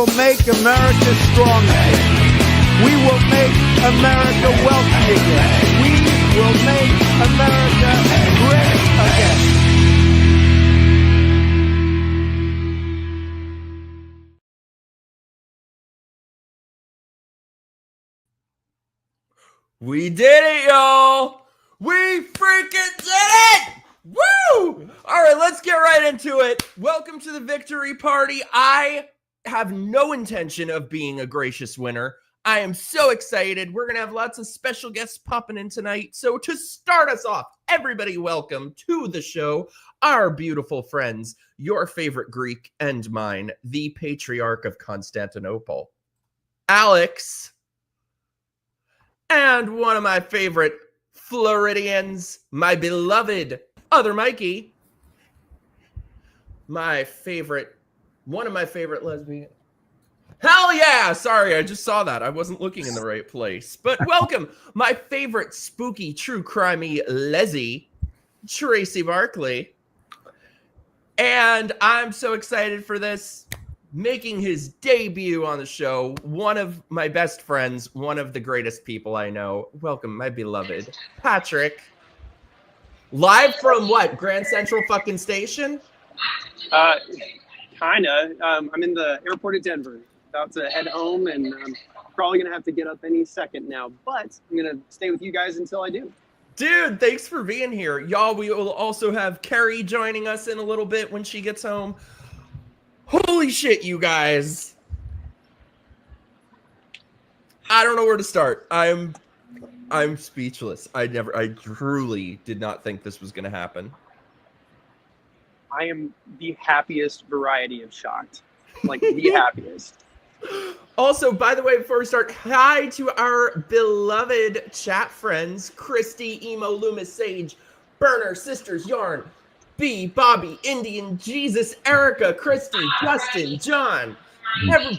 will make America strong again. We will make America wealthy again. We will make America great again. We did it, y'all! We freaking did it! Woo! All right, let's get right into it. Welcome to the victory party. I have no intention of being a gracious winner. I am so excited. We're going to have lots of special guests popping in tonight. So to start us off, everybody welcome to the show, our beautiful friends, your favorite Greek and mine, the Patriarch of Constantinople, Alex, and one of my favorite Floridians, my beloved other Mikey, one of my favorite lesbians. Hell yeah! Sorry, I just saw that. I wasn't looking in the right place. But welcome, my favorite spooky, true crimey leslie, Tracy Barkley. And I'm so excited for this. Making his debut on the show, one of my best friends, one of the greatest people I know. Welcome, my beloved Patrick. Live from what? Grand Central fucking Station? Kinda. I'm in the airport of Denver. About to head home, and I'm probably gonna have to get up any second now. But I'm gonna stay with you guys until I do. Dude, thanks for being here. Y'all, we will also have Keri joining us in a little bit when she gets home. Holy shit, you guys. I don't know where to start. I'm speechless. I truly did not think this was going to happen. I am the happiest variety of shocked. Like, the happiest. Also, by the way, before we start, hi to our beloved chat friends, Christy, Emo, Loomis, Sage, Burner, Sisters, Yarn, B, Bobby, Indian, Jesus, Erica, Christy, Justin, John,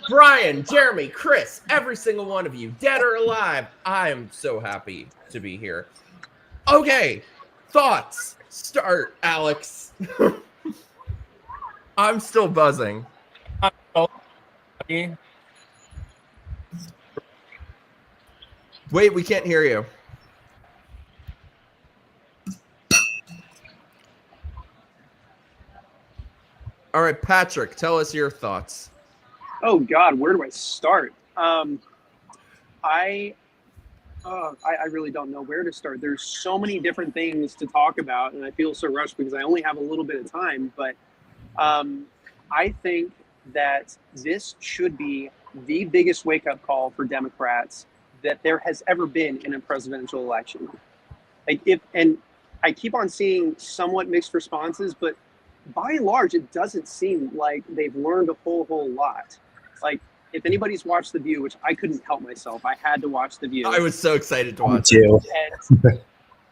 Brian, Jeremy, Chris, every single one of you, dead or alive. I am so happy to be here. Okay, thoughts. Start, Alex. I'm still buzzing. Wait, we can't hear you. All right, Patrick, tell us your thoughts. Oh God, where do I start? I really don't know where to start. There's so many different things to talk about, and I feel so rushed because I only have a little bit of time. But I think that this should be the biggest wake-up call for Democrats that there has ever been in a presidential election. And I keep on seeing somewhat mixed responses, but by and large, it doesn't seem like they've learned a whole lot. Like, if anybody's watched The View, which I couldn't help myself, I had to watch The View. I was so excited to watch it.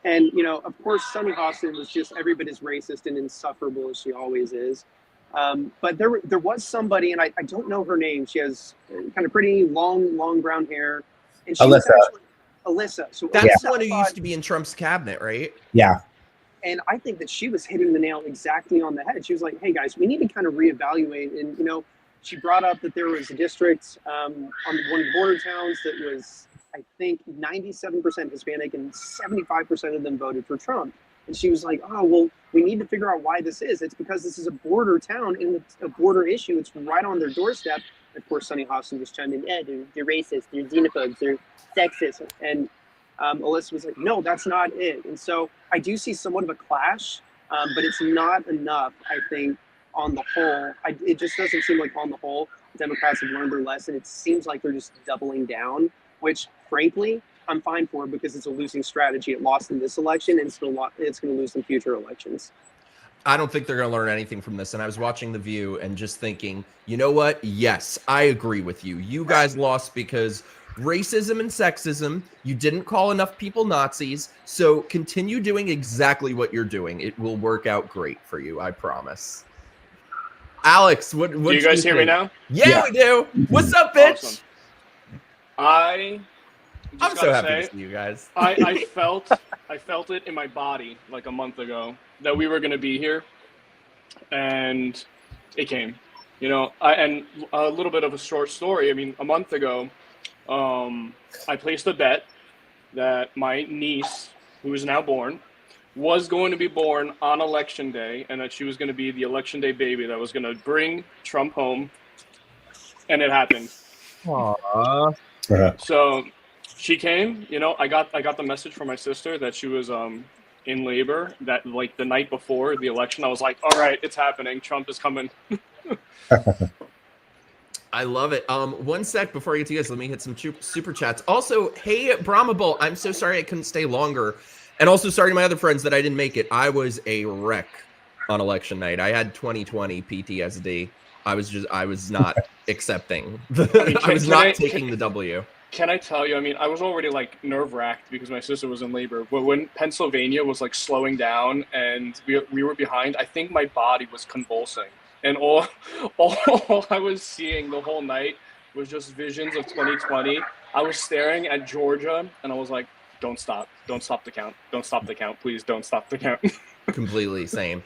And you know, of course, Sunny Hostin was just every bit as racist and insufferable as she always is. But there was somebody, and I don't know her name. She has kind of pretty long brown hair. And she Alyssa. So that's the one who used to be in Trump's cabinet, right? Yeah. And I think that she was hitting the nail exactly on the head. She was like, hey, guys, we need to kind of reevaluate. And, you know, she brought up that there was a district on one of the border towns that was, I think, 97% Hispanic and 75% of them voted for Trump. And she was like, oh, well, we need to figure out why this is. It's because this is a border town and it's a border issue. It's right on their doorstep. And of course, Sunny Hostin just chimed in, they're racist, they're xenophobes, they're sexist. And Alyssa was like, no, that's not it. And so I do see somewhat of a clash, but it's not enough, I think, on the whole. It just doesn't seem like on the whole, Democrats have learned their lesson. It seems like they're just doubling down, which frankly, I'm fine for because it's a losing strategy. It lost in this election and it's going to lose in future elections. I don't think they're going to learn anything from this. And I was watching The View and just thinking, you know what? Yes, I agree with you. You guys lost because racism and sexism, you didn't call enough people Nazis. So continue doing exactly what you're doing. It will work out great for you. I promise. Alex, what do you guys hear me now? Yeah, we do. What's up, bitch? Awesome. I'm so happy to see you guys. I felt it in my body like a month ago that we were going to be here, and it came. You know, and a little bit of a short story. I mean, a month ago, I placed a bet that my niece, who is now born, was going to be born on election day, and that she was going to be the election day baby that was going to bring Trump home, and it happened. Aww. So she came. You know, I got the message from my sister that she was in labor. That like the night before the election, I was like, all right, it's happening. Trump is coming. I love it. One sec before I get to you guys, let me hit some super chats. Also, hey, Brahmable, I'm so sorry I couldn't stay longer. And also sorry to my other friends that I didn't make it. I was a wreck on election night. I had 2020 PTSD. I was not accepting. I was not taking the W. Can I tell you, I mean, I was already like nerve-wracked because my sister was in labor. But when Pennsylvania was like slowing down and we were behind, I think my body was convulsing. And all I was seeing the whole night was just visions of 2020. I was staring at Georgia, and I was like, don't stop the count. Don't stop the count. Please don't stop the count. Completely same.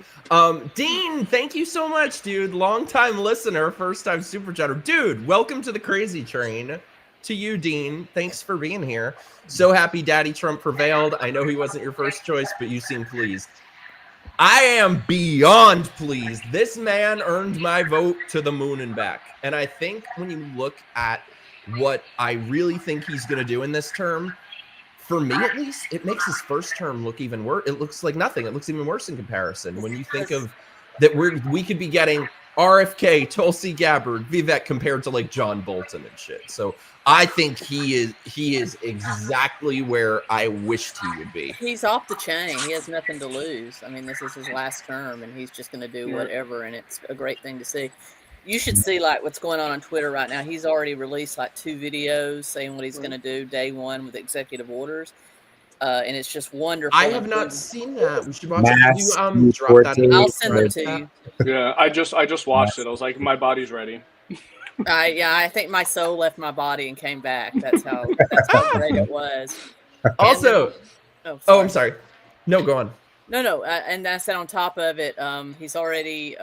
Dean, thank you so much, dude. Long-time listener, first-time super chatter. Dude, welcome to the crazy train. To you, Dean. Thanks for being here. So happy Daddy Trump prevailed. I know he wasn't your first choice, but you seem pleased. I am beyond pleased. This man earned my vote to the moon and back. And I think when you look at what I really think he's going to do in this term, for me at least, it makes his first term look even worse. It looks like nothing. It looks even worse in comparison. When you think of that we could be getting RFK, Tulsi Gabbard, Vivek compared to like John Bolton and shit. So I think he is exactly where I wished he would be. He's off the chain. He has nothing to lose. I mean, this is his last term, and he's just going to do whatever, and it's a great thing to see. You should see like what's going on Twitter right now. He's already released like 2 videos saying what he's going to do day one with executive orders. And it's just wonderful. I have not seen that. We should watch it. You drop that in. I'll send it to you. Yeah, I just watched it. I was like, my body's ready. I think my soul left my body and came back. That's how great it was. Also, then, I'm sorry. No, go on. No. And I said on top of it, he's already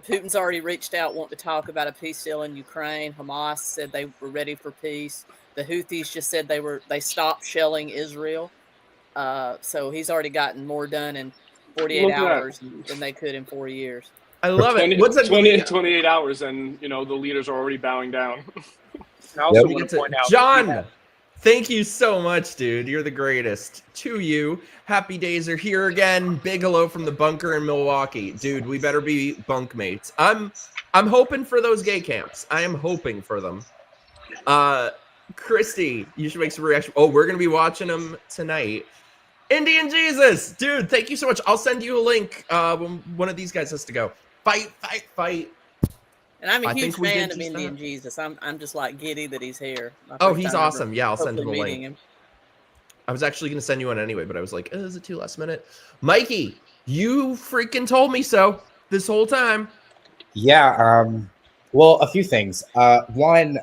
Putin's already reached out, wanting to talk about a peace deal in Ukraine. Hamas said they were ready for peace. The Houthis just said they stopped shelling Israel. So he's already gotten more done in 48 hours than they could in 4 years. I love it. What's that? 28 hours, and the leaders are already bowing down. I also want to point out, John, thank you so much, dude. You're the greatest. To you, happy days are here again. Big hello from the bunker in Milwaukee, dude. We better be bunkmates. I'm hoping for those gay camps. I am hoping for them. Christy, you should make some reaction. Oh, we're gonna be watching them tonight. Indian Jesus, dude, thank you so much. I'll send you a link when one of these guys has to go. Fight. And I'm a huge fan of Indian Jesus. I'm just like giddy that he's here. Oh, he's awesome. Yeah, I'll send him a link. I was actually going to send you one anyway, but I was like, is it too last minute? Mikey, you freaking told me so this whole time. Yeah. Well, a few things. One,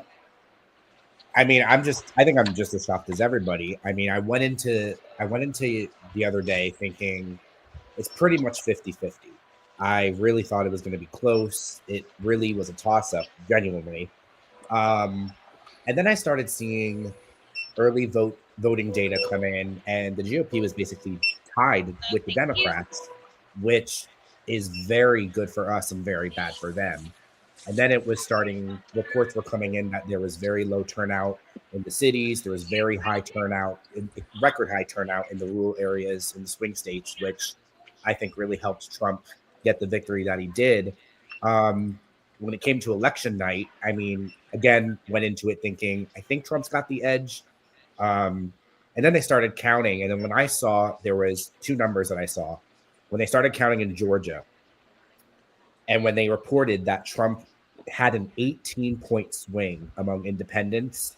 I mean, I think I'm just as shocked as everybody. I mean, I went into the other day thinking it's pretty much 50-50. I really thought it was going to be close. It really was a toss-up, genuinely. And then I started seeing early voting data come in, and the GOP was basically tied with the Democrats, which is very good for us and very bad for them. And then it was starting, reports were coming in that there was very low turnout in the cities. There was very high turnout, record high turnout in the rural areas, in the swing states, which I think really helped Trump get the victory that he did. When it came to election night, I mean, again, went into it thinking, I think Trump's got the edge. And then they started counting. And then when I saw, there was 2 numbers that I saw. When they started counting in Georgia, and when they reported that Trump had an 18-point swing among independents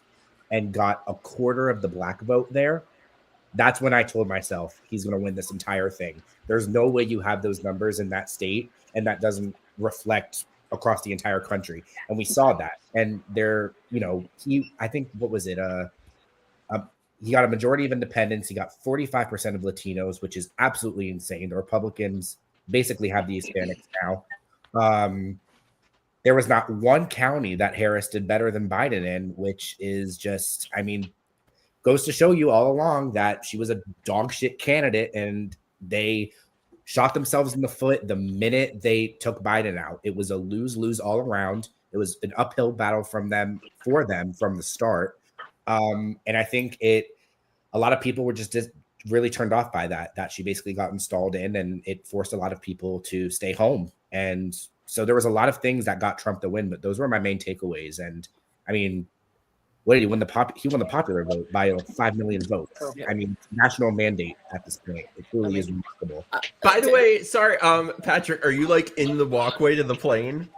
and got a quarter of the black vote there, that's when I told myself he's going to win this entire thing. There's no way you have those numbers in that state and that doesn't reflect across the entire country. And we saw that. And there, I think, what was it? He got a majority of independents. He got 45% of Latinos, which is absolutely insane. The Republicans basically have the Hispanics now. there was not one county that Harris did better than Biden in, which is just, I mean, goes to show you all along that she was a dog shit candidate, and they shot themselves in the foot the minute they took Biden out. It was a lose-lose all around. It was an uphill battle for them from the start. And I think a lot of people were just really turned off by that she basically got installed in, and it forced a lot of people to stay home. And so there was a lot of things that got Trump the win, but those were my main takeaways. And I mean, what did he win? He won the popular vote by 5 million votes. I mean, national mandate at this point. It really is remarkable. By the way, sorry, Patrick, are you like in the walkway to the plane?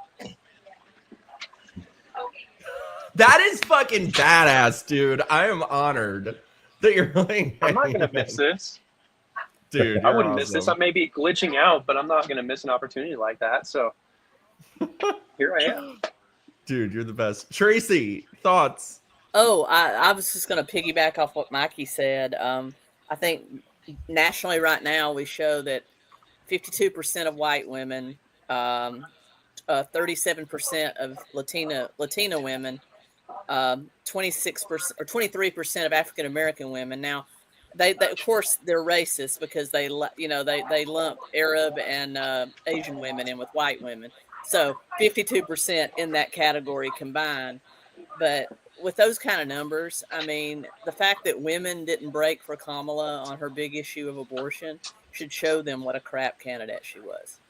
That is fucking badass, dude. I am honored that you're like. I'm not gonna miss this, dude. I wouldn't miss this. I may be glitching out, but I'm not gonna miss an opportunity like that. So here I am. Dude, you're the best. Tracy, thoughts? Oh, I was just going to piggyback off what Mikey said. I think nationally right now we show that 52% of white women, 37% of Latina women, 26% or 23% of African American women. Now, they of course they're racist because they lump Arab and Asian women in with white women. So 52% in that category combined. But with those kind of numbers, I mean, the fact that women didn't break for Kamala on her big issue of abortion should show them what a crap candidate she was.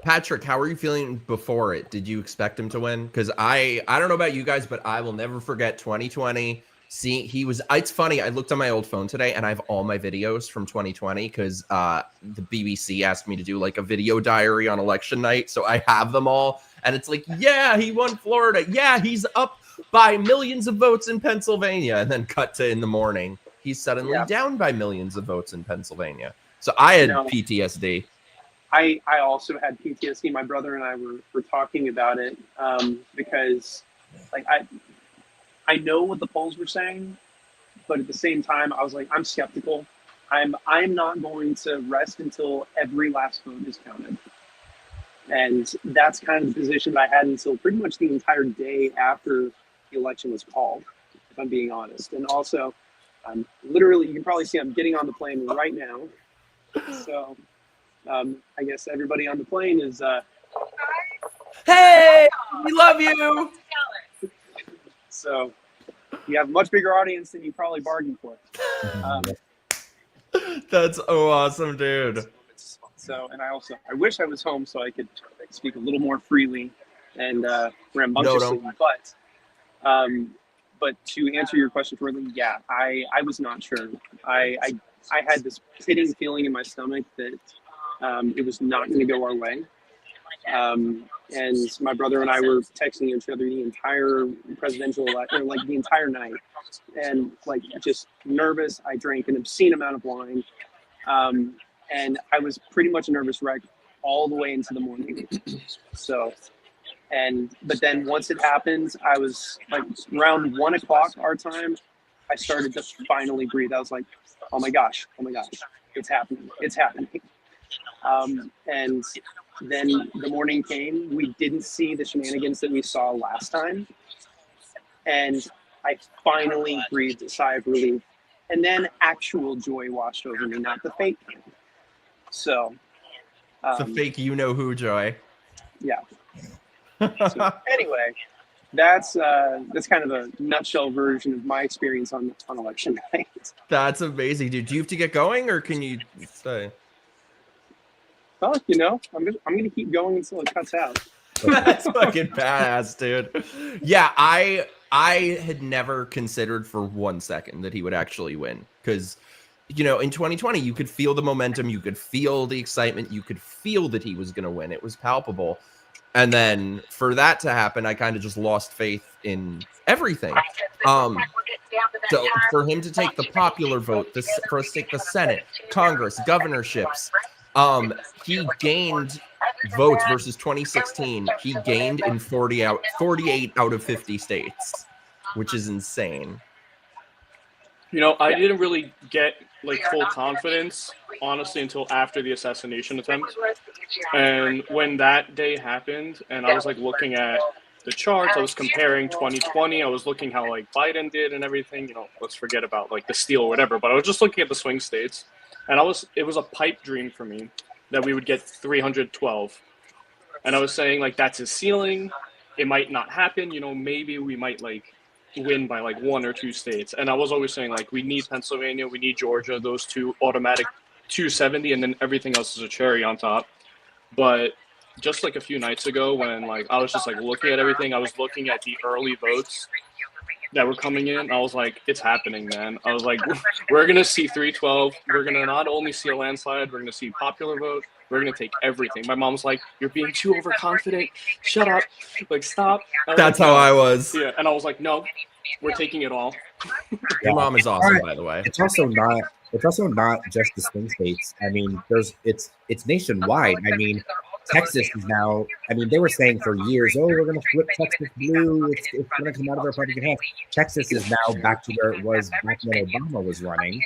Patrick, how were you feeling before it? Did you expect him to win? Because I don't know about you guys, but I will never forget 2020. It's funny, I looked on my old phone today and I have all my videos from 2020 because the BBC asked me to do like a video diary on election night. So I have them all. And it's like, yeah, he won Florida. Yeah, he's up by millions of votes in Pennsylvania. And then cut to in the morning, he's suddenly down by millions of votes in Pennsylvania. So I had PTSD. I also had PTSD. My brother and I were talking about it because like I know what the polls were saying, but at the same time, I was like, I'm skeptical. I'm not going to rest until every last vote is counted. And that's kind of the position that I had until pretty much the entire day after the election was called, if I'm being honest. And also, literally, you can probably see I'm getting on the plane right now. So I guess everybody on the plane is... Hey, we love you! So you have a much bigger audience than you probably bargained for. That's so awesome, dude. So, and I wish I was home so I could speak a little more freely and rambunctiously. But to answer your question further, yeah, I was not sure. I had this pitting feeling in my stomach that it was not going to go our way. And my brother and I were texting each other the entire presidential election, like the entire night, and like just nervous. I drank an obscene amount of wine, and I was pretty much a nervous wreck all the way into the morning. So, but then once it happened, I was like around 1 o'clock our time. I started to finally breathe. I was like, oh my gosh, it's happening. And then the morning came. We didn't see the shenanigans that we saw last time. And I finally breathed a sigh of relief. And then actual joy washed over me, not the fake kind. So. The fake you-know-who joy. Yeah. So anyway, that's kind of a nutshell version of my experience on election night. That's amazing, dude. Do you have to get going, or can you stay? Well, I'm gonna keep going until it cuts out. That's fucking badass, dude. Yeah, I had never considered for 1 second that he would actually win, because in 2020 you could feel the momentum, you could feel the excitement, you could feel that he was gonna win. It was palpable. And then for that to happen, I kind of just lost faith in everything. So for him to take the popular vote, for us to take the Senate, Congress, governorships, he gained votes versus 2016. He gained in 48 out of 50 states, which is insane. I didn't really get like full confidence, honestly, until after the assassination attempt. And when that day happened, and I was like looking at the charts, I was comparing 2020. I was looking how like Biden did and everything. You know, let's forget about like the steal or whatever. But I was just looking at the swing states, and it was a pipe dream for me that we would get 312. And I was saying like that's his ceiling. It might not happen. You know, maybe we might like win by like 1 or 2 states. And I was always saying like we need Pennsylvania, we need Georgia, those 2 automatic 270, and then everything else is a cherry on top. But just like a few nights ago when like I was just like looking at everything, I was looking at the early votes that were coming in. I was like, it's happening, man. I was like, we're gonna see 312. We're gonna not only see a landslide, we're gonna see popular vote. We're gonna take everything. My mom's like, you're being too overconfident. Shut up. Like, stop. That's like, how no. I was. Yeah, and I was like, no, we're taking it all. Your mom is awesome, by the way. It's also not just the swing states. I mean, it's nationwide. I mean, Texas is now. I mean, they were saying for years, oh, we're going to flip Texas blue. It's going to come out of the Republican hands. Texas is now back to where it was back when Obama was running,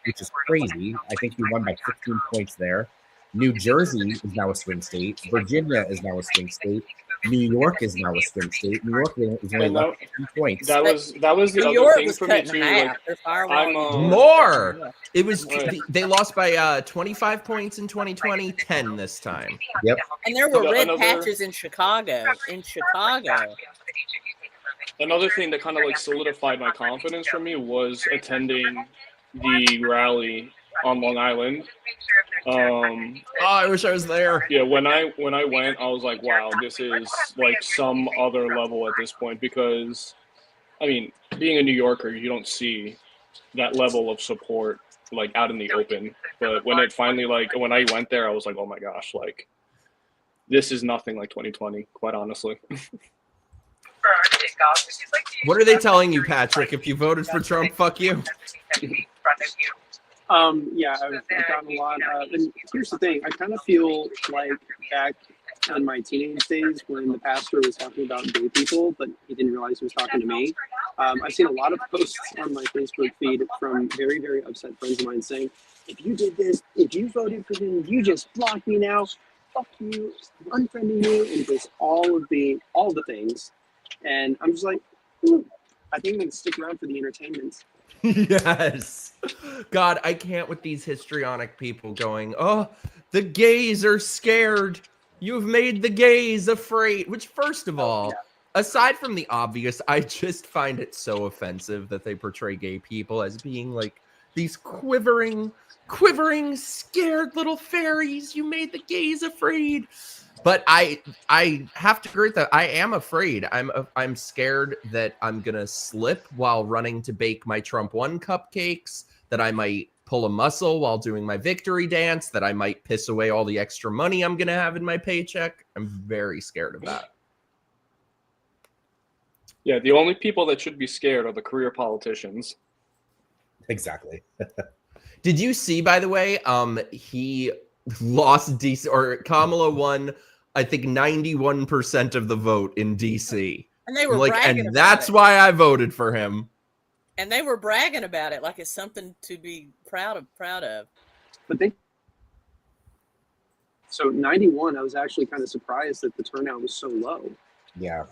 which is crazy. I think he won by 15 points there. New Jersey is now a swing state. Virginia is now a swing state. New York is now a swing state. New York is only less than 2 points. That was the New other York thing was for me cut too. in half. Like, They're firewalling. More. It was Right. they lost by 25 points in 2020, 10 this time. Yep. And there were red Another- patches in Chicago. Another thing that kind of like solidified my confidence for me was attending the rally on Long Island. Oh, I wish I was there. Yeah, when I went, I was like, wow, this is like some other level at this point, because I mean, being a New Yorker, you don't see that level of support like out in the open. But when it finally when I went there, I was like, oh my gosh, like this is nothing like 2020, quite honestly. What are they telling you, Patrick? If you voted for Trump, fuck you. Yeah, I've gotten a lot. And here's the thing: I kind of feel like back in my teenage days when the pastor was talking about gay people, but he didn't realize he was talking to me. I've seen a lot of posts on my Facebook feed from very, very upset friends of mine saying, "If you did this, if you voted for him, you just blocked me now. Fuck you, I'm unfriending you," and just all the things. And I'm just like, I think I'm gonna stick around for the entertainment. Yes. God, I can't with these histrionic people going, oh, the gays are scared. You've made the gays afraid. Which, first of all, aside from the obvious, I just find it so offensive that they portray gay people as being like these quivering, scared little fairies. You made the gays afraid. But I have to agree that I am afraid. I'm scared that I'm gonna slip while running to bake my Trump 1 cupcakes, that I might pull a muscle while doing my victory dance, that I might piss away all the extra money I'm gonna have in my paycheck. I'm very scared of that. Yeah, the only people that should be scared are the career politicians. Exactly. Did you see, by the way, he lost DC, or Kamala won, I think 91% of the vote in DC. And they were bragging and about that's it. why I voted for him. And they were bragging about it like it's something to be proud of. But so 91, I was actually kind of surprised that the turnout was so low. Yeah.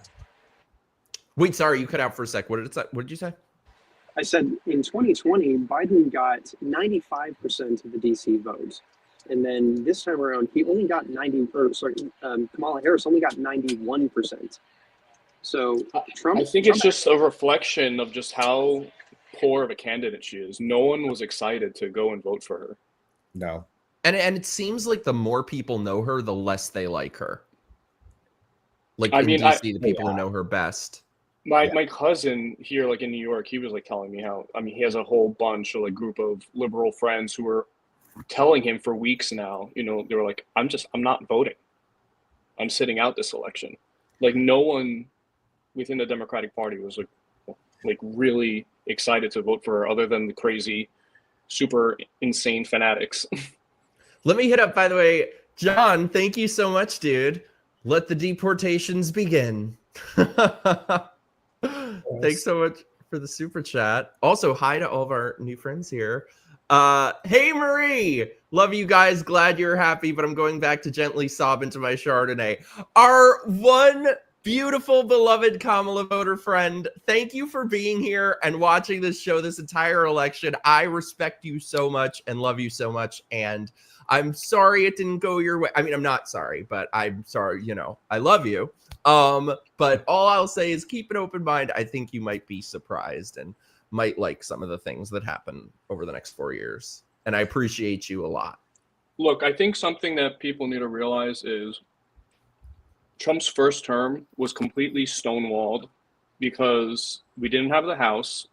Wait, sorry, you cut out for a sec. What did you say? I said in 2020, Biden got 95% of the DC votes. And then this time around, he only got Kamala Harris only got 91%. So Trump. I think it's just a reflection of just how poor of a candidate she is. No one was excited to go and vote for her. No. And it seems like the more people know her, the less they like her. Like in DC, the people who know her best. My cousin here, like in New York, he was like telling me how, I mean, he has a whole bunch of like group of liberal friends who were telling him for weeks now, you know, they were like, I'm not voting. I'm sitting out this election. Like no one within the Democratic Party was like really excited to vote for her other than the crazy, super insane fanatics. Let me hit up, by the way, John, thank you so much, dude. Let the deportations begin. Thanks so much for the super chat. Also, hi to all of our new friends here. Hey Marie, love you guys. Glad you're happy, but I'm going back to gently sob into my Chardonnay. Our one beautiful, beloved Kamala voter friend, thank you for being here and watching this show this entire election. I respect you so much and love you so much, and I'm sorry it didn't go your way. I mean, I'm not sorry, but I'm sorry, you know, I love you. But all I'll say is keep an open mind. I think you might be surprised and might like some of the things that happen over the next 4 years. And I appreciate you a lot. Look, I think something that people need to realize is Trump's first term was completely stonewalled because we didn't have the House.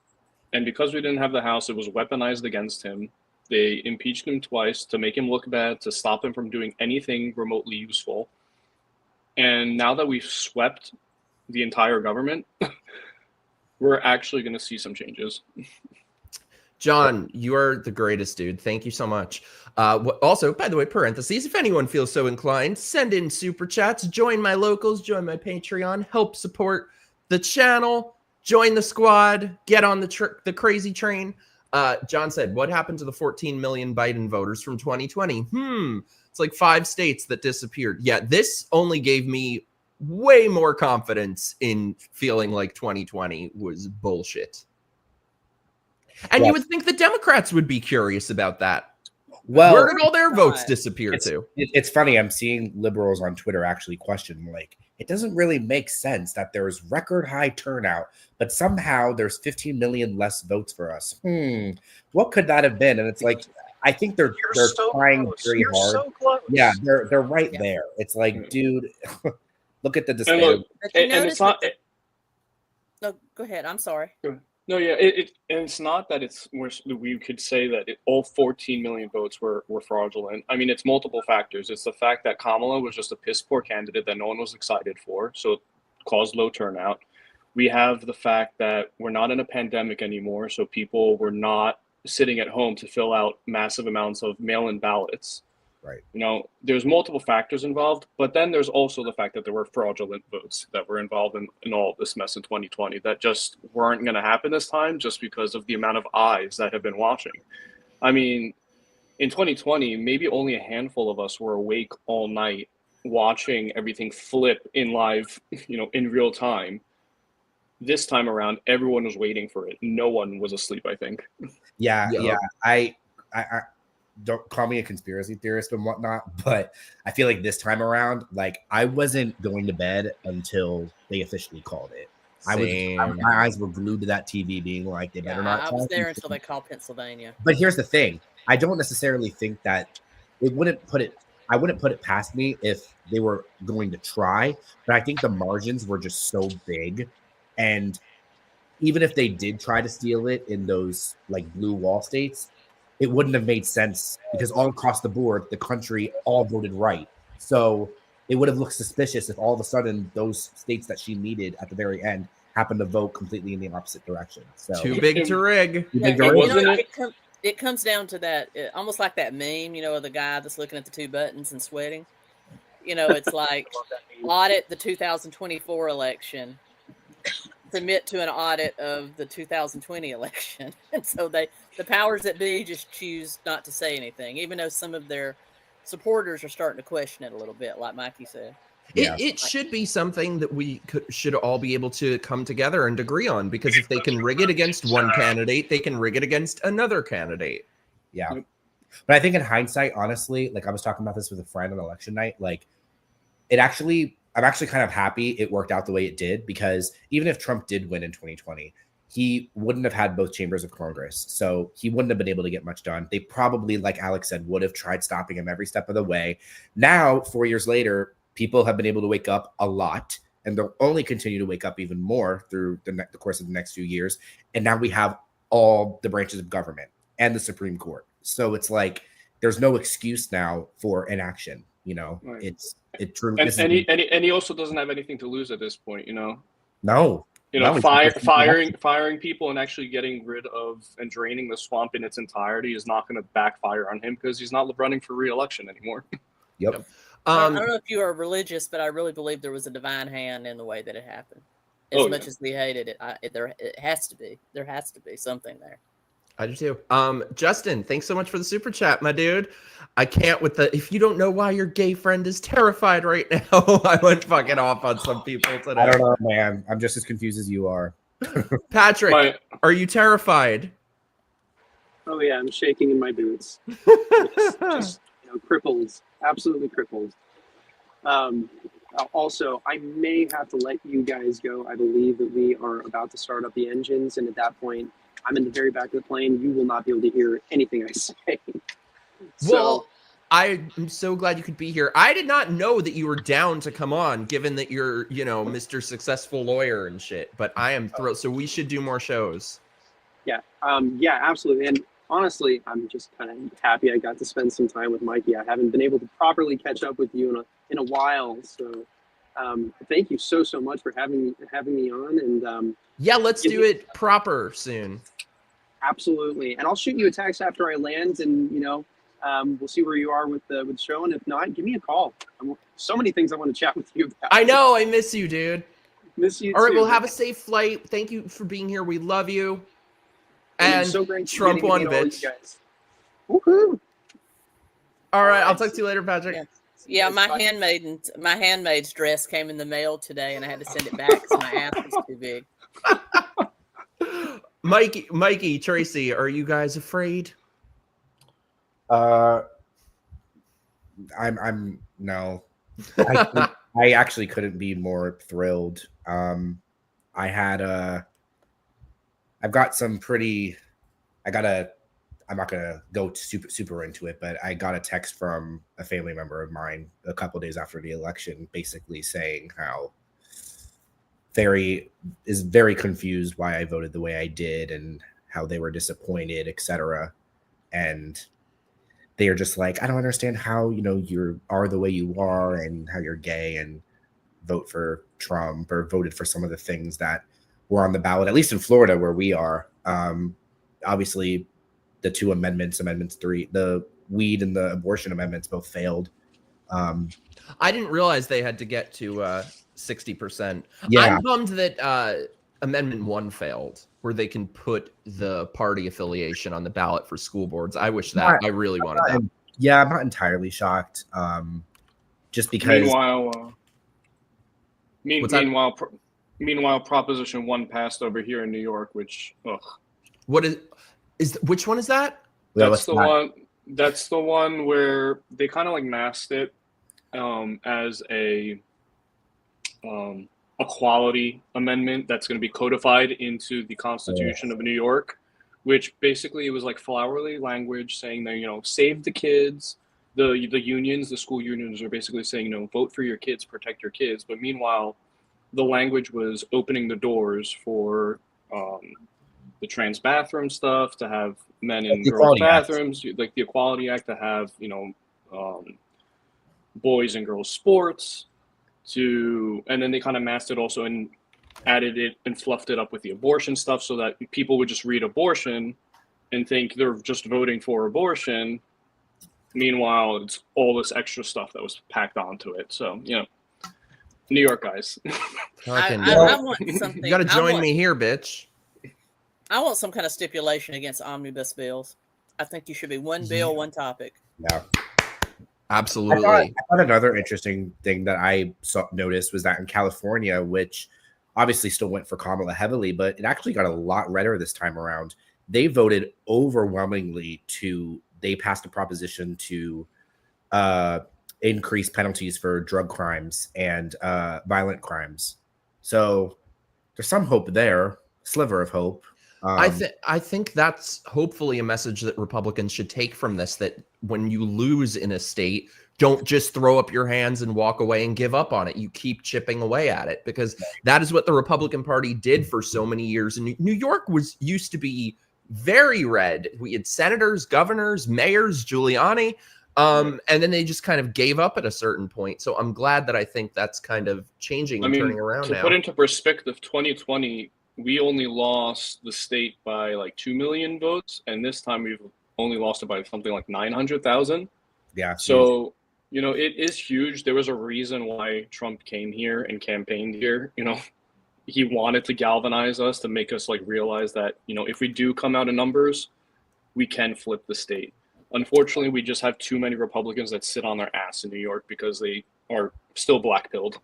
And because we didn't have the House, it was weaponized against him. They impeached him twice to make him look bad, to stop him from doing anything remotely useful. And now that we've swept the entire government, we're actually going to see some changes. John, you are the greatest, dude. Thank you so much. Also, by the way, parentheses, if anyone feels so inclined, send in super chats, join my locals, join my Patreon, help support the channel, join the squad, get on the crazy train. John said, what happened to the 14 million Biden voters from 2020? It's like 5 states that disappeared. Yeah, this only gave me way more confidence in feeling like 2020 was bullshit. And you would think the Democrats would be curious about that. Well, where did all their votes disappear to? It's funny. I'm seeing liberals on Twitter actually question, like, it doesn't really make sense that there's record high turnout, but somehow there's 15 million less votes for us. What could that have been? And it's like, I think they're so trying close. very You're hard. so close. Yeah, they're right there. It's like, dude, look at the And, disparity. look, and it's not. No, go ahead. I'm sorry. No, yeah, and it's not that we could say that all 14 million votes were fraudulent. I mean, it's multiple factors. It's the fact that Kamala was just a piss poor candidate that no one was excited for, so it caused low turnout. We have the fact that we're not in a pandemic anymore, so people were not sitting at home to fill out massive amounts of mail-in ballots. Right. You know, there's multiple factors involved, but then there's also the fact that there were fraudulent votes that were involved in all of this mess in 2020 that just weren't going to happen this time just because of the amount of eyes that have been watching. I mean, in 2020, maybe only a handful of us were awake all night watching everything flip in live, you know, in real time. This time around, everyone was waiting for it. No one was asleep, I think. Yeah. I don't call me a conspiracy theorist and whatnot, but I feel like this time around, like, I wasn't going to bed until they officially called it. My eyes were glued to that TV being like, they better not. I was there until they called Pennsylvania. But here's the thing. I don't necessarily think that I wouldn't put it past me if they were going to try, but I think the margins were just so big. And even if they did try to steal it in those like blue wall states, it wouldn't have made sense because all across the board, the country all voted right. So it would have looked suspicious if all of a sudden those states that she needed at the very end happened to vote completely in the opposite direction. So Too big to rig. It comes down to that, almost like that meme, you know, of the guy that's looking at the 2 buttons and sweating. You know, it's like audit the 2024 election, submit to an audit of the 2020 election. And so the powers that be just choose not to say anything, even though some of their supporters are starting to question it a little bit, like Mikey said. It should be something that we should all be able to come together and agree on, because if they can rig it against one candidate, they can rig it against another candidate. Yeah. But I think in hindsight, honestly, like I was talking about this with a friend on election night, like I'm actually kind of happy it worked out the way it did, because even if Trump did win in 2020, he wouldn't have had both chambers of Congress. So he wouldn't have been able to get much done. They probably, like Alex said, would have tried stopping him every step of the way. Now, 4 years later, people have been able to wake up a lot, and they'll only continue to wake up even more through the course of the next few years. And now we have all the branches of government and the Supreme Court. So it's like, there's no excuse now for inaction. You know, right. It truly. And he also doesn't have anything to lose at this point. You know. No. You know, firing people and actually getting rid of and draining the swamp in its entirety is not going to backfire on him because he's not running for re-election anymore. Yep. I don't know if you are religious, but I really believe there was a divine hand in the way that it happened. As much as we hated it, it has to be. There has to be something there. I do too. Justin, thanks so much for the super chat, my dude. I can't with the, if you don't know why your gay friend is terrified right now, I went fucking off on some people today. I don't know, man. I'm just as confused as you are. Patrick, are you terrified? Oh yeah, I'm shaking in my boots. Just crippled, absolutely crippled. Also, I may have to let you guys go. I believe that we are about to start up the engines, and at that point, I'm in the very back of the plane. You will not be able to hear anything I say. Well, I'm so glad you could be here. I did not know that you were down to come on, given that you're, Mr. Successful Lawyer and shit. But I am thrilled. So we should do more shows. Yeah, absolutely. And honestly, I'm just kind of happy I got to spend some time with Mikey. I haven't been able to properly catch up with you in a while. So thank you so much for having me on. And yeah, let's do it proper soon. Absolutely. And I'll shoot you a text after I land, and we'll see where you are with the show. And if not, give me a call. So many things I want to chat with you about. I know. I miss you, dude. Miss you. All right, too, we'll have a safe flight. Thank you for being here. We love you. And so great Trump won, bitch. Woohoo! All right, I'll talk to you later, Patrick. Yeah, my handmaid's dress came in the mail today, and I had to send it back because my ass was too big. Mikey, Tracy, are you guys afraid? I'm no. I actually couldn't be more thrilled. I've got some pretty. I'm not gonna go super into it, but I got a text from a family member of mine a couple days after the election, basically saying how very confused why I voted the way I did and how they were disappointed, etc. And they are just like, I don't understand how you are the way you are and how you're gay and vote for Trump or voted for some of the things that were on the ballot, at least in Florida where we are. Obviously, the two amendments 3, the weed and the abortion amendments both failed. I didn't realize they had to get to 60%. Yeah. I'm bummed that Amendment 1 failed, where they can put the party affiliation on the ballot for school boards. I wish that. I really wanted that. Yeah, I'm not entirely shocked. Just because. Meanwhile, Proposition 1 passed over here in New York, which which one is that? That's the one where they kind of like masked it as a equality amendment that's going to be codified into the Constitution of New York, which basically it was like flowery language saying that save the kids. The unions, the school unions are basically saying vote for your kids, protect your kids. But meanwhile, the language was opening the doors for the trans bathroom stuff, to have men in girls' bathrooms, like the Equality Act, to have boys and girls sports, and then they kind of masked it also and added it and fluffed it up with the abortion stuff so that people would just read abortion and think they're just voting for abortion. Meanwhile, it's all this extra stuff that was packed onto it. So, New York guys. I want something. You got to join me here, bitch. I want some kind of stipulation against omnibus bills. I think you should be one bill, one topic. Yeah. Absolutely. I thought another interesting thing that I noticed was that in California, which obviously still went for Kamala heavily, but it actually got a lot redder this time around. They voted overwhelmingly they passed a proposition to increase penalties for drug crimes and violent crimes. So there's some hope there, sliver of hope. I think that's hopefully a message that Republicans should take from this, that when you lose in a state, don't just throw up your hands and walk away and give up on it. You keep chipping away at it, because that is what the Republican Party did for so many years. And New York used to be very red. We had senators, governors, mayors, Giuliani, and then they just kind of gave up at a certain point. So I'm glad that I think that's kind of changing and turning around now. To put into perspective, 2020, we only lost the state by like 2 million votes, and this time we've only lost it by something like 900,000. Yeah. So, it is huge. There was a reason why Trump came here and campaigned here. He wanted to galvanize us, to make us like realize that, if we do come out in numbers, we can flip the state. Unfortunately, we just have too many Republicans that sit on their ass in New York because they are still black-pilled.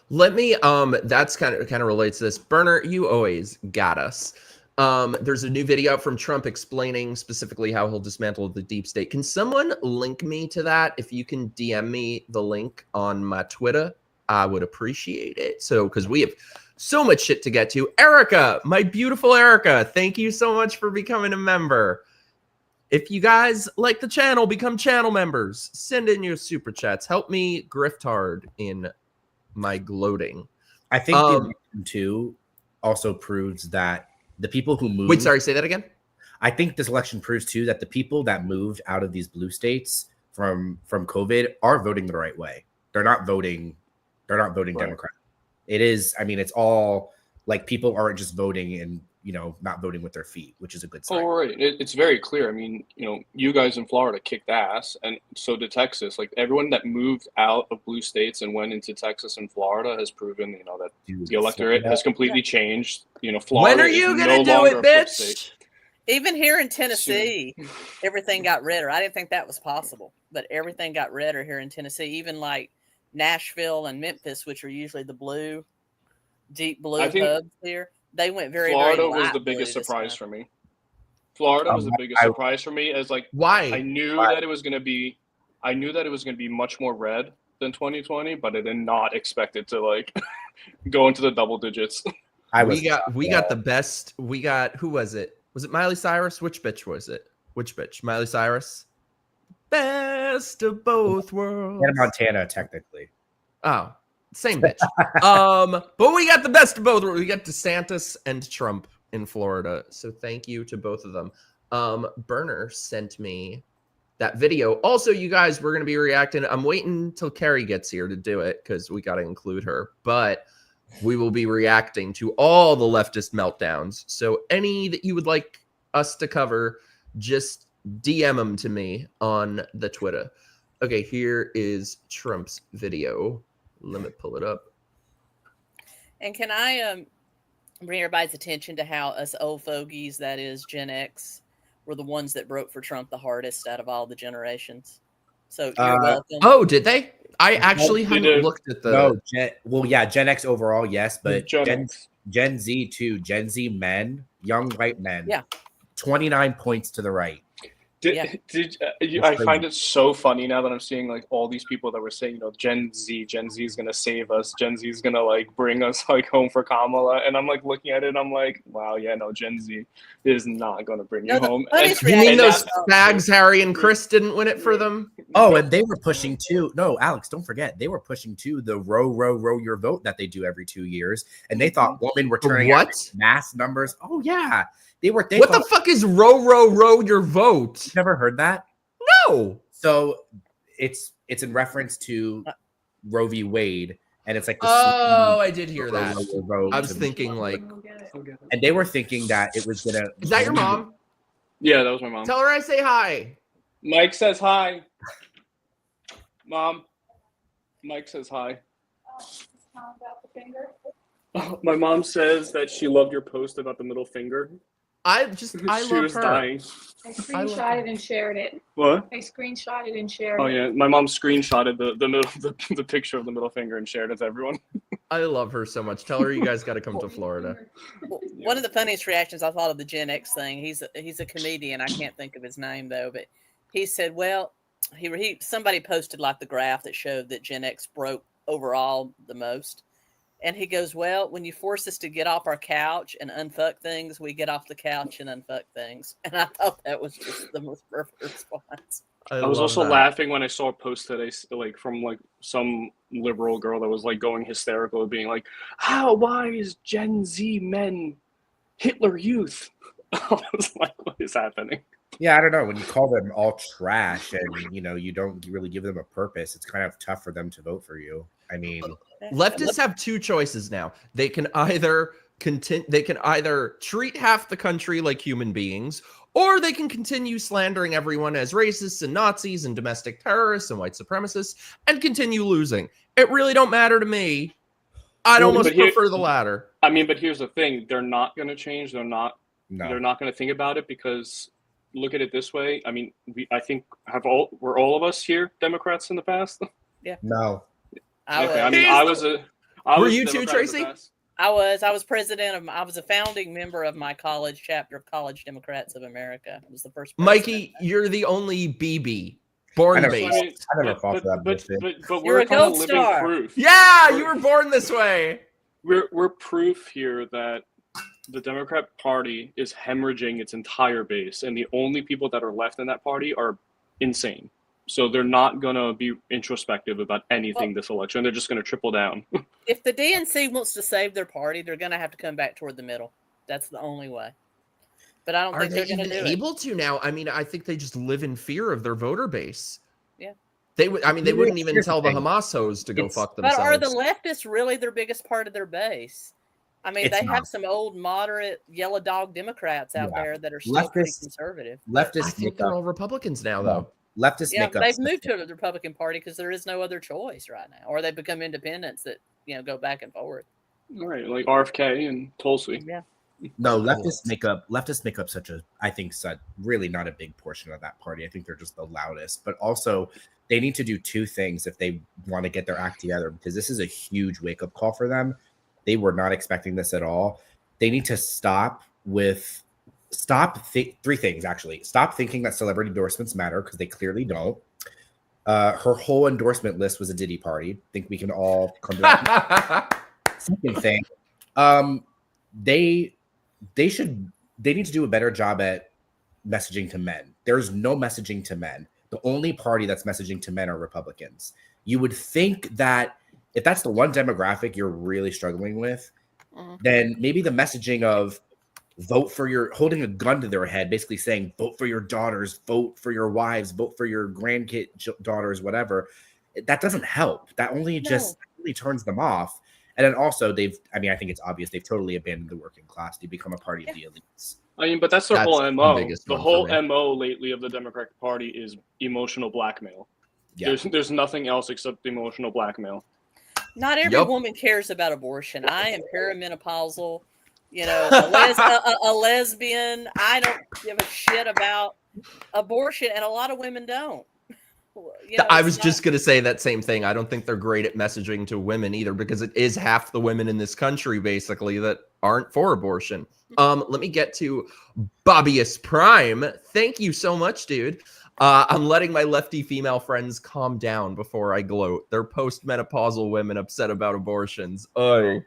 Let me that's kind of relates to this. Burner, you always got us. There's a new video from Trump explaining specifically how he'll dismantle the deep state. Can someone link me to that? If you can DM me the link on my Twitter, I would appreciate it. So, because we have so much shit to get to. Erica, my beautiful Erica, thank you so much for becoming a member. If you guys like the channel, become channel members. Send in your super chats. Help me grift hard in my gloating. I think the election too also proves that the people who moved. Wait, sorry, say that again. I think this election proves too that the people that moved out of these blue states from COVID are voting the right way. They're not voting right. Democrat. It is. I mean, it's all like people aren't just voting and not voting with their feet, which is a good sign. Oh, right. It's very clear. I mean, you guys in Florida kicked ass, and so did Texas. Like, everyone that moved out of blue states and went into Texas and Florida has proven, that the electorate has completely changed. Florida. When are you going to do it, bitch? Even here in Tennessee, everything got redder. I didn't think that was possible, but everything got redder here in Tennessee. Even like Nashville and Memphis, which are usually the deep blue hubs here. They went Florida was the biggest surprise for me. Florida was the biggest surprise for me. As like, why? I knew that it was going to be much more red than 2020, but I did not expect it to like go into the double digits. We got the best. We got, who was it? Was it Miley Cyrus? Which bitch was it? Which bitch? Miley Cyrus? Best of both worlds. Hannah Montana, technically. Oh. Same bitch. But we got the best of both. We got DeSantis and Trump in Florida. So thank you to both of them. Burner sent me that video. Also, you guys, we're going to be reacting. I'm waiting till Keri gets here to do it because we got to include her. But we will be reacting to all the leftist meltdowns. So any that you would like us to cover, just DM them to me on the Twitter. Okay, here is Trump's video. Let me pull it up. And can I bring everybody's attention to how us old fogies, that is Gen X, were the ones that broke for Trump the hardest out of all the generations. So you're welcome. Oh, did they? I actually haven't looked at the. No, Gen X overall, yes, but Gen Z too. Gen Z men, young white men. Yeah. 29 points to the right. I find it so funny now that I'm seeing like all these people that were saying, Gen Z is gonna save us, Gen Z is gonna like bring us like home for Kamala, and I'm like looking at it, and I'm like, wow, yeah, no, Gen Z is not gonna bring you home. You mean those fags, Harry and Chris, didn't win it for them? Oh, and they were pushing too. No, Alex, don't forget, they were pushing too the row your vote that they do every 2 years, and they thought women were turning out mass numbers. Oh yeah. What the fuck is row your vote? Never heard that? No. So it's in reference to Roe v. Wade, and it's like I did hear that. I was thinking like, and they were thinking that it was gonna. Is that your mom? Yeah, that was my mom. Tell her I say hi. Mike says hi. Mom. Mike says hi. About the finger. My mom says that she loved your post about the middle finger. I love her. Dying. I screenshotted and shared it. What? I screenshotted and shared it. Oh yeah, my mom screenshotted the picture of the middle finger and shared it to everyone. I love her so much. Tell her you guys got to come to Florida. One of the funniest reactions I thought of the Gen X thing. He's a comedian. I can't think of his name though, but he said, well, somebody posted like the graph that showed that Gen X broke overall the most. And he goes, well, when you force us to get off our couch and unfuck things, we get off the couch and unfuck things. And I thought that was just the most perfect response. I was also laughing when I saw a post today, like from like some liberal girl that was like going hysterical, being like, why is Gen Z men Hitler youth? I was like, what is happening? Yeah, I don't know. When you call them all trash and, you don't really give them a purpose, it's kind of tough for them to vote for you. I mean, leftists have two choices now. They can either treat half the country like human beings, or they can continue slandering everyone as racists and Nazis and domestic terrorists and white supremacists and continue losing. It really don't matter to me. I'd almost prefer the latter. I mean, but here's the thing. They're not going to change. They're not going to think about it because look at it this way. I mean, I think were all of us here Democrats in the past? No. Okay, I mean, I was Were you too, Democrat in the Tracy? past. I was president of. I was a founding member of my college chapter of College Democrats of America. I was the first. Mikey, you're the only BB. Born I never, based. I never fought for that bullshit. But You're we're a kind of gold living star. proof. Yeah, you were born this way. We're proof here that the Democrat Party is hemorrhaging its entire base, and the only people that are left in that party are insane. So they're not gonna be introspective about anything this election. They're just gonna triple down. If the DNC wants to save their party, they're going to have to come back toward the middle. That's the only way. But I don't Are think they they're going to even do it. able to now? I mean, I think they just live in fear of their voter base. Yeah. They would. I mean, they wouldn't even Here's the tell the thing. Hamas hoes to go fuck But themselves. are the leftists really their biggest part of their base? I mean, It's they not. have some old, moderate, yellow dog Democrats out Yeah. there that are still pretty Leftists- conservative. I Leftists think make they're up. all Republicans now, though. Leftists Yeah, make up. they've moved to the Republican Party because there is no other choice right now, or they become independents that go back and forth. All right, like RFK and Tulsi. Yeah. No, leftists make up such a, I think, really not a big portion of that party. I think they're just the loudest. But also, they need to do two things if they want to get their act together, because this is a huge wake up call for them. They were not expecting this at all. They need to three things actually. Stop thinking that celebrity endorsements matter, because they clearly don't. Her whole endorsement list was a Diddy party. I think we can all come to that. Second thing, they need to do a better job at messaging to men. There's no messaging to men. The only party that's messaging to men are Republicans. You would think that if that's the one demographic you're really struggling with, then maybe the messaging of holding a gun to their head, basically saying vote for your daughters, vote for your wives, vote for your grandkid daughters, whatever, that doesn't help. That only just really turns them off. And then also I think it's obvious they've totally abandoned the working class to become a party of the elites. I mean, but that's their whole the MO. biggest The one whole for me. MO lately of the Democratic Party is emotional blackmail. Yeah. There's nothing else except emotional blackmail. Not every Yep. woman cares about abortion. I am perimenopausal, a lesbian. I don't give a shit about abortion, and a lot of women don't. I was just going to say that same thing. I don't think they're great at messaging to women either, because it is half the women in this country basically that aren't for abortion. Let me get to Bobbyist Prime. Thank you so much, dude. I'm letting my lefty female friends calm down before I gloat. They're postmenopausal women upset about abortions. Oh.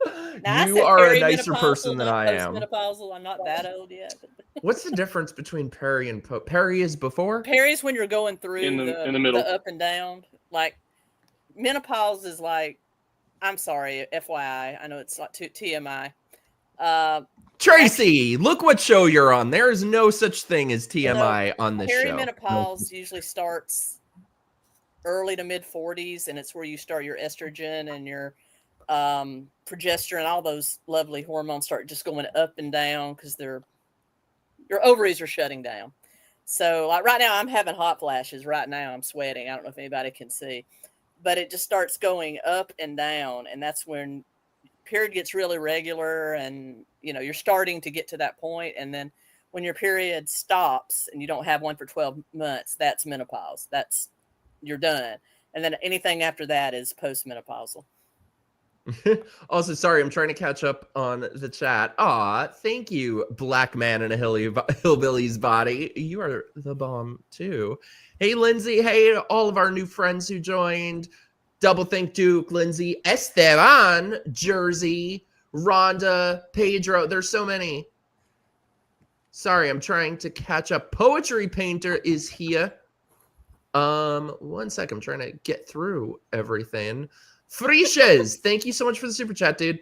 You are a nicer person than I am. Postmenopausal. I'm not that old yet. What's the difference between peri and peri is before? Peri is when you're going through In the middle. the up and down. Like menopause is like, I'm sorry, FYI. I know it's like TMI. Tracy, look what show you're on. There is no such thing as TMI on this show. Perimenopause usually starts early to mid 40s, and it's where you start your estrogen and your progesterone, all those lovely hormones start just going up and down because your ovaries are shutting down. So like right now I'm having hot flashes. Right now I'm sweating. I don't know if anybody can see, but it just starts going up and down, and that's when period gets really regular, and you're starting to get to that point. And then when your period stops and you don't have one for 12 months, that's menopause. You're done. And then anything after that is postmenopausal. Also, sorry, I'm trying to catch up on the chat. Thank you, black man in a hillbilly's body. You are the bomb too. Hey, Lindsay. Hey, all of our new friends who joined. Double Think Duke, Lindsay, Esteban, Jersey, Rhonda, Pedro. There's so many. Sorry, I'm trying to catch up. Poetry Painter is here. 1 sec. I'm trying to get through everything. Friches, thank you so much for the super chat, dude.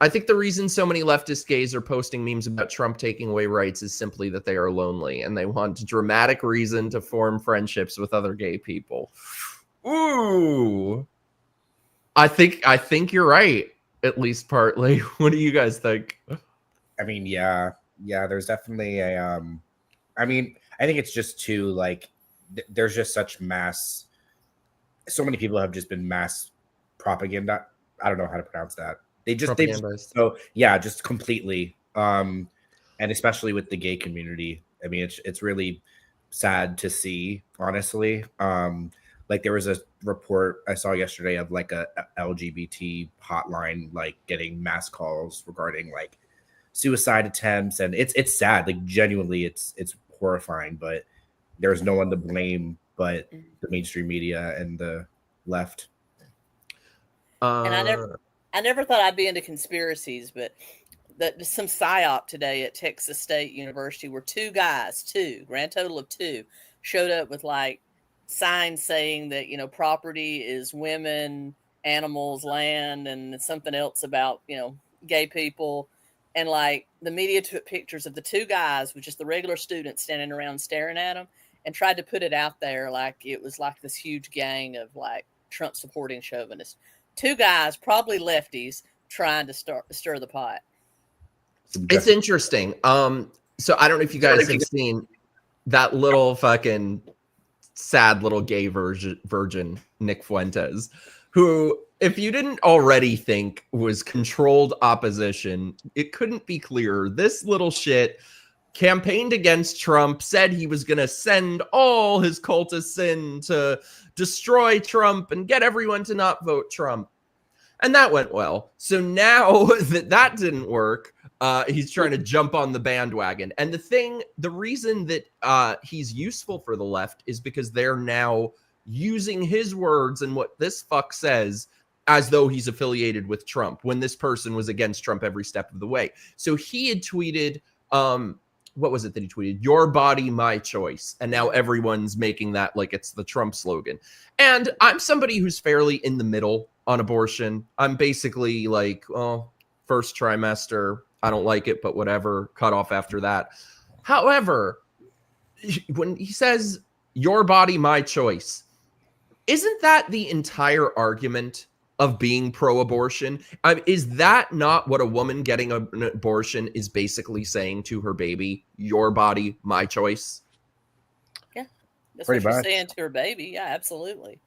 I think the reason so many leftist gays are posting memes about Trump taking away rights is simply that they are lonely and they want a dramatic reason to form friendships with other gay people. Ooh. I think you're right, at least partly. What do you guys think? I mean, yeah, there's definitely a I think it's just too there's just such mass, so many people have just been mass propaganda. I don't know how to pronounce that. They just completely and especially with the gay community, I mean, it's really sad to see, honestly. Like there was a report I saw yesterday of like a LGBT hotline like getting mass calls regarding like suicide attempts, and it's sad. Like genuinely, it's horrifying. But there's no one to blame but the mainstream media and the left. And I never thought I'd be into conspiracies, but some psyop today at Texas State University where two grand total of two, showed up with like signs saying that, you know, property is women, animals, land, and something else about, you know, gay people. And like the media took pictures of the two guys with just the regular students standing around staring at them and tried to put it out there like it was like this huge gang of like Trump supporting chauvinists. Two guys, probably lefties, trying to stir the pot. It's interesting. So I don't know if you guys have seen that little fucking sad little gay virgin, Nick Fuentes, who, if you didn't already think was controlled opposition, it couldn't be clearer. This little shit campaigned against Trump, said he was going to send all his cultists in to destroy Trump and get everyone to not vote Trump. And that went well. So now that didn't work, he's trying to jump on the bandwagon. And the reason that he's useful for the left is because they're now using his words and what this fuck says as though he's affiliated with Trump, when this person was against Trump every step of the way. So he had tweeted, what was it that he tweeted? Your body, my choice. And now everyone's making that like it's the Trump slogan. And I'm somebody who's fairly in the middle on abortion. I'm basically like, oh, first trimester, I don't like it, but whatever, cut off after that. However, when he says your body, my choice, isn't that the entire argument of being pro-abortion? Is that not what a woman getting an abortion is basically saying to her baby? Your body, my choice. Yeah, that's Pretty what she's much saying to her baby. Yeah, absolutely.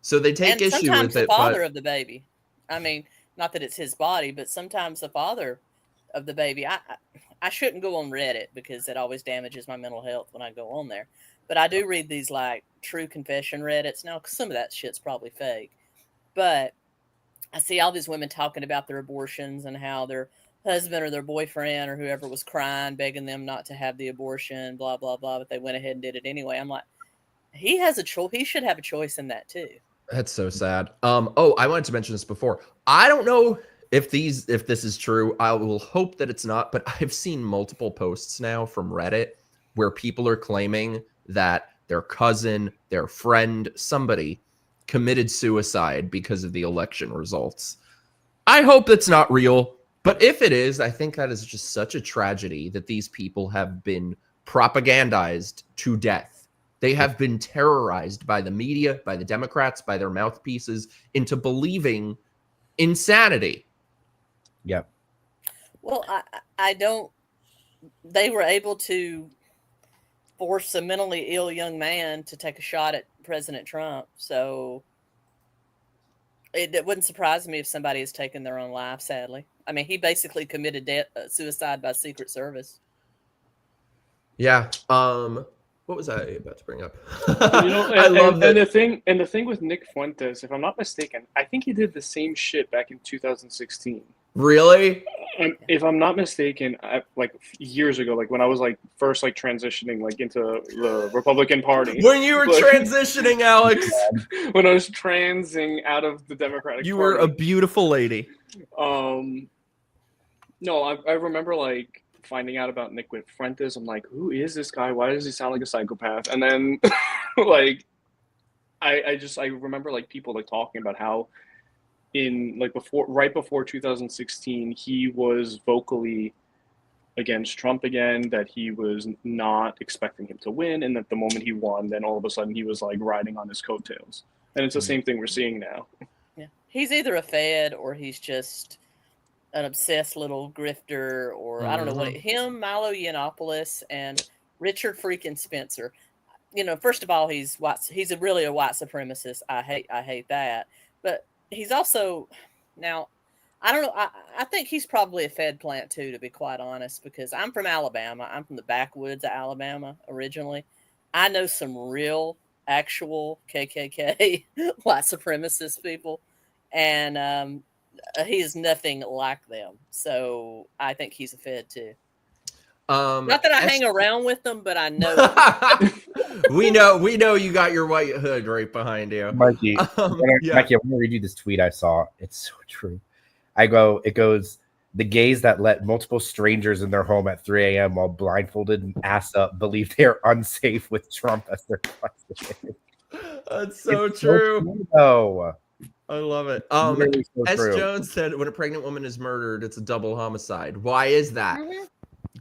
So they take issue sometimes with it. The father of the baby. I mean, not that it's his body, but sometimes the father of the baby. I shouldn't go on Reddit because it always damages my mental health when I go on there. But I do read these like true confession Reddits. Now, some of that shit's probably fake. But I see all these women talking about their abortions and how their husband or their boyfriend or whoever was crying, begging them not to have the abortion, blah, blah, blah. But they went ahead and did it anyway. I'm like, he has a choice. He should have a choice in that too. That's so sad. Oh, I wanted to mention this before. I don't know if this is true. I will hope that it's not, but I've seen multiple posts now from Reddit where people are claiming that their cousin, their friend, somebody committed suicide because of the election results. I hope that's not real, but if it is, I think that is just such a tragedy that these people have been propagandized to death. They have been terrorized by the media, by the Democrats, by their mouthpieces into believing insanity. Yep. Well, I don't. They were able to force a mentally ill young man to take a shot at President Trump. So it wouldn't surprise me if somebody has taken their own life, sadly. I mean, he basically committed suicide by Secret Service. Yeah. What was I about to bring up? You know, I love that. And the thing with Nick Fuentes, if I'm not mistaken, I think he did the same shit back in 2016. Really? And if I'm not mistaken, like years ago, like when I was like first like transitioning like into the Republican Party. When you were transitioning, Alex. When I was transing out of the Democratic Party. You were a beautiful lady. No, I remember like finding out about Nick Fuentes. I'm like, who is this guy? Why does he sound like a psychopath? And then like I remember like people like talking about how in like right before 2016 he was vocally against Trump again, that he was not expecting him to win, and that the moment he won, then all of a sudden he was like riding on his coattails. And it's the same thing we're seeing now. Yeah, he's either a Fed or he's just an obsessed little grifter, or I don't know what. Him, Milo Yiannopoulos, and Richard freaking Spencer. You know, first of all, he's really a white supremacist. I hate that. But he's also, now, I don't know. I think he's probably a Fed plant too, to be quite honest, because I'm from Alabama. I'm from the backwoods of Alabama originally. I know some real, actual KKK white supremacist people, and he is nothing like them. So I think he's a Fed too. Not that I hang around with them, but I know. we know you got your white hood right behind you, Mikey. Mikey, I want to read you this tweet I saw. It's so true. It goes, the gays that let multiple strangers in their home at 3 a.m. while blindfolded and ass up believe they are unsafe with Trump as their president. That's so true. Oh, I love it. So S. true. Jones said, when a pregnant woman is murdered, it's a double homicide. Why is that?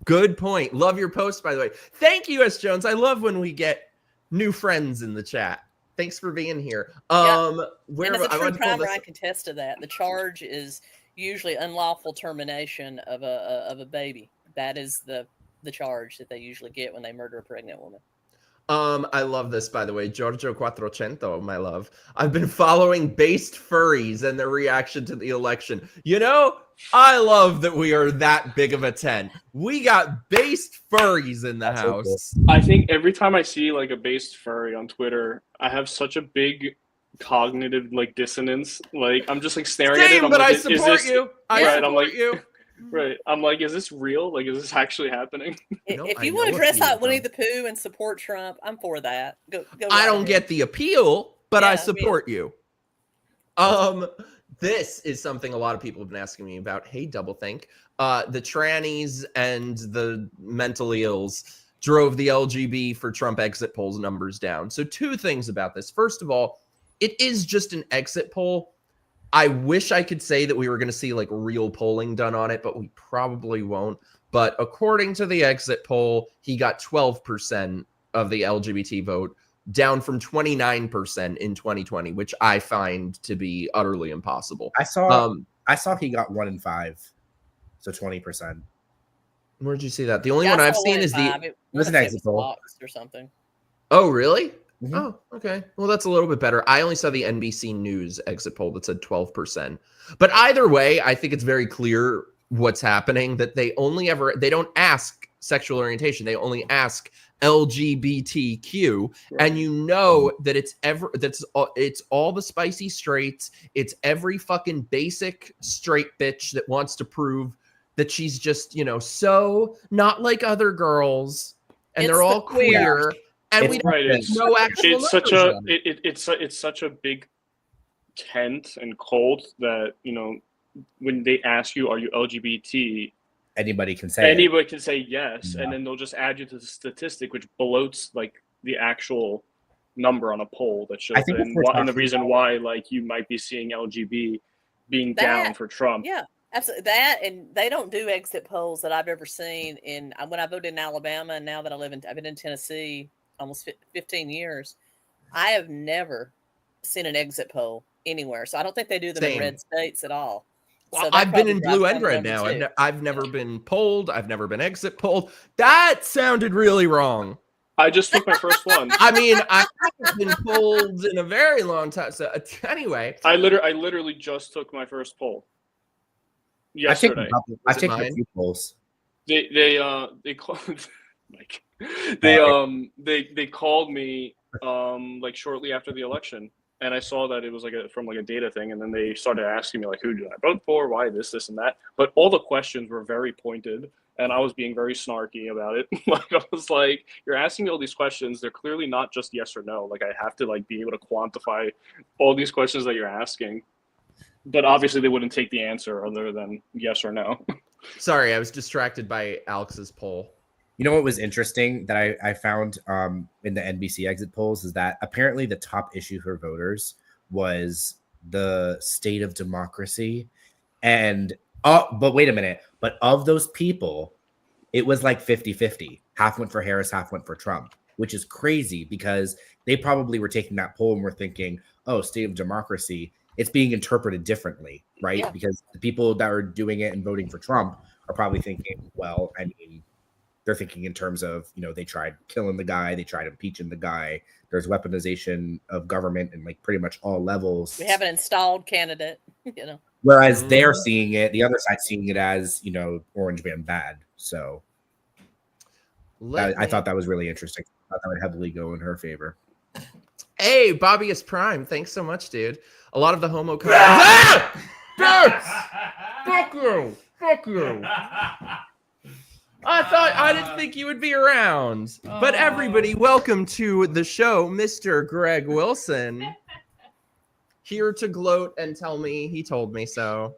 Good point. Love your post, by the way. Thank you, S. Jones. I love when we get new friends in the chat. Thanks for being here. And as a true primer, I can attest to that. The charge is usually unlawful termination of a baby. That is the charge that they usually get when they murder a pregnant woman. I love this, by the way. Giorgio Quattrocento, my love. I've been following based furries and their reaction to the election. You know, I love that we are that big of a tent. We got based furries in the house. I think every time I see like a based furry on Twitter, I have such a big cognitive like dissonance. Like I'm just like staring at it. I'm but like, I support you. I support you. Right. I'm like, is this real? Like, is this actually happening? If you want to dress like Winnie the Pooh and support Trump, I'm for that. Go I don't get the appeal, but I support you. This is something a lot of people have been asking me about. Hey, Double Think. The trannies and the mentally ills drove the LGB for Trump exit polls numbers down. So 2 things about this. First of all, it is just an exit poll. I wish I could say that we were going to see like real polling done on it, but we probably won't. But according to the exit poll, he got 12% of the LGBT vote, down from 29% in 2020, which I find to be utterly impossible. I saw he got 1 in 5, so 20%. Where'd you see that? The only one I've seen is it was an exit poll or something. Oh, really? Mm-hmm. Oh, okay. Well, that's a little bit better. I only saw the NBC News exit poll that said 12%. But either way, I think it's very clear what's happening, that they don't ask sexual orientation. They only ask LGBTQ. Right. And you know that it's all the spicy straights. It's every fucking basic straight bitch that wants to prove that she's just, so not like other girls. And they're all queer. And we don't know actual it's such a big tent and cult that, when they ask you, are you LGBT? Anybody can say yes. And then they'll just add you to the statistic, which bloats like the actual number on a poll that shows and the reason why like you might be seeing LGB being down for Trump. Yeah. Absolutely. That, and they don't do exit polls that I've ever seen when I voted in Alabama, and now that I've been in Tennessee almost 15 years, I have never seen an exit poll anywhere. So I don't think they do them in red states at all. Well, I've been in blue and red now. I've never been polled. I've never been exit polled. That sounded really wrong. I just took my first one. I mean, I haven't been polled in a very long time. So anyway, I literally just took my first poll yesterday. I take a few polls. They called Mike. They called me like shortly after the election, and I saw that it was like from a data thing, and then they started asking me like, who did I vote for, why this and that. But all the questions were very pointed, and I was being very snarky about it. Like I was like, you're asking me all these questions, they're clearly not just yes or no. Like I have to like be able to quantify all these questions that you're asking. But obviously they wouldn't take the answer other than yes or no. Sorry, I was distracted by Alex's poll. You know what was interesting that I found in the NBC exit polls is that apparently the top issue for voters was the state of democracy. And but wait a minute. But of those people, it was like 50-50. Half went for Harris, half went for Trump, which is crazy because they probably were taking that poll and were thinking, oh, state of democracy, it's being interpreted differently, right? Yeah. Because the people that are doing it and voting for Trump are probably thinking, well, I mean, they're thinking in terms of, they tried killing the guy, they tried impeaching the guy. There's weaponization of government in like pretty much all levels. We have an installed candidate, Whereas they're seeing it, the other side's seeing it as, Orange Man bad. So I thought that was really interesting. I thought that would heavily go in her favor. Hey, Bobby is Prime. Thanks so much, dude. A lot of the homo Fuck you. Fuck you. I didn't think you would be around. But everybody, welcome to the show, Mr. Greg Wilson. Here to gloat and tell me he told me so.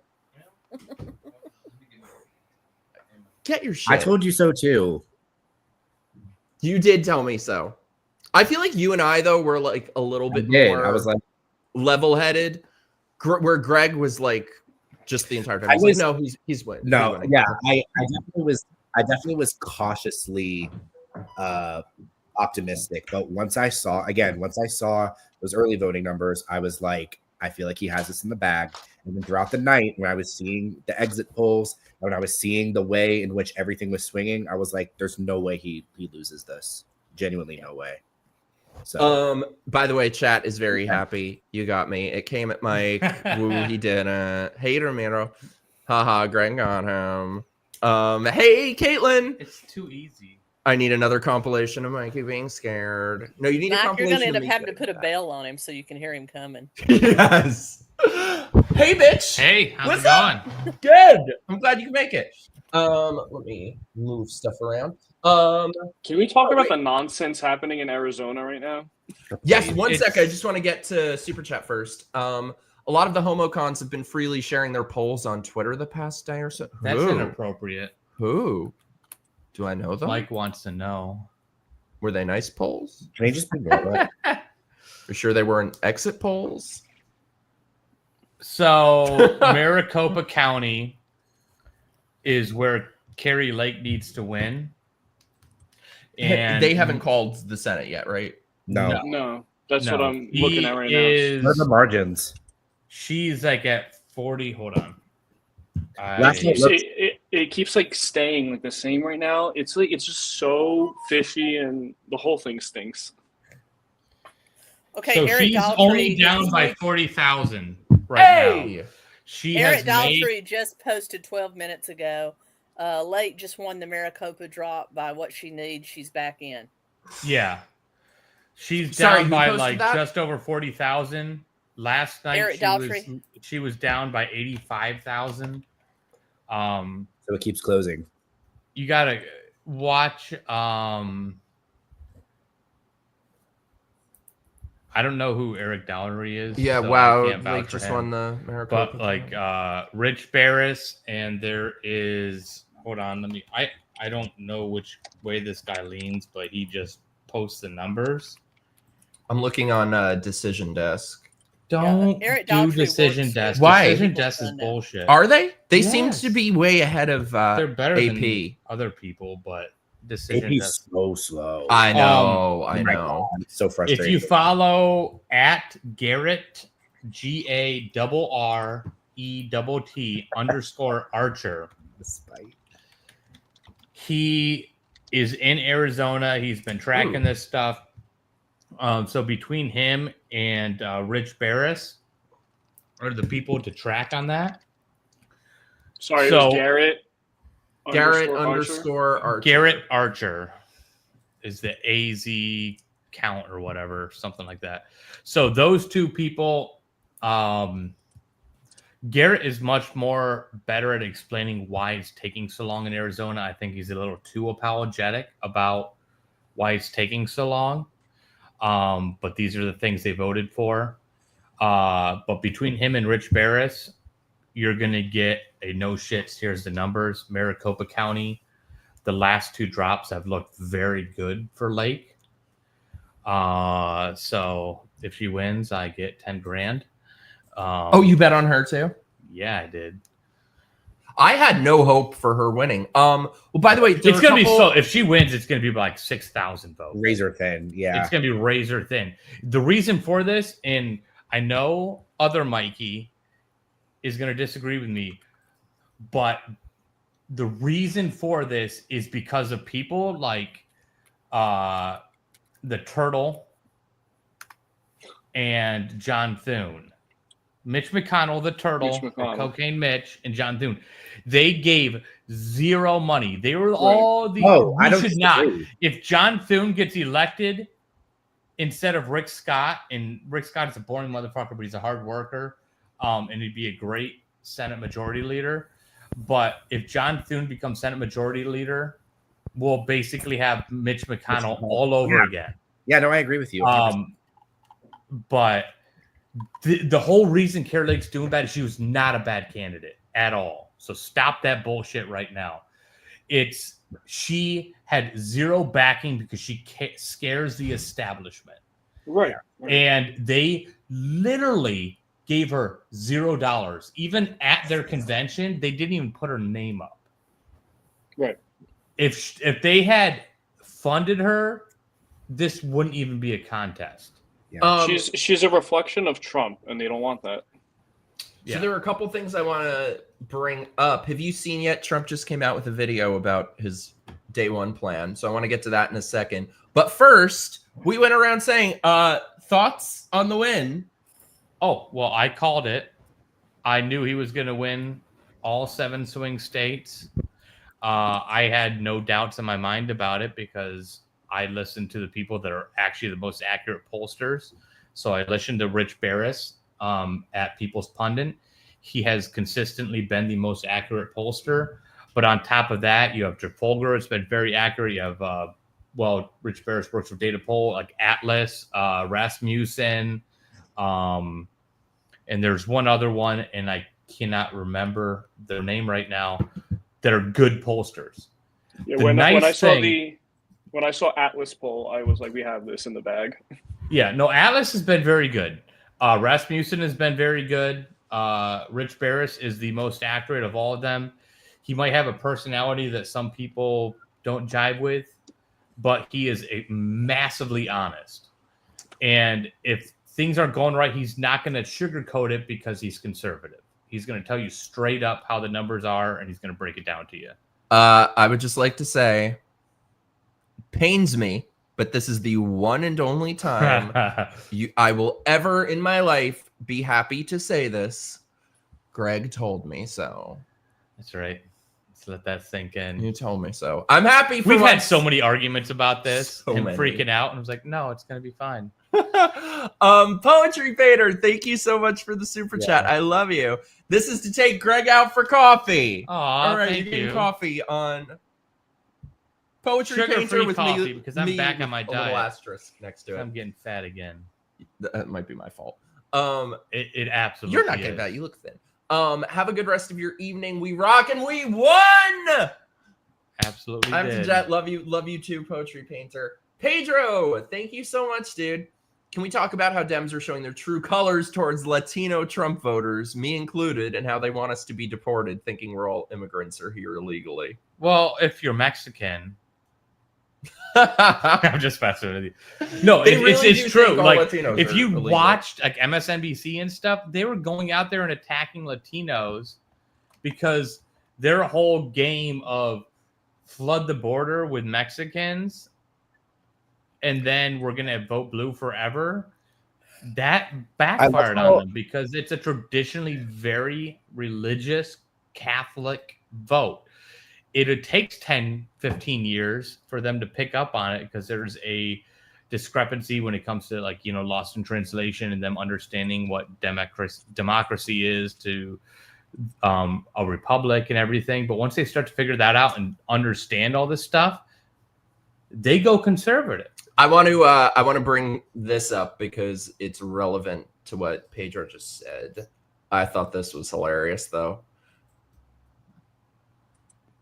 Get your shit. I told you so too. You did tell me so. I feel like you and I, though, were like a little bit more I was like level-headed, where Greg was like just the entire time. I was like, no, he's winning. No, yeah, I definitely was cautiously optimistic, but once I saw those early voting numbers, I was like, I feel like he has this in the bag. And then throughout the night, when I was seeing the exit polls, when I was seeing the way in which everything was swinging, I was like, there's no way he loses this. Genuinely no way. So by the way, chat is very happy. You got me. It came at Mike. Woo, he didn't. Hey, Ramiro. Haha, Greg got him. Hey, Caitlin. It's too easy. I need another compilation of Mikey being scared. No, you need a compilation. You're gonna end up having to put a bell on him so you can hear him coming. Yes. Hey, bitch. Hey, how's What's it going? up? Good. I'm glad you can make it. Let me move stuff around. Can we talk about the nonsense happening in Arizona right now? Yes, one sec. I just want to get to Super Chat first. A lot of the homocons have been freely sharing their polls on Twitter the past day or so. That's inappropriate. Who? Do I know them? Mike wants to know. Were they nice polls? Can they just be normal? For sure they weren't exit polls? So, Maricopa County is where Keri Lake needs to win. And they haven't called the Senate yet, right? No. That's what I'm looking at right now. What are the margins? She's like at 40. Hold on. It keeps like staying like the same right now. It's like it's just so fishy, and the whole thing stinks. Okay, so Eric she's Daltrey only down by 40,000 right now. Eric Daltrey just posted 12 minutes ago. Lake just won the Maricopa drop by what she needs. She's back in. Yeah, she's down by like just over 40,000. Last night she was down by 85,000. So it keeps closing. You gotta watch. I don't know who Eric Dallery is. Yeah, so wow. I can't vouch Lake for just him. won the Maricopa. But like Rich Barris, and there is hold on, I don't know which way this guy leans, but he just posts the numbers. I'm looking on Decision Desk. Don't do Decision Desk. Why? Decision Desk is bullshit. Are they? They seem to be way ahead of they're better AP. than other people, but Decision AP's Desk so slow. I know. I Oh my know. God, it's so frustrating. If you follow at Garrett GARRETT _Archer, he is in Arizona. He's been tracking this stuff. So between him and Rich Barris are the people to track on that. Sorry, it was Garrett. Garrett _ Archer. Garrett Archer is the AZ count or whatever, something like that. So those two people, Garrett is much more better at explaining why it's taking so long in Arizona. I think he's a little too apologetic about why it's taking so long. But these are the things they voted for. But between him and Rich Barris, you're going to get a no shits. Here's the numbers. Maricopa County, the last two drops have looked very good for Lake. So if she wins, I get 10 grand. You bet on her too? Yeah, I did. I had no hope for her winning. Well, by the way, it's going to be so. If she wins, it's going to be like 6,000 votes. Razor thin, yeah. It's going to be razor thin. The reason for this, and I know other Mikey is going to disagree with me, but the reason for this is because of people like the Turtle and John Thune. Mitch McConnell, the Turtle, or Cocaine Mitch, and John Thune. They gave zero money. They were all the. Oh, I we don't should not. disagree. If John Thune gets elected instead of Rick Scott, and Rick Scott is a boring motherfucker, but he's a hard worker, and he'd be a great Senate Majority Leader. But if John Thune becomes Senate Majority Leader, we'll basically have Mitch McConnell all over again. Yeah, no, I agree with you. But the whole reason Keri Lake's doing bad is she was not a bad candidate at all. So stop that bullshit right now. She had zero backing because she scares the establishment. Right. And they literally gave her $0. Even at their convention, they didn't even put her name up. Right. If they had funded her, this wouldn't even be a contest. Yeah. She's a reflection of Trump, and they don't want that. So there are a couple things I want to bring up. Have you seen yet? Trump just came out with a video about his day one plan. So I want to get to that in a second. But first, we went around saying thoughts on the win. Oh, well, I called it. I knew he was going to win all 7 swing states. I had no doubts in my mind about it because I listened to the people that are actually the most accurate pollsters. So I listened to Rich Barris at People's Pundit. He has consistently been the most accurate pollster. But on top of that, you have Trafalgar. It's been very accurate. You have, Rich Barris works for Data Poll, like Atlas, Rasmussen. And there's one other one, and I cannot remember their name right now, that are good pollsters. Yeah, when I saw Atlas poll, I was like, we have this in the bag. Yeah, no, Atlas has been very good. Rasmussen has been very good. Rich Barris is the most accurate of all of them. He might have a personality that some people don't jive with, but he is massively honest. And if things aren't going right, he's not going to sugarcoat it because he's conservative. He's going to tell you straight up how the numbers are, and he's going to break it down to you. I would just like to say, pains me, but this is the one and only time I will ever in my life be happy to say this. Greg told me so. That's right. Let's let that sink in. You told me so. I'm happy for We've had so many arguments about this and many. Freaking out. And I was like, no, it's going to be fine. Poetry Painter, thank you so much for the super chat. I love you. This is to take Greg out for coffee. All right, you're getting coffee on Poetry Sugar-free Painter with coffee me because I'm back on my a diet. little asterisk next to it. I'm getting fat again. That might be my fault. It absolutely You're not getting fat. You look thin. Have a good rest of your evening. We rock and we won. Absolutely. I'm did. Jet. Love you too, Poetry Painter. Pedro, thank you so much, dude. Can we talk about how Dems are showing their true colors towards Latino Trump voters, me included, and how they want us to be deported, thinking we're all immigrants or here illegally? Well, if you're Mexican, I'm just messing with you. No, it's true. Like if you illegal. watched like MSNBC and stuff, they were going out there and attacking Latinos because their whole game of flood the border with Mexicans and then we're going to vote blue forever. That backfired on them because it's a traditionally very religious Catholic vote. It takes 10, 15 years for them to pick up on it because there's a discrepancy when it comes to lost in translation and them understanding what democracy is to a republic and everything. But once they start to figure that out and understand all this stuff, they go conservative. I want to bring this up because it's relevant to what Pedro just said. I thought this was hilarious, though.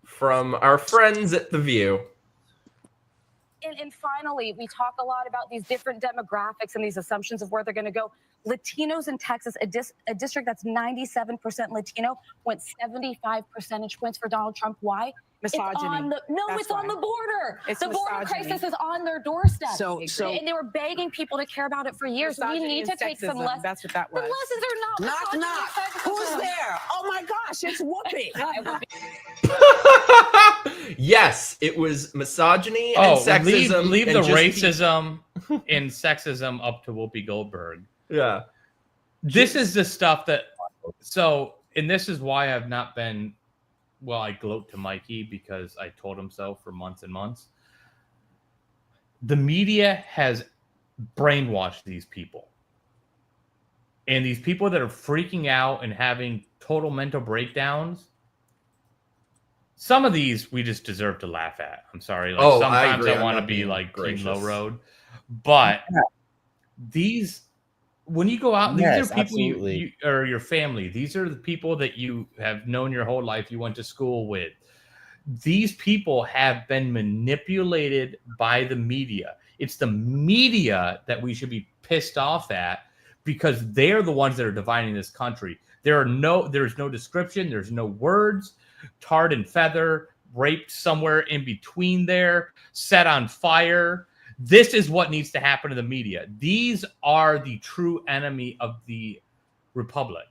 From our friends at The View. And finally, we talk a lot about these different demographics and these assumptions of where they're going to go. Latinos in Texas, a district that's 97% Latino, went 75 percentage points for Donald Trump. Why? Misogyny. It's on the border. It's the border misogyny. crisis is on their doorstep. So and they were begging people to care about it for years. We need to take some lessons. That's what that was. The lessons are not Knock, knock. Who's there? Oh my gosh, it's Whoopi. Yes, it was misogyny and sexism. Leave and the just racism and sexism up to Whoopi Goldberg. Yeah. This is the stuff that, and this is why I've not been, I gloat to Mikey because I told him so for months and months. The media has brainwashed these people. And these people that are freaking out and having total mental breakdowns, some of these we just deserve to laugh at. I'm sorry. Like sometimes I want to be like Team Low Road. But these, when you go out, these are people you or your family. These are the people that you have known your whole life, you went to school with. These people have been manipulated by the media. It's the media that we should be pissed off at because they're the ones that are dividing this country. There's no description. There's no words. Tarred and feather, raped somewhere in between there, set on fire. This is what needs to happen to the media. These are the true enemy of the republic,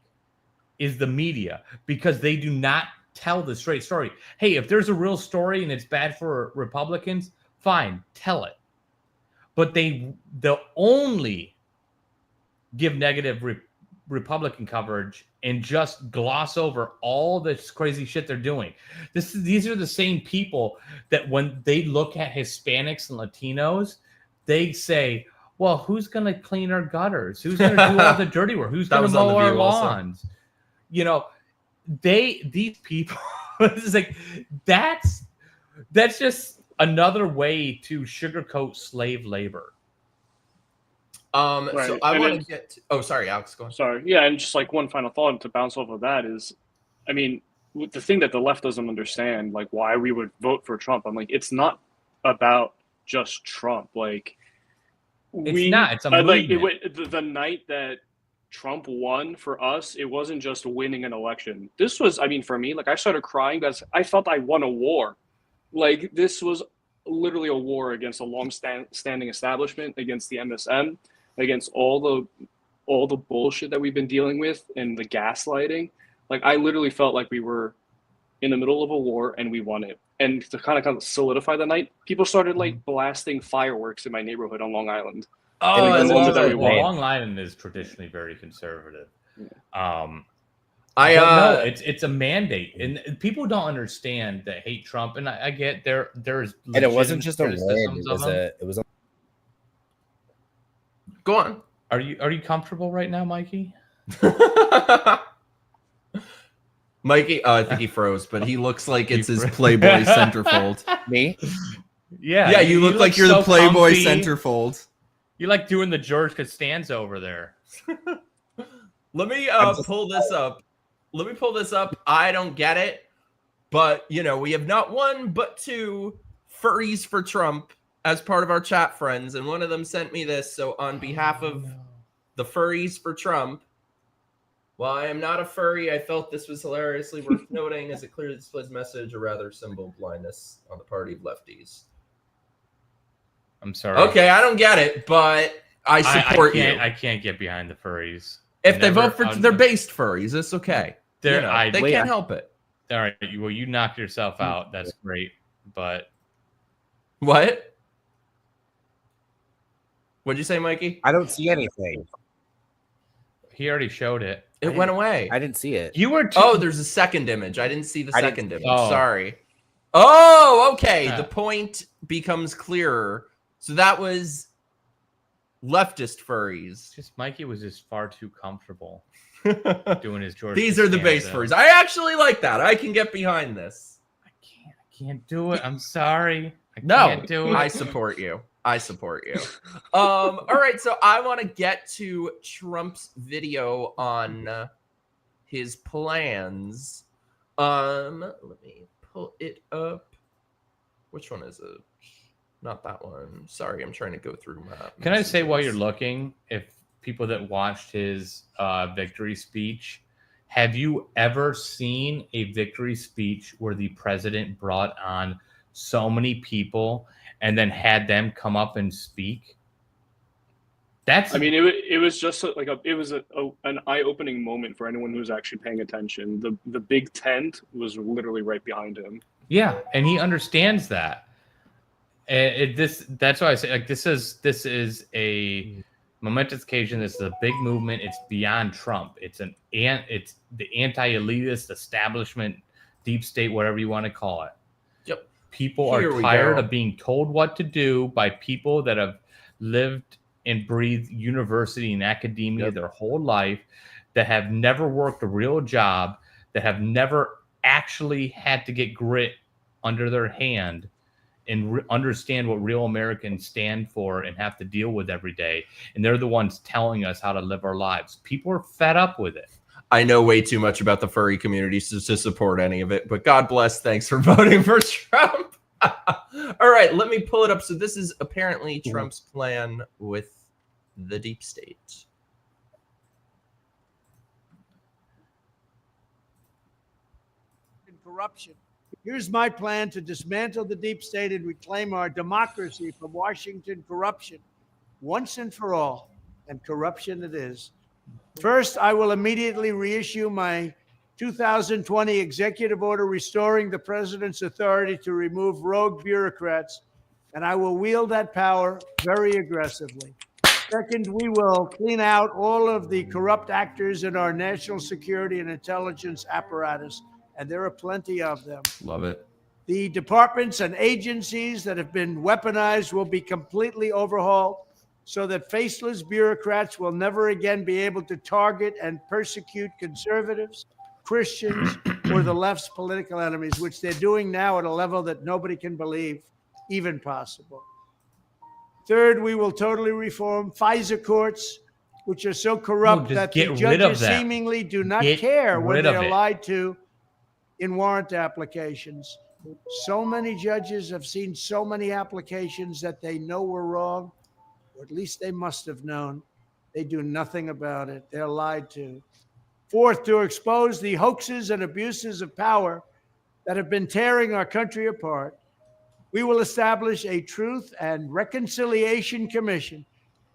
is the media, because they do not tell the straight story. Hey, if there's a real story and it's bad for Republicans, fine, tell it. But they'll only give negative Republican coverage and just gloss over all this crazy shit they're doing. These are the same people that when they look at Hispanics and Latinos, they say, well, who's going to clean our gutters? Who's going to do all the dirty work? Who's going to mow our lawns? You know, these people, it's like, that's just another way to sugarcoat slave labor. Right. So I want to get to, sorry, Alex, go on. Sorry. Yeah, and just like one final thought to bounce off of that is, I mean, the thing that the left doesn't understand, like why we would vote for Trump. I'm like, it's not about just Trump. Like, it's a movement. Like the night that Trump won for us, it wasn't just winning an election. This was, I mean, for me, like I started crying because I felt I won a war. Like this was literally a war against a long-standing establishment, against the MSM, against all the bullshit that we've been dealing with and the gaslighting. Like I literally felt like we were in the middle of a war and we won it. And to kind of solidify the night, people started like blasting fireworks in my neighborhood on Long Island. Long Island is traditionally very conservative. Yeah. It's a mandate, and people don't understand that hate Trump. And I get there's and it wasn't just a word; it was. Go on. Are you comfortable right now, Mikey? Mikey, I think he froze, but he looks like it's his Playboy centerfold. Me? Yeah. Yeah, you look like you're the Playboy comfy. Centerfold. You like doing the George Costanza over there. Let me pull this up. Let me pull this up. I don't get it, but you know, we have not one but two furries for Trump as part of our chat friends, and one of them sent me this. So on behalf of the furries for Trump, while I am not a furry, I felt this was hilariously worth noting as it clearly displays a message, or rather symbol of blindness on the party of lefties. I'm sorry. Okay, I don't get it, but I support you. I can't get behind the furries. If they vote for, they're based furries. It's okay. They can't help it. All right. Well, you knocked yourself out. That's great. But what? What'd you say, Mikey? I don't see anything. He already showed it. It went away. I didn't see it. You were. There's a second image. I didn't see the second image. Oh. Sorry. Oh, okay. The point becomes clearer. So that was leftist furries. Just Mikey was just far too comfortable doing his George. These are the base furries. I actually like that. I can get behind this. I can't do it. I'm sorry. I can't do it. I support you. All right, so I want to get to Trump's video on his plans. Let me pull it up. Which one is it? Not that one. Sorry, I'm trying to go through my. Can I say while you're looking, if people that watched his victory speech, have you ever seen a victory speech where the president brought on so many people and then had them come up and speak? That's. I mean, it was just like an eye-opening moment for anyone who was actually paying attention. The big tent was literally right behind him. Yeah, and he understands that. And that's why I say, like, this is a momentous occasion. This is a big movement. It's beyond Trump. It's the anti-elitist establishment, deep state, whatever you want to call it. Yep. People are tired of being told what to do by people that have lived and breathed university and academia their whole life, that have never worked a real job, that have never actually had to get grit under their hand and understand what real Americans stand for and have to deal with every day. And they're the ones telling us how to live our lives. People are fed up with it. I know way too much about the furry community to support any of it, but God bless. Thanks for voting for Trump. All right, let me pull it up. So this is apparently Trump's plan with the deep state. Corruption. Here's my plan to dismantle the deep state and reclaim our democracy from Washington corruption once and for all. And corruption it is. First, I will immediately reissue my 2020 executive order restoring the president's authority to remove rogue bureaucrats, and I will wield that power very aggressively. Second, we will clean out all of the corrupt actors in our national security and intelligence apparatus, and there are plenty of them. Love it. The departments and agencies that have been weaponized will be completely overhauled so that faceless bureaucrats will never again be able to target and persecute conservatives, Christians, or the left's political enemies, which they're doing now at a level that nobody can believe even possible. Third, we will totally reform FISA courts, which are so corrupt that the judges seemingly do not care when they are lied to in warrant applications. So many judges have seen so many applications that they know were wrong, or at least they must have known. They do nothing about it. They're lied to. Fourth, to expose the hoaxes and abuses of power that have been tearing our country apart, we will establish a Truth and Reconciliation Commission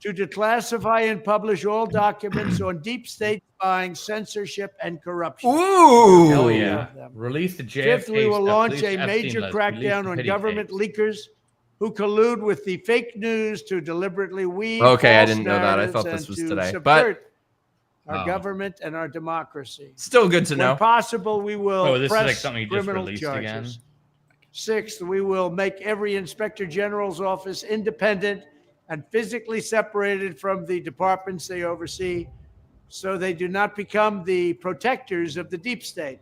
to declassify and publish all documents on deep state spying, censorship, and corruption. Ooh! Hell yeah. Release the JFK. Fifth, we will stuff. launch Release a major Epstein crackdown on government leakers who collude with the fake news to deliberately weave Okay, I false didn't know that. I narratives thought this and was to today. subvert But our government and our democracy. Still good to When know. possible, we will this press is like something you just criminal released charges. again. Sixth, we will make every inspector general's office independent and physically separated from the departments they oversee, so they do not become the protectors of the deep state.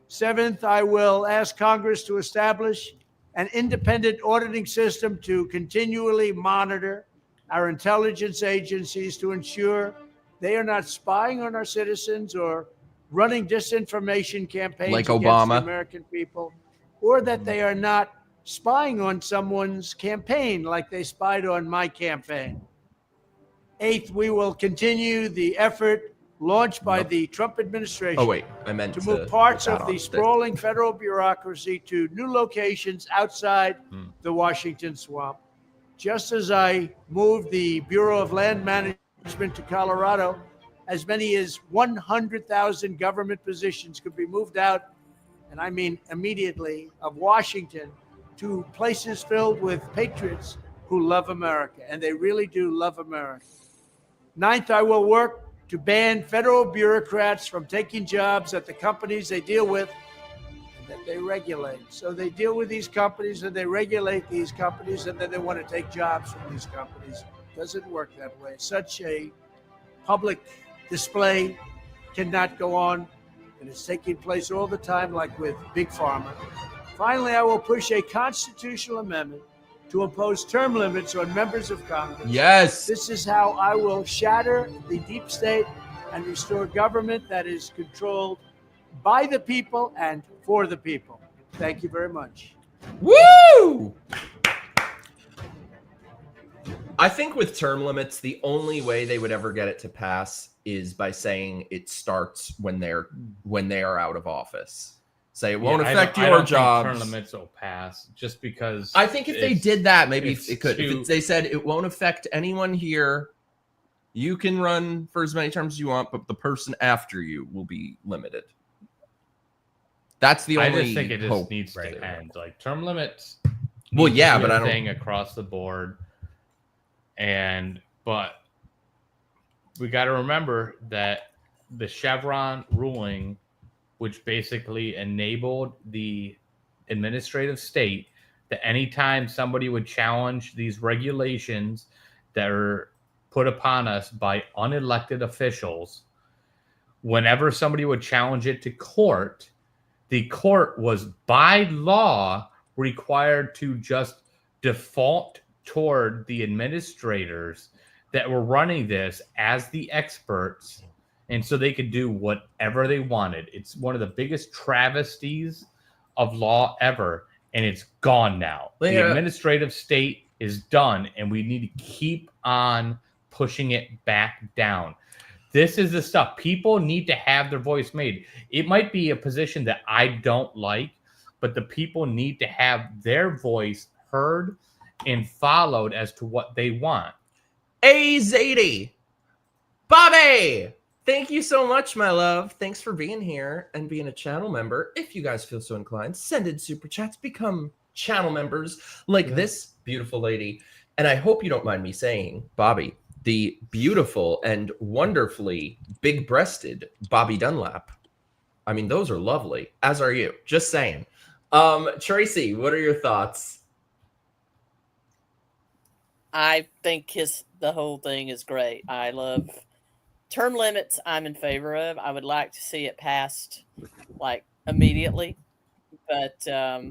Seventh, I will ask Congress to establish an independent auditing system to continually monitor our intelligence agencies to ensure they are not spying on our citizens or running disinformation campaigns Like against Obama. the American people, or that they are not spying on someone's campaign like they spied on my campaign. Eighth, we will continue the effort launched by the Trump administration Oh, wait. I meant to move parts of the on. sprawling federal bureaucracy to new locations outside the Washington swamp. Just as I moved the Bureau of Land Management to Colorado, as many as 100,000 government positions could be moved out, and I mean immediately, of Washington to places filled with patriots who love America, and they really do love America. Ninth, I will work to ban federal bureaucrats from taking jobs at the companies they deal with and that they regulate. So they deal with these companies and they regulate these companies, and then they want to take jobs from these companies. It doesn't work that way. Such a public display cannot go on, and it's taking place all the time, like with Big Pharma. Finally, I will push a constitutional amendment to impose term limits on members of Congress. Yes. This is how I will shatter the deep state and restore government that is controlled by the people and for the people. Thank you very much. Woo! I think with term limits, the only way they would ever get it to pass is by saying it starts when they are out of office. Say it won't affect your jobs. Term limits will pass just because. I think if they did that, maybe it could. If they said it won't affect anyone here You can run for as many terms as you want, but the person after you will be limited. That's the only I just think it just hope needs right to there. end. Like term limits. Well, needs yeah, to be but a I don't. thing across the board. But we got to remember that the Chevron ruling, which basically enabled the administrative state that anytime somebody would challenge these regulations that are put upon us by unelected officials, whenever somebody would challenge it to court, the court was by law required to just default toward the administrators that were running this as the experts, and so they could do whatever they wanted. It's one of the biggest travesties of law ever, and it's gone now. The administrative state is done, and we need to keep on pushing it back down. This is the stuff. People need to have their voice made. It might be a position that I don't like, but the people need to have their voice heard and followed as to what they want. A80. Bobby! Thank you so much, my love. Thanks for being here and being a channel member. If you guys feel so inclined, send in super chats, become channel members like this beautiful lady. And I hope you don't mind me saying, Bobby, the beautiful and wonderfully big-breasted Bobby Dunlap. I mean, those are lovely, as are you. Just saying. Tracy, what are your thoughts? I think the whole thing is great. I love term limits. I'm in favor of. I would like to see it passed like immediately, but I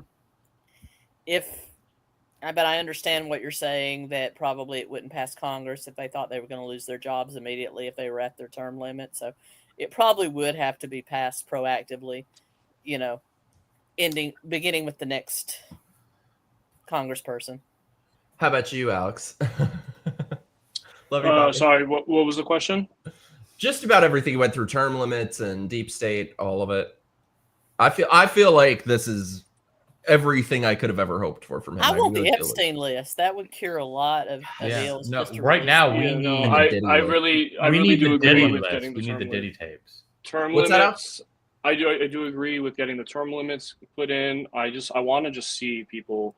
understand what you're saying, that probably it wouldn't pass Congress if they thought they were going to lose their jobs immediately if they were at their term limit. So it probably would have to be passed proactively, beginning with the next congressperson. How about you, Alex? Love you, sorry, what was the question? Just about everything. You went through term limits and deep state, all of it. I feel like this is everything I could have ever hoped for from him. I want the Epstein list. That would cure a lot of ills. No, right now we need. I really do agree with getting we need the Diddy tapes. Term limits. I do agree with getting the term limits put in. I want to just see people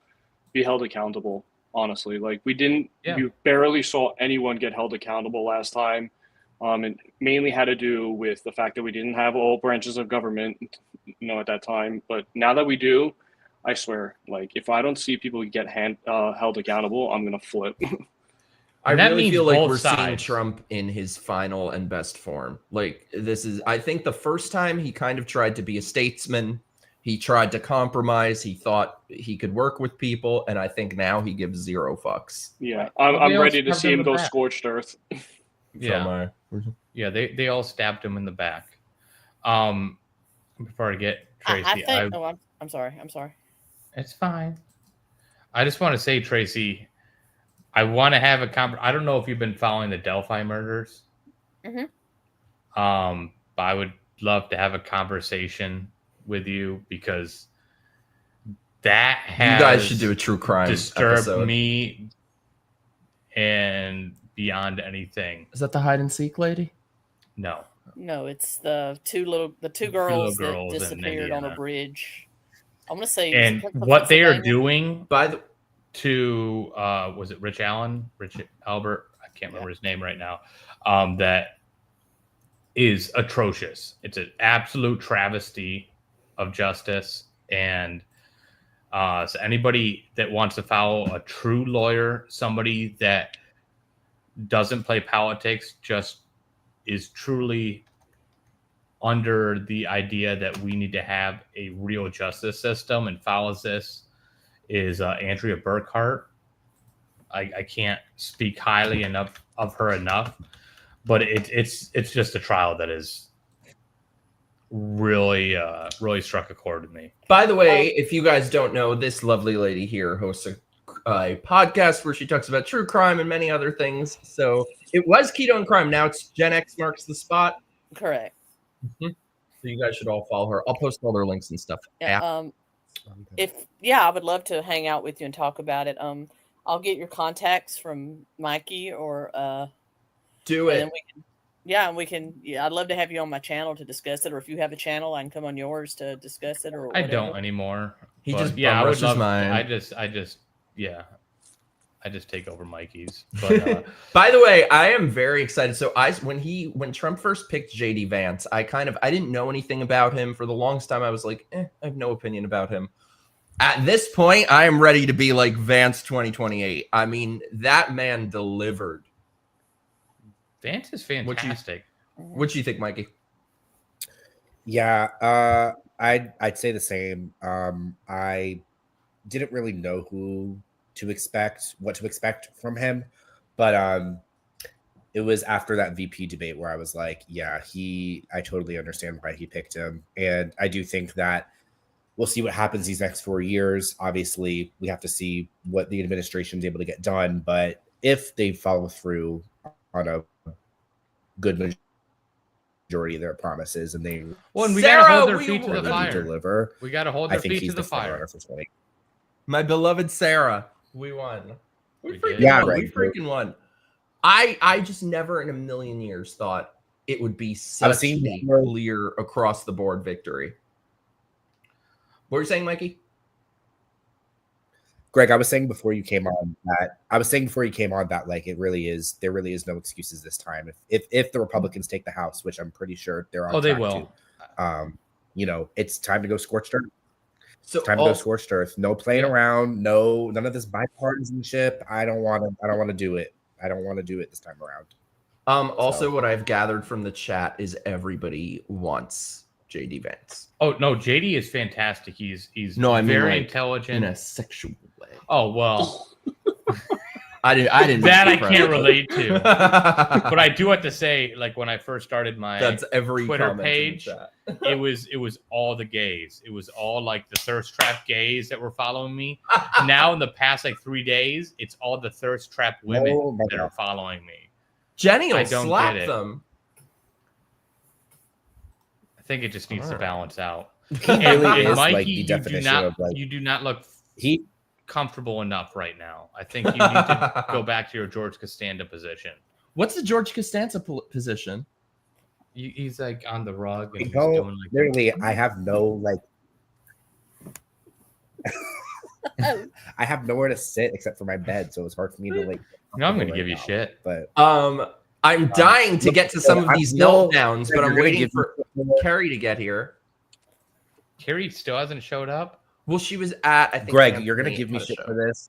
be held accountable. Honestly, like we barely saw anyone get held accountable last time. It mainly had to do with the fact that we didn't have all branches of government, at that time. But now that we do, I swear, like if I don't see people get held accountable, I'm gonna flip. I really feel like we're seeing Trump in his final and best form. Like I think the first time he kind of tried to be a statesman. He tried to compromise. He thought he could work with people, and I think now he gives zero fucks. Yeah, I'm ready to see him go scorched earth. Yeah, they all stabbed him in the back. Before I get Tracy, I'm sorry. It's fine. I just want to say, Tracy, I want to have a I don't know if you've been following the Delphi murders. Mm-hmm. But I would love to have a conversation with you because that has you guys should do a true crime disturbed episode. Me and beyond anything. Is that the hide and seek lady? No, it's the two girls that disappeared on a bridge. I'm gonna say, and what they are doing to was it Rich Albert? I can't remember his name right now. That is atrocious. It's an absolute travesty of justice, and so anybody that wants to follow a true lawyer, somebody that doesn't play politics, just is truly under the idea that we need to have a real justice system and follows this, is Andrea Burkhart. I can't speak highly enough of her enough, but it's just a trial that is really struck a chord with me. By the way, if you guys don't know, this lovely lady here hosts a podcast where she talks about true crime and many other things. So it was Keto and Crime. Now it's Gen X Marks the Spot. Correct. Mm-hmm. So you guys should all follow her. I'll post all their links and stuff. Yeah, I would love to hang out with you and talk about it. I'll get your contacts from Mikey or Do And it. then we can. Yeah, I'd love to have you on my channel to discuss it, or if you have a channel, I can come on yours to discuss it, or I whatever. don't anymore. He but just yeah, I would rushes love. mine. I just take over Mikey's. But by the way, I am very excited. So when Trump first picked JD Vance, I didn't know anything about him. For the longest time, I was like, I have no opinion about him. At this point, I am ready to be like Vance 2028. I mean, that man delivered. Vance is fantastic. What do you think, Mikey? Yeah, I'd say the same. I didn't really know what to expect from him, but it was after that VP debate where I was like, yeah, I totally understand why he picked him, and I do think that we'll see what happens these next 4 years. Obviously, we have to see what the administration is able to get done, but if they follow through on a good majority of their promises and they we gotta hold their feet to the fire. Deliver, we gotta hold their feet to the fire. My beloved Sarah, we won. We freaking won. I just never in a million years thought it would be such a clear across the board victory. What were you saying, Mikey? Greg, I was saying before you came on that like there really is no excuses this time. If the Republicans take the House, which I'm pretty sure they're on they will. To, it's time to go scorched earth. So it's time to go scorched earth. No playing around. No, none of this bipartisanship. I don't want to do it. I don't want to do it this time around. Also, what I've gathered from the chat is everybody wants JD Vance. Oh no, JD is fantastic. He's very intelligent in a sexual way. Oh well, I didn't. That I can't relate to. But I do have to say, like when I first started my Twitter page, it was all the gays. It was all like the thirst trap gays that were following me. Now in the past like 3 days, it's all the thirst trap women that are following me. Jenny will slap them. I think it just needs to balance out. And Mikey, like the definition of like you do not look comfortable enough right now. I think you need to go back to your George Costanza position. What's the George Costanza position? He's like on the rug. And doing like literally, I have no like. I have nowhere to sit except for my bed, so it's hard for me to like. No, I'm going to give you shit, but I'm dying to get to some of these meltdowns, but I'm waiting for Keri to get here. Keri still hasn't showed up. Well, she was at. I think Greg, you're going to give me shit for this.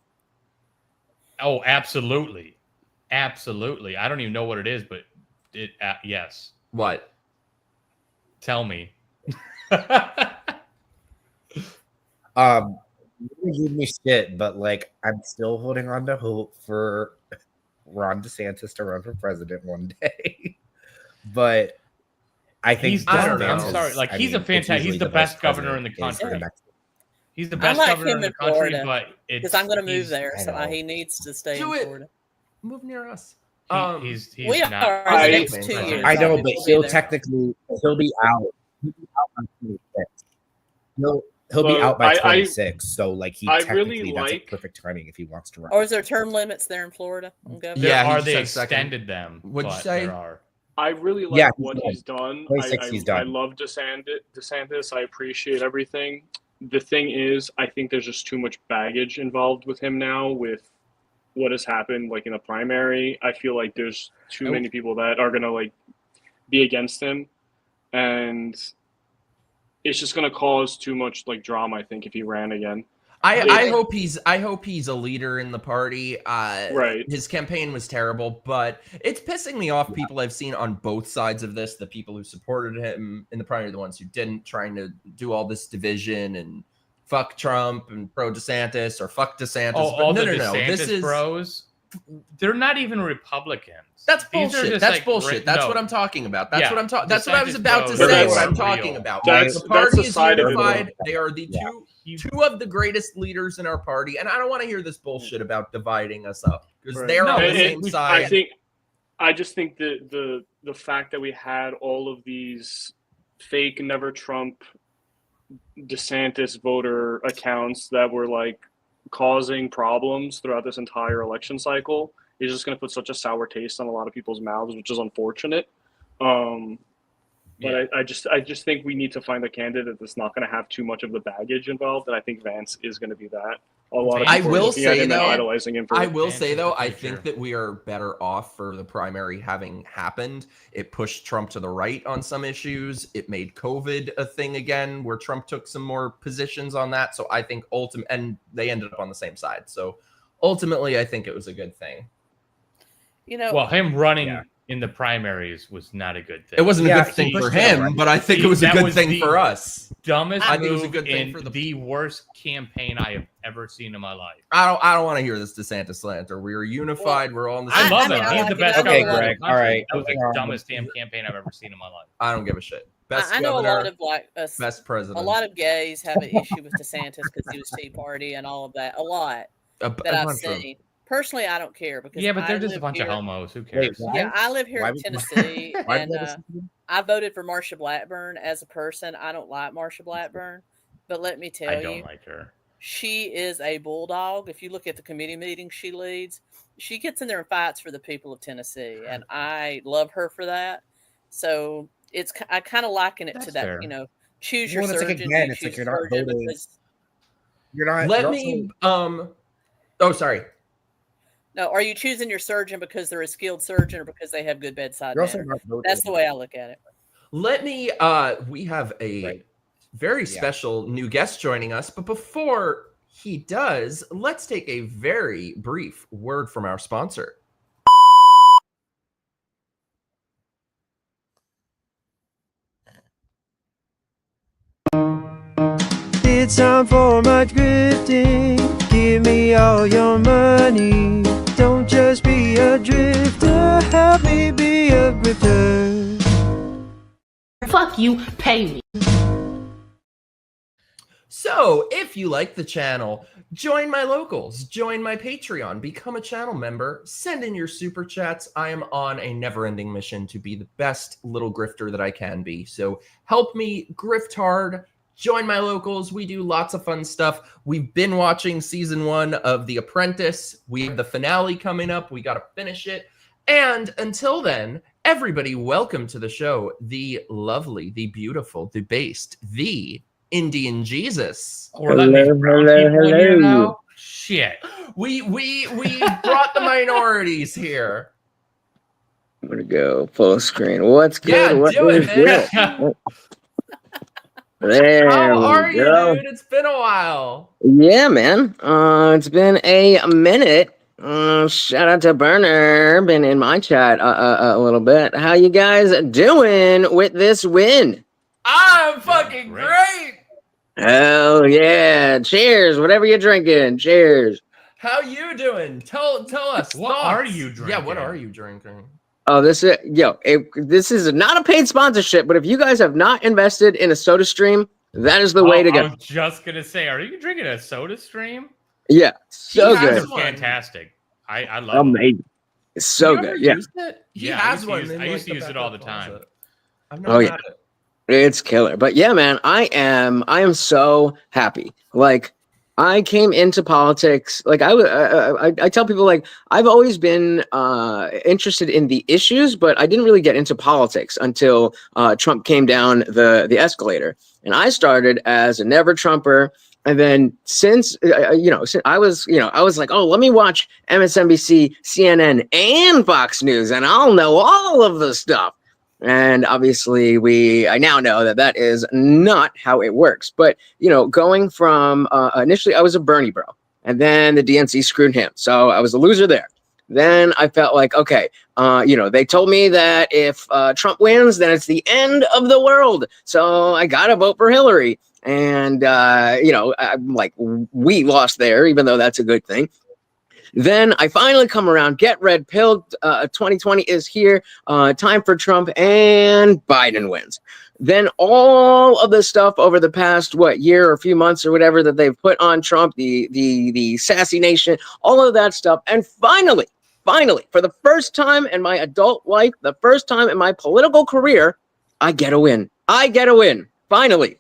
Oh, absolutely, absolutely. I don't even know what it is, but yes. What? Tell me. You give me shit, but like I'm still holding on to hope for Ron DeSantis to run for president one day. But I think I'm sorry, like he's a fantastic. He's the best governor in the country. He's the best governor in the country, but because I'm going to move there, so he needs to stay in Florida. Move near us. He's we not. Are the next 2 years. I know, but he'll be out. He'll be out on 26. He'll be out by 26. So like that's a perfect timing if he wants to run. Or is there term limits there in Florida? Yeah, they extended them. What'd you say? There are. I really like what he's done. I love DeSantis. I appreciate everything. The thing is, I think there's just too much baggage involved with him now with what has happened like in the primary. I feel like there's too many people that are going to like be against him, and it's just going to cause too much like drama, I think, if he ran again. I hope he's a leader in the party. Right. His campaign was terrible, but it's pissing me off. People I've seen on both sides of this, the people who supported him in the primary, the ones who didn't, trying to do all this division and fuck Trump and pro DeSantis or fuck DeSantis. Oh, no. This is bros. They're not even Republicans. That's bullshit. That's like bullshit. That's what I'm talking about. That's what I'm talking. That's what I was about to say. What I'm talking about. The party is unified. They are the two of the greatest leaders in our party, and I don't want to hear this bullshit about dividing us up because they're on the same side. I just think that the fact that we had all of these fake Never Trump DeSantis voter accounts that were like causing problems throughout this entire election cycle is just going to put such a sour taste on a lot of people's mouths, which is unfortunate. But I just think we need to find a candidate that's not going to have too much of the baggage involved, and I think Vance is going to be that. A lot of people are looking at him and idolizing him for I will say though, I think that we are better off for the primary having happened. It pushed Trump to the right on some issues. It made COVID a thing again, where Trump took some more positions on that. So I think and they ended up on the same side. So ultimately, I think it was a good thing. You know, well, him running in the primaries was not a good thing. It wasn't a good thing for him, but I think it was a good thing for us. Dumbest I think it was a move good thing in for the worst campaign I have ever seen in my life. I don't want to hear this DeSantis slander. We are unified. We're all in the same. I love him. He's the best. Okay, governor in Greg. the country. All right. That was the dumbest damn campaign I've ever seen in my life. I don't give a shit. Best I know governor, a lot of best president. A lot of gays have an issue with DeSantis because he was Tea Party and all of that. A lot that I've seen. Personally, I don't care because but they're just a bunch of homos. Who cares? Yeah, I live here in Tennessee, and I voted for Marsha Blackburn as a person. I don't like Marsha Blackburn, but let me tell you, I don't like her. She is a bulldog. If you look at the committee meetings she leads, she gets in there and fights for the people of Tennessee, and I love her for that. So I kind of liken it to that. Fair. You know, choose your surgeon. Like, again, it's like you're not voting. You're not. Let me. Oh, sorry. No, are you choosing your surgeon because they're a skilled surgeon or because they have good bedside manner? That's the way I look at it. Let me, we have a very special new guest joining us, but before he does, let's take a very brief word from our sponsor. It's time for my grifting. Give me all your money. Don't just be a drifter. Help me be a grifter. Fuck you, pay me. So, if you like the channel, join my locals, join my Patreon, become a channel member, send in your super chats. I am on a never-ending mission to be the best little grifter that I can be. So, help me grift hard. Join my locals. We do lots of fun stuff. We've been watching season 1 of The Apprentice. We have the finale coming up. We got to finish it. And until then, everybody, welcome to the show. The lovely, the beautiful, the based, the Indian Jesus. Hello. Shit. We brought the minorities here. I'm gonna go full screen. What's good? Yeah, what do it, is man. There How are we you, go. dude? It's been a while. Yeah, man. It's been a minute. Shout out to Burner, been in my chat a little bit. How you guys doing with this win? I'm fucking great. Hell yeah! Cheers, whatever you're drinking. Cheers. How you doing? Tell us. What thoughts. are you drinking? Yeah, what are you drinking? Oh, this is not a paid sponsorship, but if you guys have not invested in a soda stream, that is the way to go. I was just gonna say, are you drinking a soda stream? Yeah, so good. They're fantastic. I love them. Amazing. It's so good. Yeah. He has one. I used to use it all the time. I've never had it. It's killer. But yeah, man, I am so happy. Like, I came into politics, like I tell people, like, I've always been interested in the issues, but I didn't really get into politics until Trump came down the escalator. And I started as a never Trumper. And then since I was like, oh, let me watch MSNBC, CNN, and Fox News, and I'll know all of the stuff. And obviously, I now know that is not how it works. But, going from initially I was a Bernie bro, and then the DNC screwed him. So I was a loser there. Then I felt like, okay, they told me that if Trump wins, then it's the end of the world. So I got to vote for Hillary. And, I'm like, we lost there, even though that's a good thing. Then I finally come around, get red pilled. 2020 is here. Time for Trump, and Biden wins. Then all of the stuff over the past year or a few months or whatever that they've put on Trump, the sassy nation, all of that stuff, and finally, for the first time in my adult life, the first time in my political career, I get a win. Finally.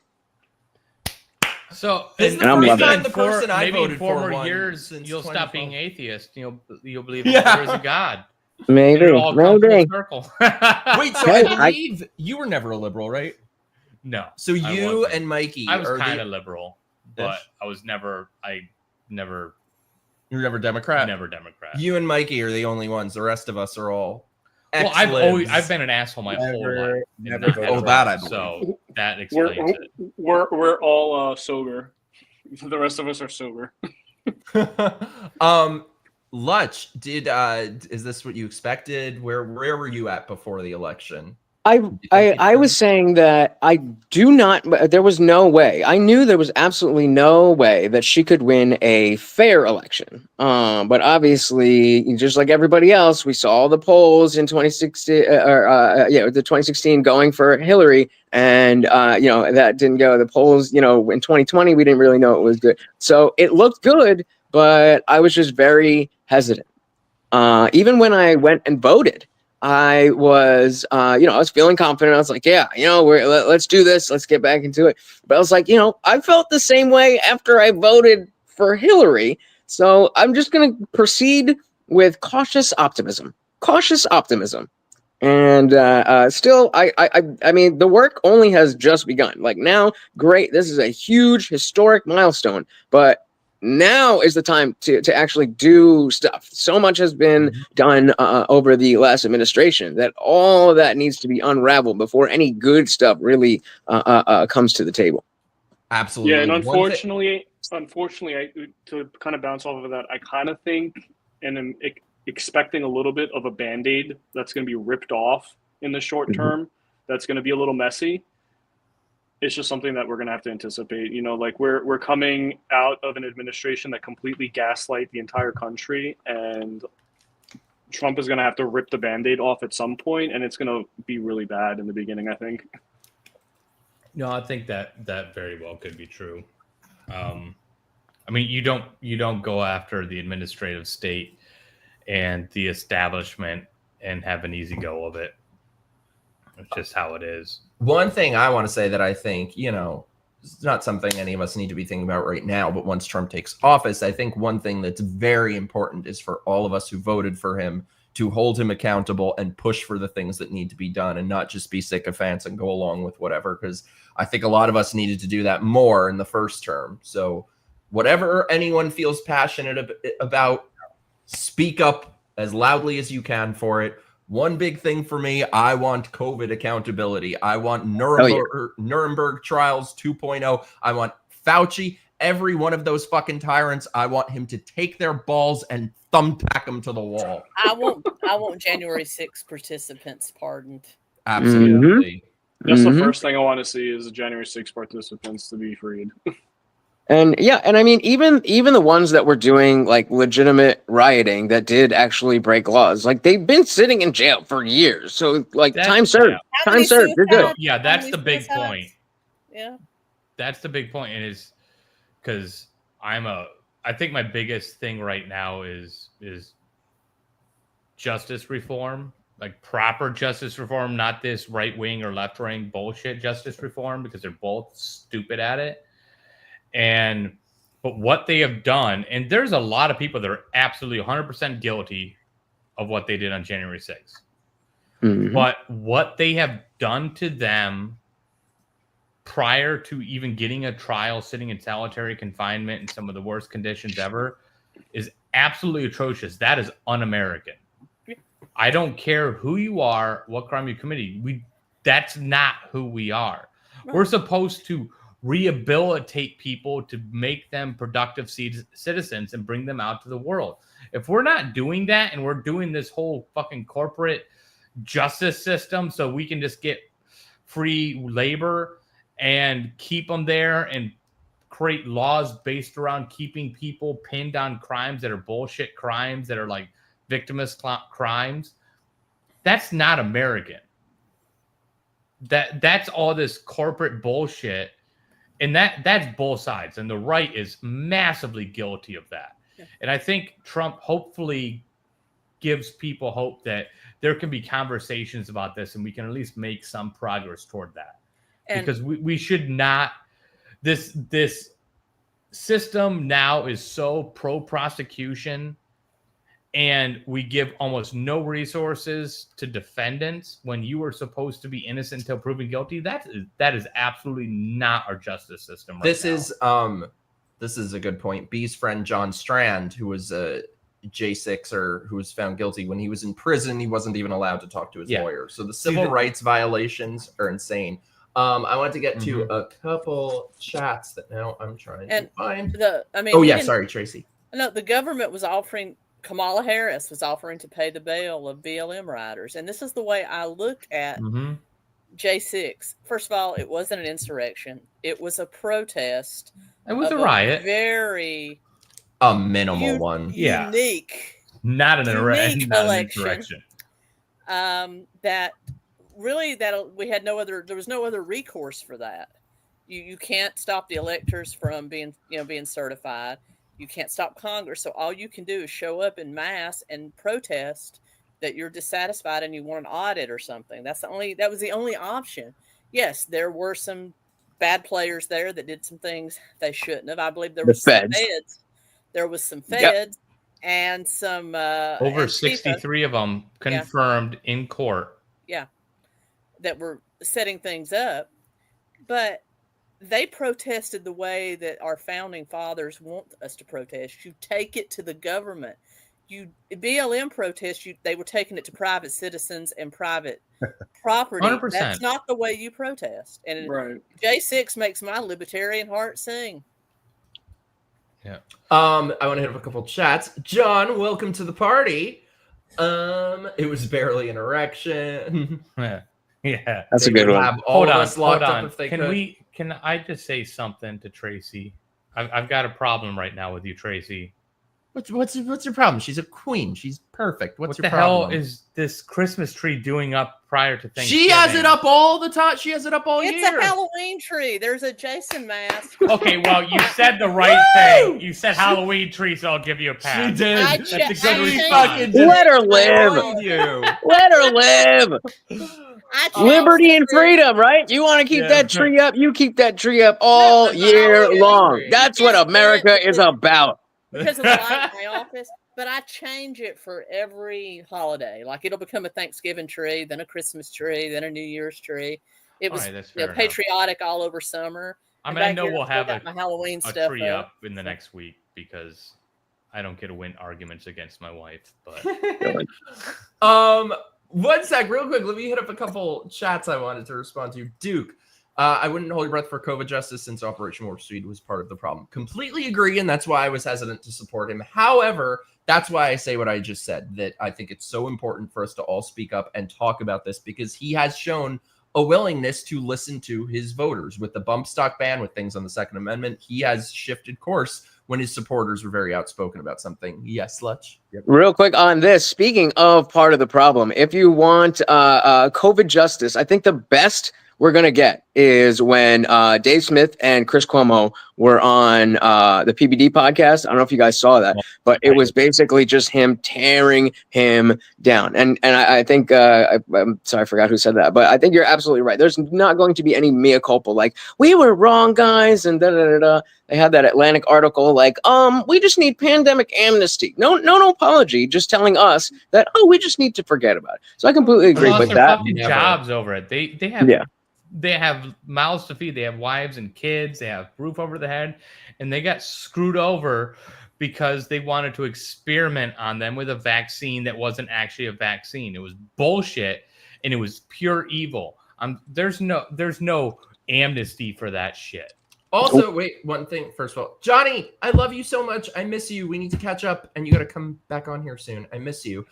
So, This is the I'm first loving time it. the person I maybe in voted 4 for more won years, since you'll stop 2012. being atheist. You'll believe there is a God. Maybe, It'll all come full maybe. circle. Wait, so Hey, I believe you were never a liberal, right? No. So I you wasn't. and Mikey I was are kind the of liberal, but Ish. I was never. You're never Democrat. Never Democrat. You and Mikey are the only ones. The rest of us are all. Well, I've been an asshole my whole life. Never and voted Oh, not that I Democrat, believe. So that explains it. We're all sober. The rest of us are sober. Lutch, is this what you expected? Where were you at before the election? I was saying that I do not. There was no way. I knew there was absolutely no way that she could win a fair election. But obviously, just like everybody else, we saw all the polls in 2016, the 2016 going for Hillary, and that didn't go. The polls, in 2020, we didn't really know it was good. So it looked good, but I was just very hesitant. Even when I went and voted, I was, I was feeling confident. I was like, yeah, let's do this. Let's get back into it. But I was like, I felt the same way after I voted for Hillary. So I'm just going to proceed with cautious optimism. And still, I mean, the work only has just begun. Like now, great. This is a huge historic milestone, but now is the time to actually do stuff. So much has been done over the last administration that all of that needs to be unraveled before any good stuff really comes to the table. Absolutely. Yeah, and unfortunately, to kind of bounce off of that, I kind of think and am expecting a little bit of a Band-Aid that's going to be ripped off in the short term. That's going to be a little messy. It's just something that we're going to have to anticipate. Like we're coming out of an administration that completely gaslight the entire country, and Trump is going to have to rip the Band-Aid off at some point, and it's going to be really bad in the beginning, I think. No, I think that very well could be true. I mean, you don't go after the administrative state and the establishment and have an easy go of it. It's just how it is. One thing I want to say that I think, it's not something any of us need to be thinking about right now, but once Trump takes office, I think one thing that's very important is for all of us who voted for him to hold him accountable and push for the things that need to be done and not just be sycophants and go along with whatever, because I think a lot of us needed to do that more in the first term. So whatever anyone feels passionate about, speak up as loudly as you can for it. One big thing for me, I want COVID accountability. I want Nuremberg trials 2.0. I want Fauci, every one of those fucking tyrants. I want him to take their balls and thumbtack them to the wall. I want January 6th participants pardoned. Absolutely. That's the first thing I want to see is the January 6th participants to be freed. And I mean, even the ones that were doing like legitimate rioting that did actually break laws, like they've been sitting in jail for years. So like time served, you're good. Yeah, that's the big point. Yeah, that's the big point, and is because I think my biggest thing right now is justice reform, like proper justice reform, not this right wing or left wing bullshit justice reform, because they're both stupid at it. But what they have done, and there's a lot of people that are absolutely 100% guilty of what they did on January 6th. But what they have done to them prior to even getting a trial, sitting in solitary confinement in some of the worst conditions ever, is absolutely atrocious. That is un-American. I don't care who you are, what crime you committed. That's not who we are. We're supposed to rehabilitate people to make them productive citizens and bring them out to the world. If we're not doing that, and we're doing this whole fucking corporate justice system so we can just get free labor and keep them there and create laws based around keeping people pinned on crimes that are bullshit crimes that are like victimless crimes, that's not American. That's all this corporate bullshit. And that's both sides. And the right is massively guilty of that. Yeah. And I think Trump hopefully gives people hope that there can be conversations about this and we can at least make some progress toward that. And because we should not, this system now is so pro prosecution, and we give almost no resources to defendants when you are supposed to be innocent until proven guilty. That is absolutely not our justice system. This is a good point. B's friend John Strand, who was a J6er who was found guilty when he was in prison, he wasn't even allowed to talk to his lawyer. So the civil rights violations are insane. I want to get to a couple chats that now I'm trying to find. Sorry, Tracy. No, the government was offering. Kamala Harris was offering to pay the bail of BLM riders. And this is the way I look at J6. First of all, it wasn't an insurrection. It was a protest. It was a riot. A minimal one. Unique. Not an election. insurrection. That we had there was no other recourse for that. You can't stop the electors from being certified. You can't stop Congress. So all you can do is show up in mass and protest that you're dissatisfied and you want an audit or something. That was the only option. Yes, there were some bad players there that did some things they shouldn't have. I believe there was some feds. There was some feds and some over 63 of them confirmed in court. Yeah. That were setting things up. But they protested the way that our founding fathers want us to protest. You take it to the government. BLM protests, they were taking it to private citizens and private property. 100%. That's not the way you protest. And J6 makes my libertarian heart sing. Yeah. I want to hit up a couple chats. John, welcome to the party. It was barely an erection. Yeah, that's a good one. Hold on. Can I just say something to Tracy? I've got a problem right now with you, Tracy. What's your problem? She's a queen. She's perfect. What the hell is this Christmas tree doing up prior to Thanksgiving? She has it up all the time. She has it up all year. It's a Halloween tree. There's a Jason mask. Okay, well, you said the right thing. You said Halloween tree, so I'll give you a pass. She did. That's a good response. Let her live. Let her live. Liberty and freedom, right? You want to keep that tree up? You keep that tree up all year long. That's what America is about. Because of the light in my office, but I change it for every holiday. Like it'll become a Thanksgiving tree, then a Christmas tree, then a New Year's tree. It was patriotic all over summer. I mean, I know we'll have my Halloween stuff tree up in the next week because I don't get to win arguments against my wife. But 1 sec, real quick. Let me hit up a couple chats I wanted to respond to. Duke. I wouldn't hold your breath for COVID justice since Operation Warp Speed was part of the problem. Completely agree, and that's why I was hesitant to support him. However, that's why I say what I just said, that I think it's so important for us to all speak up and talk about this because he has shown a willingness to listen to his voters. With the bump stock ban, with things on the Second Amendment, he has shifted course when his supporters were very outspoken about something. Yes, Lutch? Yep. Real quick on this, speaking of part of the problem, if you want COVID justice, I think the best we're going to get is when Dave Smith and Chris Cuomo were on the PBD podcast. I don't know if you guys saw that, but it was basically just him tearing him down. And I think, I'm sorry, I forgot who said that, but I think you're absolutely right. There's not going to be any mea culpa, like, we were wrong, guys, and da-da-da-da. They had that Atlantic article like, we just need pandemic amnesty. No apology, just telling us that, we just need to forget about it. So I completely agree with that. Jobs over it. They have mouths to feed. They have wives and kids. They have roof over the head, and they got screwed over because they wanted to experiment on them with a vaccine that wasn't actually a vaccine. It was bullshit, and it was pure evil. There's no amnesty for that shit. Also, wait, one thing. First of all, Johnny, I love you so much. I miss you. We need to catch up, and you got to come back on here soon. I miss you.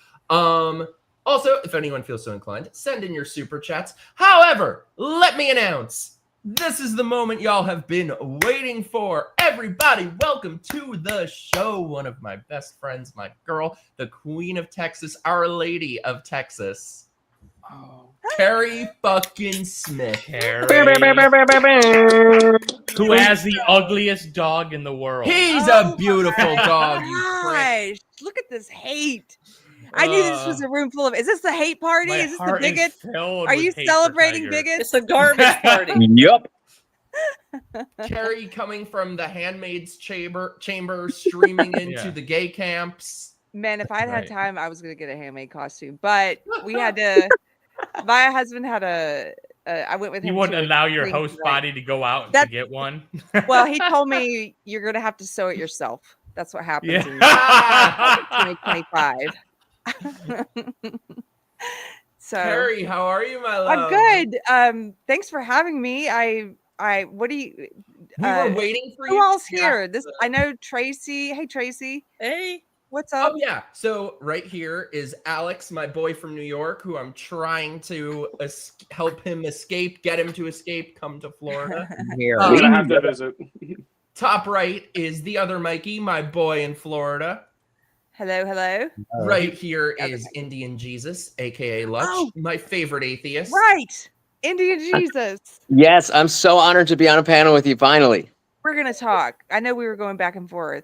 Also, if anyone feels so inclined, send in your super chats. However, let me announce, this is the moment y'all have been waiting for. Everybody, welcome to the show. One of my best friends, my girl, the Queen of Texas, Our Lady of Texas, Keri fucking Smith. Who has the ugliest dog in the world. He's a beautiful dog. Gosh, look at this hate. I knew this was a room full of. Is this the hate party? Is this the bigot? Are you celebrating bigots? It's a garbage party. Yup. Keri coming from the handmaid's chamber streaming into the gay camps. Man, if I'd had time, I was gonna get a handmade costume, but we had to. My husband had I went with him. You wouldn't to a allow your screening host tonight. body to go out to get one? Well, he told me you're gonna have to sew it yourself. That's what happens in 2025. So, Keri, how are you, my love? I'm good. Thanks for having me. What do you? We were waiting for you. Who else here? I know Tracy. Hey, Tracy. Hey. What's up? Oh yeah. So right here is Alex, my boy from New York, who I'm trying to help him escape, get him to escape, come to Florida. Here. I'm gonna have to visit. Top right is the other Mikey, my boy in Florida. Hello, hello. Right here is Indian Jesus, aka Lutch, my favorite atheist. Right, Indian Jesus. Yes, I'm so honored to be on a panel with you. Finally, We're gonna talk. I know we were going back and forth.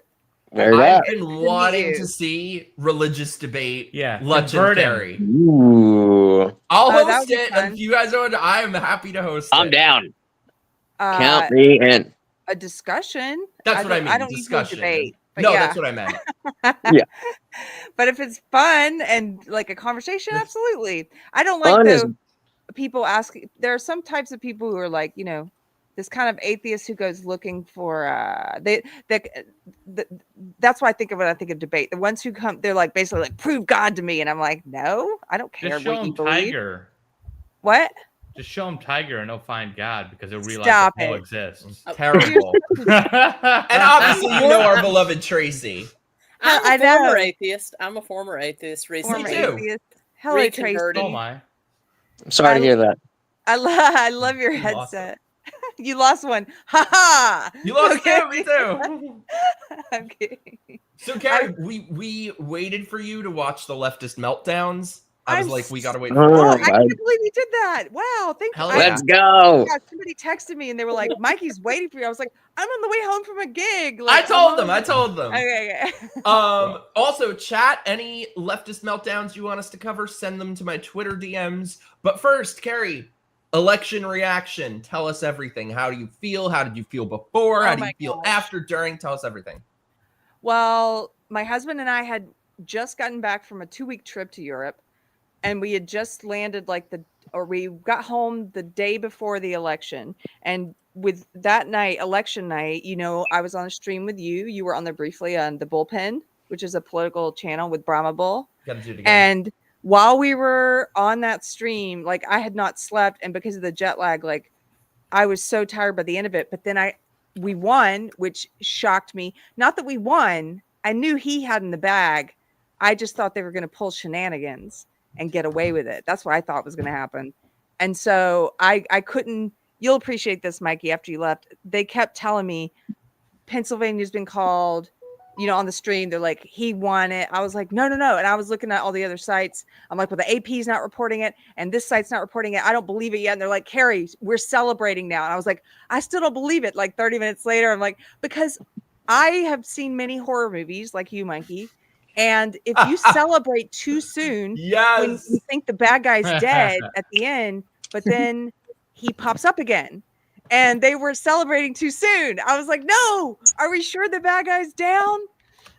I've been wanting to see religious debate. Yeah, Lutch and Keri. Ooh. I'll that would host be it. fun. If you guys want, I'm happy to host it. I'm down. Count Uh, me in. A discussion. That's what I mean. I don't Discussion. usually debate. But No, yeah. that's what I meant. Yeah. But if it's fun and like a conversation, absolutely. I don't like Fun is- people ask. There are some types of people who are like, this kind of atheist who goes looking for that's why I think of when I think of debate. The ones who come, they're like basically like prove God to me, and I'm like, no, I don't care Just show what you him believe. Tiger. What? Just show him Tiger and he'll find God because he'll realize Stop that Paul it. exists. Terrible. And obviously, you know our beloved Tracy. I'm I a know. former atheist. I'm a former atheist recently. Me too. Atheist. Hello, Tracy. Reconverted. Oh my. I'm sorry to hear that. I love your You lost headset. You lost one. Ha ha. You lost Okay. too. Me too. I'm kidding. So, Keri, we waited for you to watch the leftist meltdowns. I was I'm like, we gotta wait. Oh, Oh, I my- can't believe you did that. Wow. Thank you. Hell Let's yeah. go. Yeah, somebody texted me and they were like, Mikey's waiting for you. I was like, I'm on the way home from a gig. I Like, told I'm them. on- I told them. Okay. Also, chat, any leftist meltdowns you want us to cover, send them to my Twitter DMs. But first, Keri, election reaction. Tell us everything. How do you feel? How did you feel before? How Oh do you my feel gosh. after, during? Tell us everything. Well, my husband and I had just gotten back from a 2-week trip to Europe, and we had just landed we got home the day before the election. And with that night, election night, I was on a stream with you. You were on there briefly on the Bullpen, which is a political channel with Brahma Bull. Gotta do it again. And while we were on that stream, like I had not slept, and because of the jet lag, like I was so tired by the end of it. But then we won, which shocked me. Not that we won. I knew he had in the bag. I just thought they were going to pull shenanigans and get away with it. That's what I thought was going to happen. And so I couldn't, you'll appreciate this, Mikey, after you left. They kept telling me Pennsylvania's been called, on the stream. They're like, he won it. I was like, no. And I was looking at all the other sites. I'm like, well, the AP's not reporting it and this site's not reporting it. I don't believe it yet. And they're like, Keri, we're celebrating now. And I was like, I still don't believe it. Like 30 minutes later, I'm like, because I have seen many horror movies like you, Mikey. And if you celebrate too soon, when Yes. you think the bad guy's dead at the end, but then he pops up again. And they were celebrating too soon. I was like, no, are we sure the bad guy's down?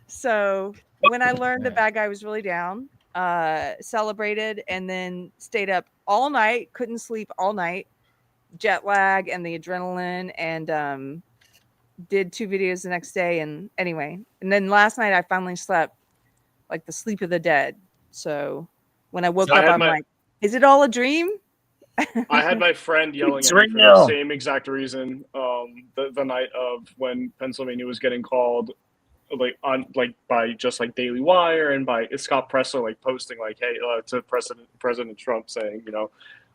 So when I learned the bad guy was really down, celebrated and then stayed up all night, couldn't sleep all night, jet lag and the adrenaline, and did 2 videos the next day. And anyway, and then last night I finally slept like the sleep of the dead. So when I woke up, I'm like, is it all a dream? I had my friend yelling It's at me for real. the same exact reason. The night of when Pennsylvania was getting called, by just like Daily Wire and by Scott Presler posting hey to President Trump saying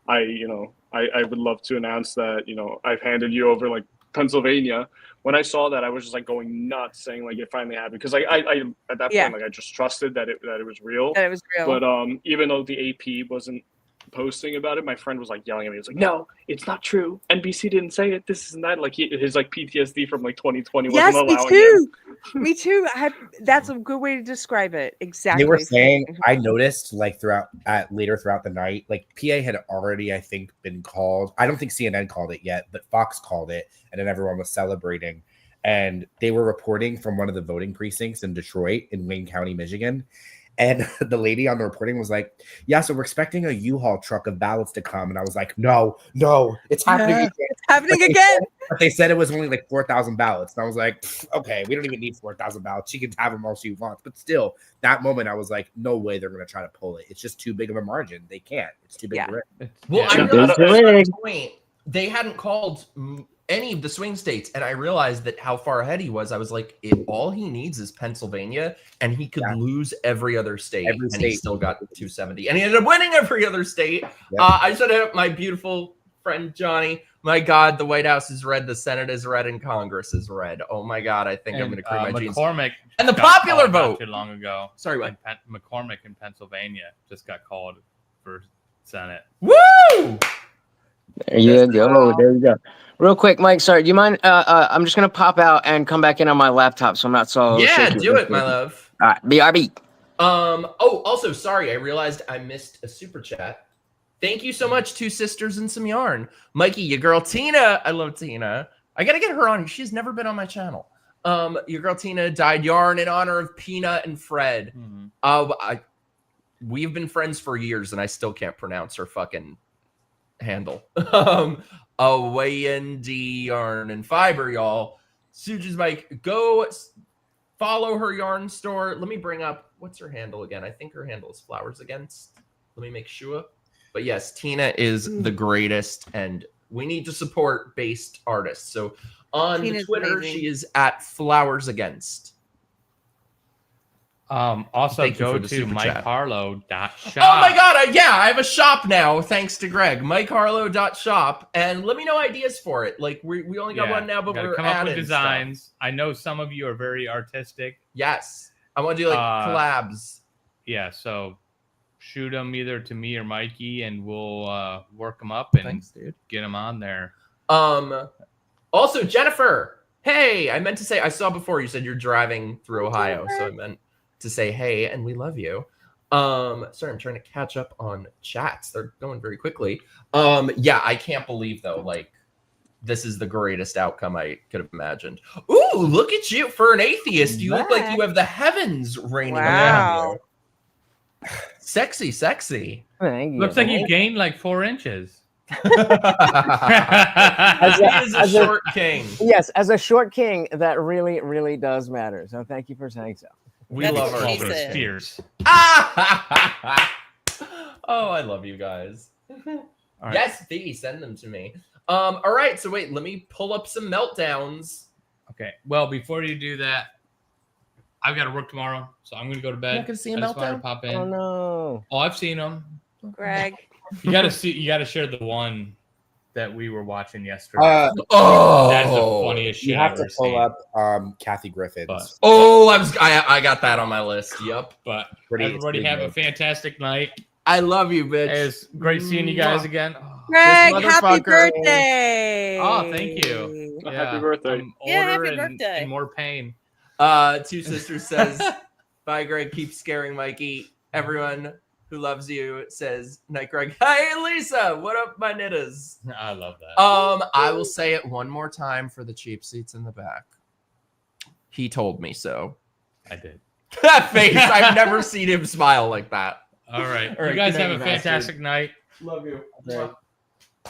I would love to announce that I've handed you over Pennsylvania. When I saw that, I was just going nuts, saying it finally happened, because I at that point I just trusted that it was real. That it was real. But even though the AP wasn't posting about it, my friend was like yelling at me. He was like, "No, it's not true. NBC didn't say it. This isn't that." Like his like PTSD from like 2020 Yes, wasn't me allowing too. him. Me too. That's a good way to describe it. Exactly. They were saying, I noticed like later throughout the night, like PA had already, I think, been called. I don't think CNN called it yet, but Fox called it, and then everyone was celebrating. And they were reporting from one of the voting precincts in Detroit, in Wayne County, Michigan. And the lady on the reporting was like, "Yeah, so we're expecting a U-Haul truck of ballots to come." And I was like, "No, it's happening again. It's happening again." But they said it was only like 4,000 ballots. And I was like, "Okay, we don't even need 4,000 ballots. She can have them all she wants." But still, that moment, I was like, "No way they're going to try to pull it. It's just too big of a margin. They can't. It's too big of a risk." Well, I realized at that point they hadn't called any of the swing states, and I realized that how far ahead he was. I was like, all he needs is Pennsylvania, and he could lose every other state, and he still got 270, and he ended up winning every other state. I should have my beautiful friend Johnny. My God, the White House is red, the Senate is red, and Congress is red. Oh my God, I think I'm going to create my jeans. McCormick and the got popular called not vote too long ago. Sorry, what? McCormick in Pennsylvania just got called for Senate. Woo! There you go. There you go. Real quick, Mike. Sorry, do you mind? I'm just gonna pop out and come back in on my laptop, so I'm not so. Yeah, shaky. do it, my love. All right, BRB. Oh, also, sorry, I realized I missed a super chat. Thank you so much, Two Sisters and Some Yarn. Mikey, your girl Tina. I love Tina. I gotta get her on. She's never been on my channel. Your girl Tina dyed yarn in honor of Peanut and Fred. We've been friends for years, and I still can't pronounce her fucking handle. AWND yarn and fiber, y'all. Suge's Mike, go follow her yarn store. Let me bring up, what's her handle again? I think her handle is Flowers Against. Let me make sure. But yes, Tina is the greatest, and we need to support based artists. So on Tina's Twitter, amazing. she is at Flowers Against. Also Thank you go for the to super chat. MikeHarlow.shop. Oh my God. I have a shop now. Thanks to Greg, MikeHarlow.shop. And let me know ideas for it. Like we only got one now, but gotta we're come up with adding designs. stuff. I know some of you are very artistic. Yes. I want to do like collabs. Yeah. So shoot them either to me or Mikey, and we'll work them up and Thanks, dude. get them on there. Also, Jennifer. Hey, I meant to say, I saw before you said you're driving through Ohio. So I meant to say hey, and we love you. Sorry, I'm trying to catch up on chats. They're going very quickly. Yeah, I can't believe though, like this is the greatest outcome I could have imagined. Ooh, look at you. For an atheist, you look like you have the heavens raining on you. Sexy, sexy. Thank you. Looks like you gained like 4 inches. He is a short king. Yes, as a short king, that really, really does matter. So thank you for saying so. We love our Spears. Oh, I love you guys. Right. Yes, B, send them to me. All right, so wait, let me pull up some meltdowns. Okay. Well, before you do that, I've got to work tomorrow, so I'm gonna go to bed. You're not gonna see a I just wanted to meltdown? pop in. Oh no! Oh, I've seen them. Greg. You gotta see. You gotta share the one that we were watching yesterday. That's the funniest shit You have I've to ever pull seen. up Kathy Griffin's. Oh, I got that on my list. Yep. But Pretty- everybody pretty have a good. fantastic night. I love you, bitch. It's great seeing you guys again. Greg, This happy motherfucker. birthday! Oh, thank you. Happy birthday. I'm Yeah, older happy and birthday. in more pain. Two Sisters says, bye, Greg. Keep scaring Mikey. Everyone who loves you says, night, Greg. Hey, Lisa. What up, my nittas? I love that. I will say it one more time for the cheap seats in the back. He told me so. I did. That face. I've never seen him smile like that. All right. All right, You guys good have night, a bastard. fantastic night. Love you. Okay.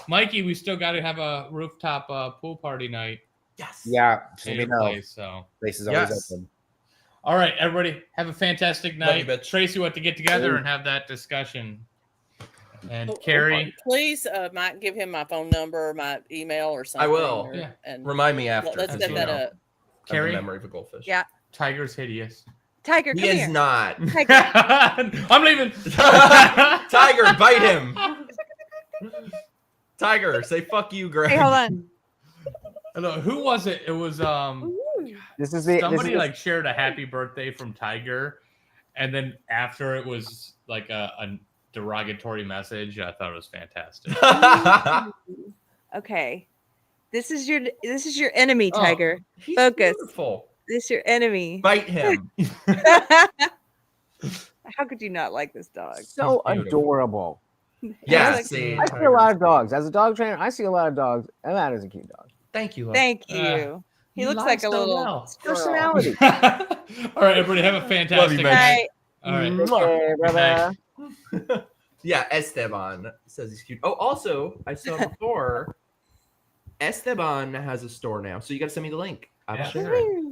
Mikey, we still got to have a rooftop pool party night. Yes. Yeah, at let me your know. place, so. Place is always Yes. open. All right, everybody, have a fantastic Love you, night. bitch. Tracy, what to get together and have that discussion. And Keri, Please, Mike, give him my phone number, or my email, or something. I will. or- Yeah. And Remind me after. let's As set you that know. up. I have the Keri, memory of a goldfish. Yeah. Tiger's hideous. Tiger, He come is here. not. Tiger. I'm leaving. Tiger, bite him. Tiger, say fuck you, Greg. Hey, hold on. Hello, who was it? It was This is the somebody this is, like shared a happy birthday from Tiger, and then after it was like a derogatory message. I thought it was fantastic. Okay. This is your enemy, Oh, Tiger. he's Focus. beautiful. This is your enemy. Bite him. How could you not like this dog? So adorable. Yeah, Like- see, I see a lot of dogs. As a dog trainer, I see a lot of dogs, and that is a cute dog. Thank you. Thank you. He looks like a little squirrel. Personality. All right, everybody, have a fantastic Mitch. night. All right. Okay, Good night. brother. Yeah, Esteban says he's cute. Oh, also, I saw before, Esteban has a store now, so you got to send me the link. I will share it.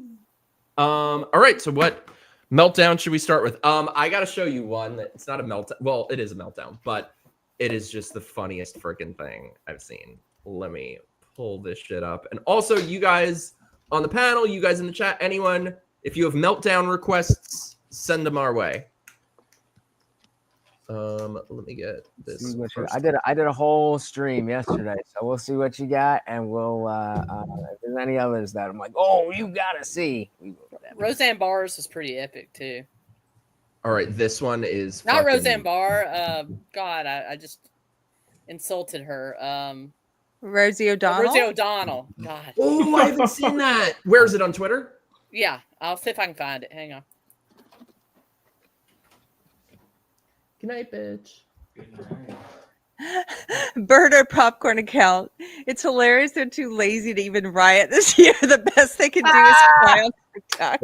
All right, so what meltdown should we start with? I got to show you one. It's not a meltdown. Well, it is a meltdown, but it is just the funniest freaking thing I've seen. Let me pull this shit up. And also, you guys on the panel, you guys in the chat, anyone, if you have meltdown requests, send them our way. Let me get this. I did a whole stream yesterday, so we'll see what you got, and we'll if there's any others that I'm like, oh, you gotta see. Roseanne Barr's is pretty epic too. All right, this one is Not fucking- Roseanne Barr. God, I just insulted her. Rosie O'Donnell. Rosie O'Donnell. God. Oh, I haven't seen that. Where is it on Twitter? Yeah, I'll see if I can find it. Hang on. Good night, bitch. Birder popcorn account. It's hilarious. They're too lazy to even riot this year. The best they can do is cry on TikTok.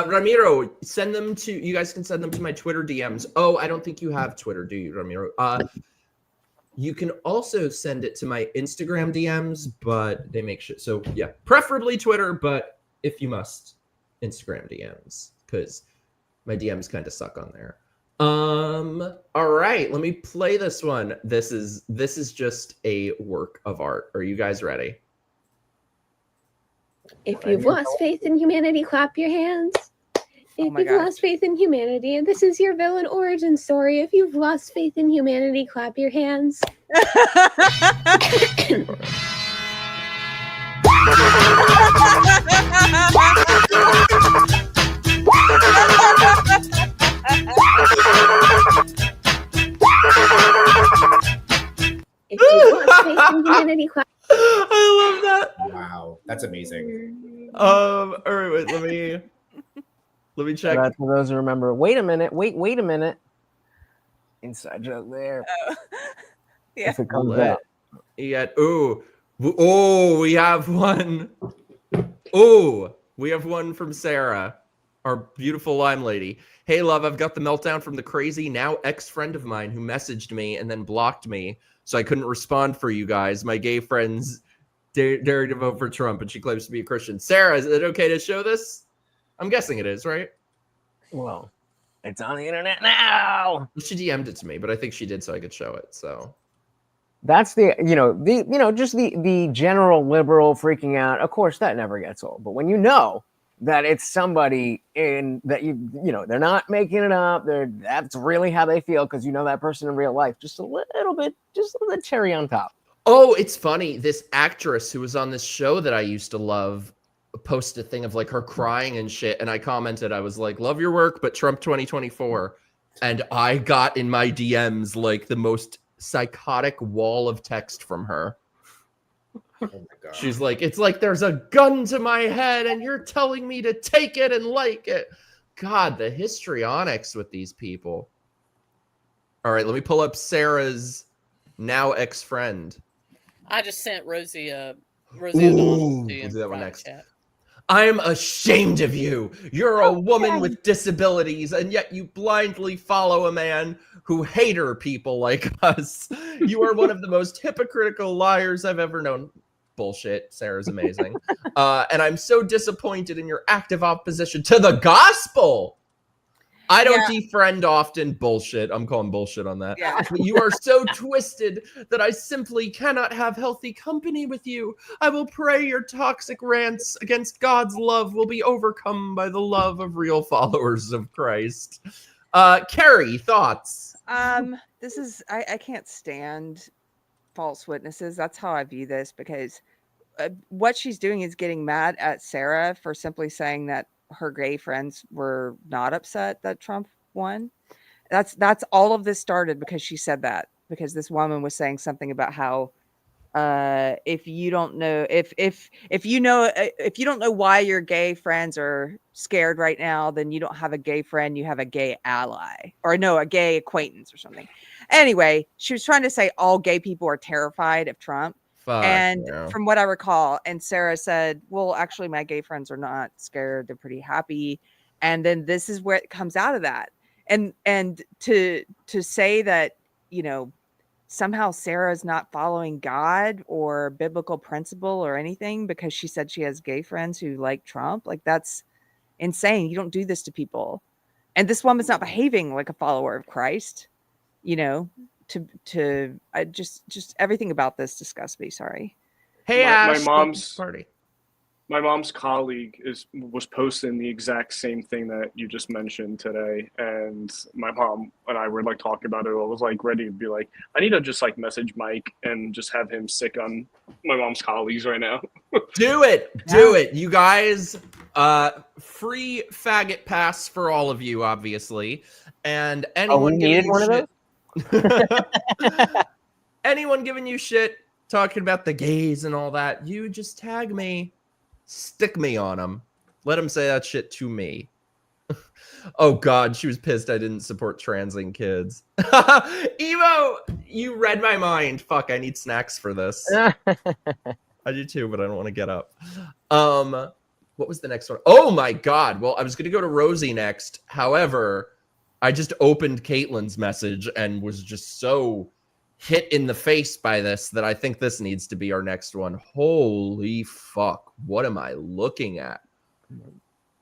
Ramiro, send them to you guys can send them to my Twitter DMs. Oh, I don't think you have Twitter, do you, Ramiro? You can also send it to my Instagram DMs, but they make shit. So yeah, preferably Twitter, but if you must, Instagram DMs, because my DMs kind of suck on there. All right, let me play this one. This is just a work of art. Are you guys ready? If you've lost faith in humanity, clap your hands. If my you've gosh. lost faith in humanity, and this is your villain origin story. If you've lost faith in humanity, clap your hands. If you've lost faith in humanity, clap. I love that. Wow, that's amazing. All right, wait, let me check. That's for those who remember. Wait a minute. Wait a minute. Inside joke there. Yeah. If it comes Lit. out. Yeah. Oh, we have one. Oh, we have one from Sarah, our beautiful lime lady. Hey, love, I've got the meltdown from the crazy now ex-friend of mine who messaged me and then blocked me, so I couldn't respond for you guys. My gay friends dared to vote for Trump, and she claims to be a Christian. Sarah, is it okay to show this? I'm guessing it is, right? Well, it's on the internet now. She DM'd it to me, but I think she did so I could show it. So That's just the general liberal freaking out. Of course, that never gets old. But when you know that it's somebody in that they're not making it up. That's really how they feel because you know that person in real life. Just a little bit, just a little cherry on top. oh, it's funny. This actress who was on this show that I used to love posted a thing of like her crying and shit. And I commented, I was like, love your work, but Trump 2024. And I got in my DMs like the most psychotic wall of text from her. Oh my God. She's like, it's like there's a gun to my head and you're telling me to take it and like it. God, the histrionics with these people. All right, let me pull up Sarah's now ex-friend. I just sent Rosie O'Donnell to you. We'll do that one in next. chat. I'm ashamed of you. You're a woman with disabilities, and yet you blindly follow a man who hater people like us. You are one of the most hypocritical liars I've ever known. Bullshit. Sarah's amazing. And I'm so disappointed in your active opposition to the gospel. I don't defriend often. Bullshit. I'm calling bullshit on that. Yeah. But you are so twisted that I simply cannot have healthy company with you. I will pray your toxic rants against God's love will be overcome by the love of real followers of Christ. Keri, thoughts? This is I can't stand false witnesses. That's how I view this because what she's doing is getting mad at Sarah for simply saying that her gay friends were not upset that Trump won. That's all of this started because she said that, because this woman was saying something about how if you don't know if you don't know why your gay friends are scared right now, then you don't have a gay friend, you have a gay ally, or no, a gay acquaintance or something. Anyway, she was trying to say all gay people are terrified of Trump. And from what I recall, and Sarah said, well, actually my gay friends are not scared, they're pretty happy. And then this is where it comes out of that. And to say that, you know, somehow Sarah's not following God or biblical principle or anything because she said she has gay friends who like Trump, like that's insane. You don't do this to people. And this woman's not behaving like a follower of Christ, you know. I just everything about this disgusts me. Sorry. Hey, my Ash, mom's party. My mom's colleague was posting the exact same thing that you just mentioned today, and my mom and I were like talking about it. I was like ready to be like, I need to just like message Mike and just have him sick on my mom's colleagues right now. Do it, you guys. Free faggot pass for all of you, obviously, and anyone needed one of those. Anyone giving you shit, talking about the gays and all that, you just tag me, stick me on them, let them say that shit to me. Oh God, she was pissed I didn't support transing kids. Evo, you read my mind. Fuck, I need snacks for this. I do too, but I don't want to get up. What was the next one? Oh my God. Well, I was going to go to Rosie next. However, I just opened Caitlin's message and was just so hit in the face by this that I think this needs to be our next one. Holy fuck. What am I looking at?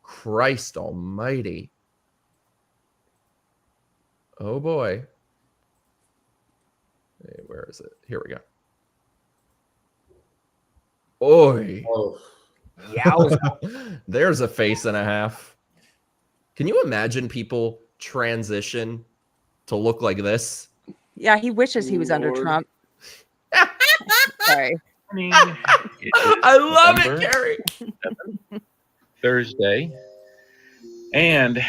Christ almighty. Oh boy. Hey, where is it? Here we go. Oi. Oh. There's a face and a half. Can you imagine people transition to look like this? Yeah, he wishes he was under Trump. Sorry. I love it, Keri. Thursday. And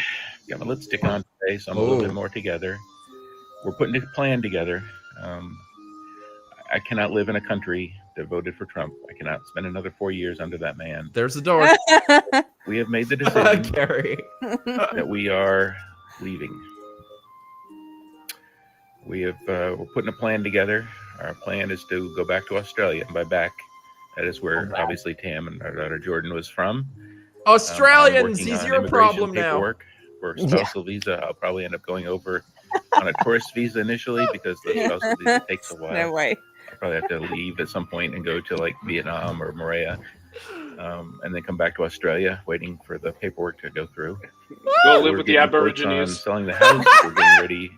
got my lipstick on today, so I'm a little bit more together. We're putting a plan together. I cannot live in a country that voted for Trump. I cannot spend another 4 years under that man. There's the door. We have made the decision, Keri, that we are leaving. We're putting a plan together. Our plan is to go back to Australia. And by back, that is where obviously Tam and our daughter Jordan was from. Australians, he's your problem now. For spousal visa, I'll probably end up going over on a tourist visa initially because the spousal visa takes a while. No way. I'll probably have to leave at some point and go to like Vietnam or Moorea, and then come back to Australia, waiting for the paperwork to go through. Go live with the Aborigines. Selling the house. We're getting ready.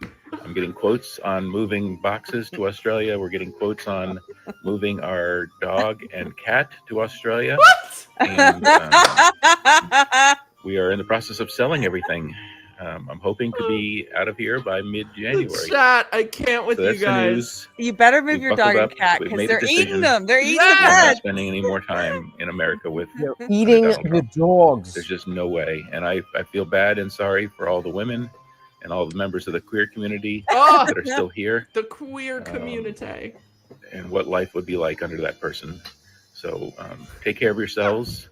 I'm getting quotes on moving boxes to Australia. We're getting quotes on moving our dog and cat to Australia. What? And, we are in the process of selling everything. I'm hoping to be out of here by mid-January. Chat, I can't with you guys. You better move your dog and cat because they're eating them. They're eating the I'm not bed. spending any more time in America with Eating the dogs. There's just no way. And I feel bad and sorry for all the women and all the members of the queer community that are still here. The queer community. And what life would be like under that person. So take care of yourselves.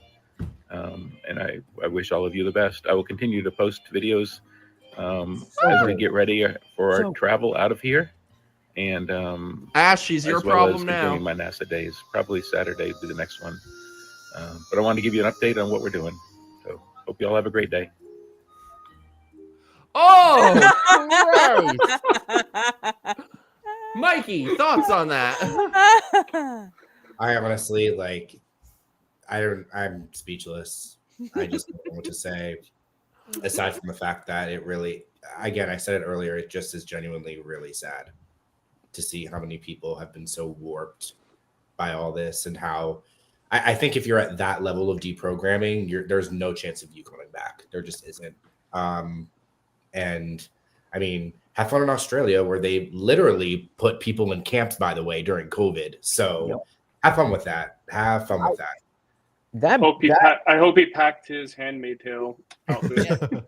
And I wish all of you the best. I will continue to post videos as we get ready for our travel out of here. And Ash, she's your problem now. Continuing my NASA days. Probably Saturday will be the next one. But I wanted to give you an update on what we're doing. So hope you all have a great day. Oh, Christ. Mikey, thoughts on that? I honestly, like, I'm speechless. I just don't know what to say. Aside from the fact that it really, again, I said it earlier, it just is genuinely really sad to see how many people have been so warped by all this and how I think if you're at that level of deprogramming, there's no chance of you coming back. There just isn't. And I mean, have fun in Australia where they literally put people in camps, by the way, during COVID. So have fun with that. Have fun with that. That I hope he packed his Handmaid's Tale outfit.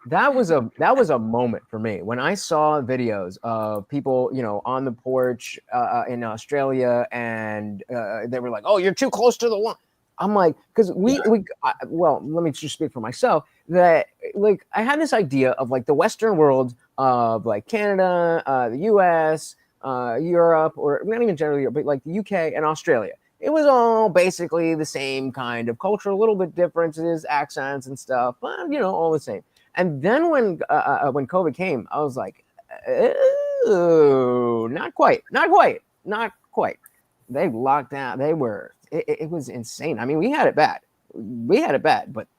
that was a moment for me when I saw videos of people, on the porch in Australia, and they were like, "Oh, you're too close to the line." I'm like, because well, let me just speak for myself. That like I had this idea of like the Western world of like Canada, the U.S., Europe, or not even generally Europe, but like the UK and Australia. It was all basically the same kind of culture, a little bit differences, accents and stuff, but all the same. And then when COVID came, I was like, oh, not quite. They locked down. It was insane. I mean, we had it bad, but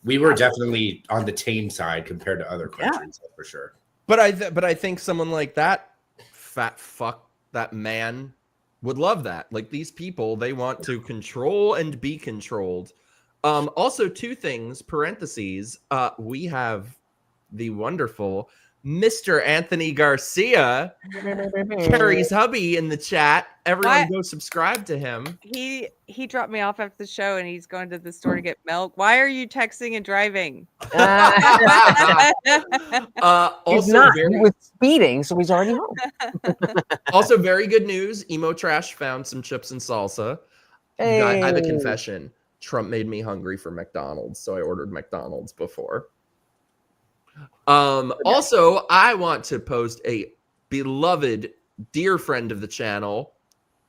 we were definitely on the tame side compared to other countries, for sure. But I think someone like that fat fuck, that man, would love that. Like, these people, they want to control and be controlled. Also, two things, parentheses, we have the wonderful Mr. Anthony Garcia, Keri's hubby, in the chat. Everyone go subscribe to him. He dropped me off after the show and he's going to the store to get milk. Why are you texting and driving? He's not. He was speeding, so he's already home. Also, very good news. Emo Trash found some chips and salsa. Hey. I have a confession. Trump made me hungry for McDonald's, so I ordered McDonald's before. Also, I want to post a beloved, dear friend of the channel.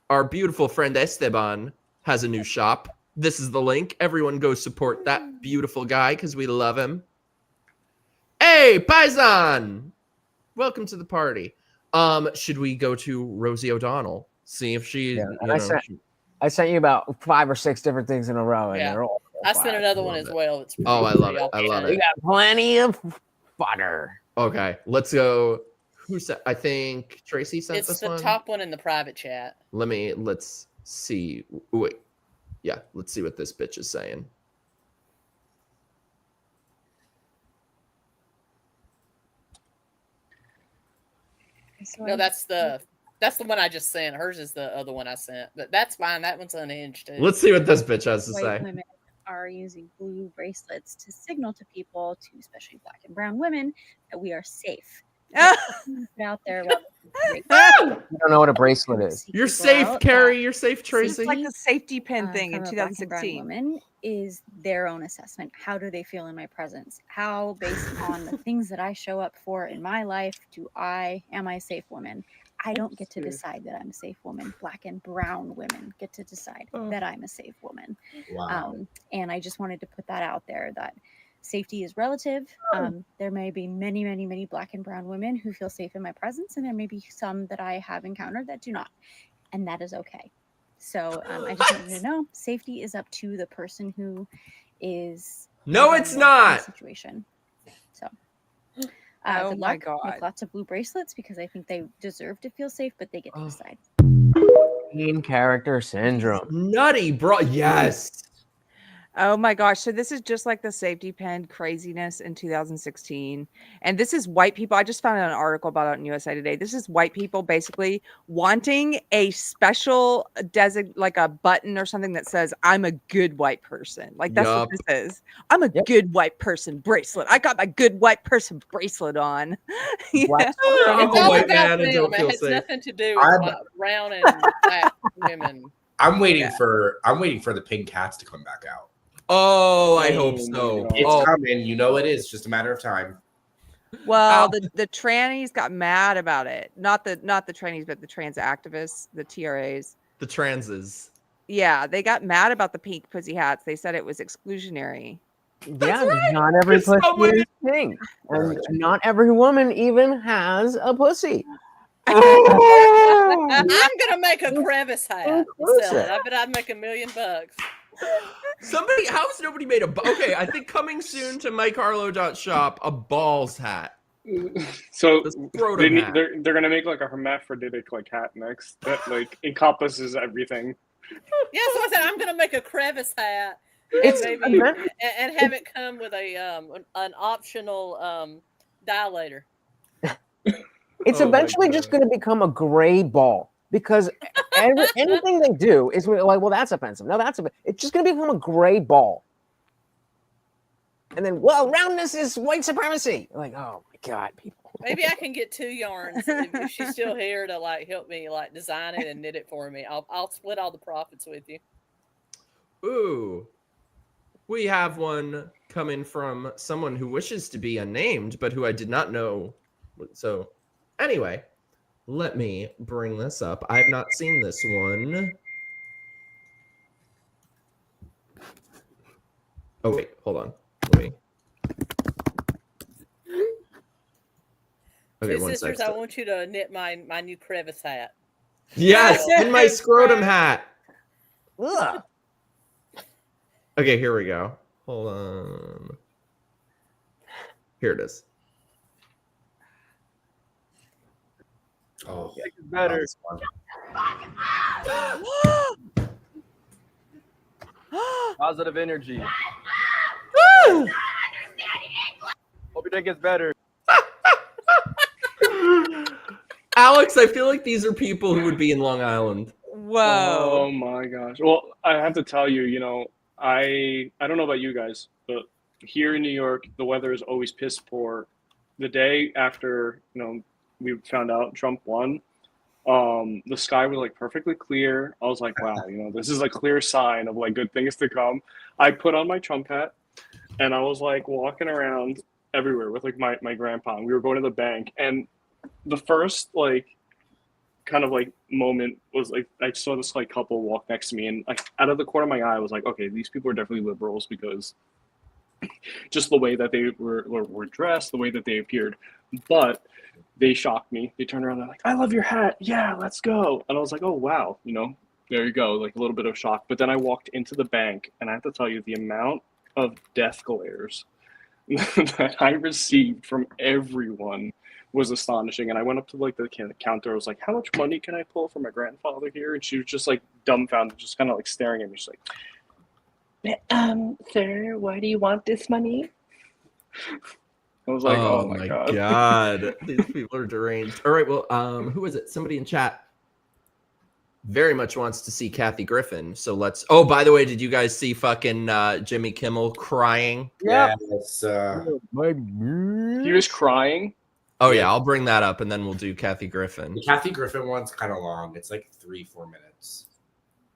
Our beautiful friend Esteban has a new shop. This is the link. Everyone go support that beautiful guy because we love him. Hey, Paisan! Welcome to the party. Should we go to Rosie O'Donnell? See if she... I sent you about 5 or 6 different things in a row, and they're all... I sent another one as well. It's I love it. I love it. We got plenty of butter. Okay, let's go. Who said? I think Tracy sent this one. It's the top one in the private chat. Let's see. Wait. Yeah, let's see what this bitch is saying. No, that's the one I just sent. Hers is the other one I sent. But that's fine. That one's unhinged too. Let's see what this bitch has to say. Women are using blue bracelets to signal to people, to especially Black and brown women, that we are safe. Out there. You don't know what a bracelet is. You're safe, Keri. You're safe, Tracy. It's like the safety pin thing in from a Black and brown 2016. woman is their own assessment. How do they feel in my presence? How, based on the things that I show up for in my life, am I a safe woman? I don't get to decide that I'm a safe woman. Black and brown women get to decide that I'm a safe woman. Wow. And I just wanted to put that out there, that safety is relative. There may be many, many, many Black and brown women who feel safe in my presence, and there may be some that I have encountered that do not. And that is okay. So I just want you to know, safety is up to the person who is... No, it's not! Situation. So... oh good my luck. God. Make lots of blue bracelets because I think they deserve to feel safe, but they get to decide. Main character syndrome. Nutty, bro. Yes. Oh my gosh. So this is just like the safety pin craziness in 2016. And this is white people. I just found an article about it in USA Today. This is white people basically wanting a special like a button or something that says, I'm a good white person. Like that's what this is. I'm a good white person bracelet. I got my good white person bracelet on. It's all about them. It has nothing to do with brown and black women. I'm waiting for the pink cats to come back out. Oh, I hope so. It's coming. You know it is. Just a matter of time. Well, the trannies got mad about it. Not the trannies, but the trans activists, the TRAs. The transes. Yeah, they got mad about the pink pussy hats. They said it was exclusionary. Yeah, not every pussy is pink. And not every woman even has a pussy. I'm gonna make a crevice hat and sell it. I bet I'd make $1 million. How's nobody made okay, I think coming soon to MikeHarlow.shop, a balls hat. So hat. they're gonna make like a hermaphroditic like hat next that like encompasses everything. Yeah, so I said I'm gonna make a crevice hat. It's and have it come with an optional dilator. It's eventually just going to become a gray ball. because anything they do is like, well, that's offensive. No, it's just going to become a gray ball. And then, well, roundness is white supremacy. Like, oh my God, people. Maybe I can get 2 yarns if she's still here to like help me like design it and knit it for me. I'll split all the profits with you. Ooh. We have one coming from someone who wishes to be unnamed, but who I did not know. So, anyway, let me bring this up. I have not seen this one. Oh, wait, hold on. Let me. Okay, Two one sisters, sec. I want you to knit my new crevice hat. Yes, in my scrotum hat. Ugh. Okay, here we go. Hold on. Here it is. Oh, It's better. Positive energy. Hope your day gets better. Alex, I feel like these are people who would be in Long Island. Whoa. Oh my gosh. Well, I have to tell you, I don't know about you guys, but here in New York, the weather is always piss poor. The day after, we found out Trump won, the sky was like perfectly clear. I was like, wow, this is a clear sign of like good things to come. I put on my Trump hat and I was like walking around everywhere with like my grandpa, and we were going to the bank, and the first like kind of like moment was like I saw this like couple walk next to me, and like out of the corner of my eye I was like, okay, these people are definitely liberals, because just the way that they were dressed, the way that they appeared. But they shocked me. They turned around, they're like, I love your hat, yeah, let's go. And I was like, oh wow, there you go, like a little bit of shock. But then I walked into the bank, and I have to tell you, the amount of death glares that I received from everyone was astonishing. And I went up to like the counter. I was like, how much money can I pull for my grandfather here? And she was just like dumbfounded, just kind of like staring at me. She's like, sir, why do you want this money? I was like, oh my God. These people are deranged. All right, well, who is it? Somebody in chat very much wants to see Kathy Griffin. So let's. Oh, by the way, did you guys see fucking Jimmy Kimmel crying? Yeah, it's He was crying. Oh yeah, I'll bring that up, and then we'll do Kathy Griffin. The Kathy Griffin one's kind of long. It's like 3-4 minutes.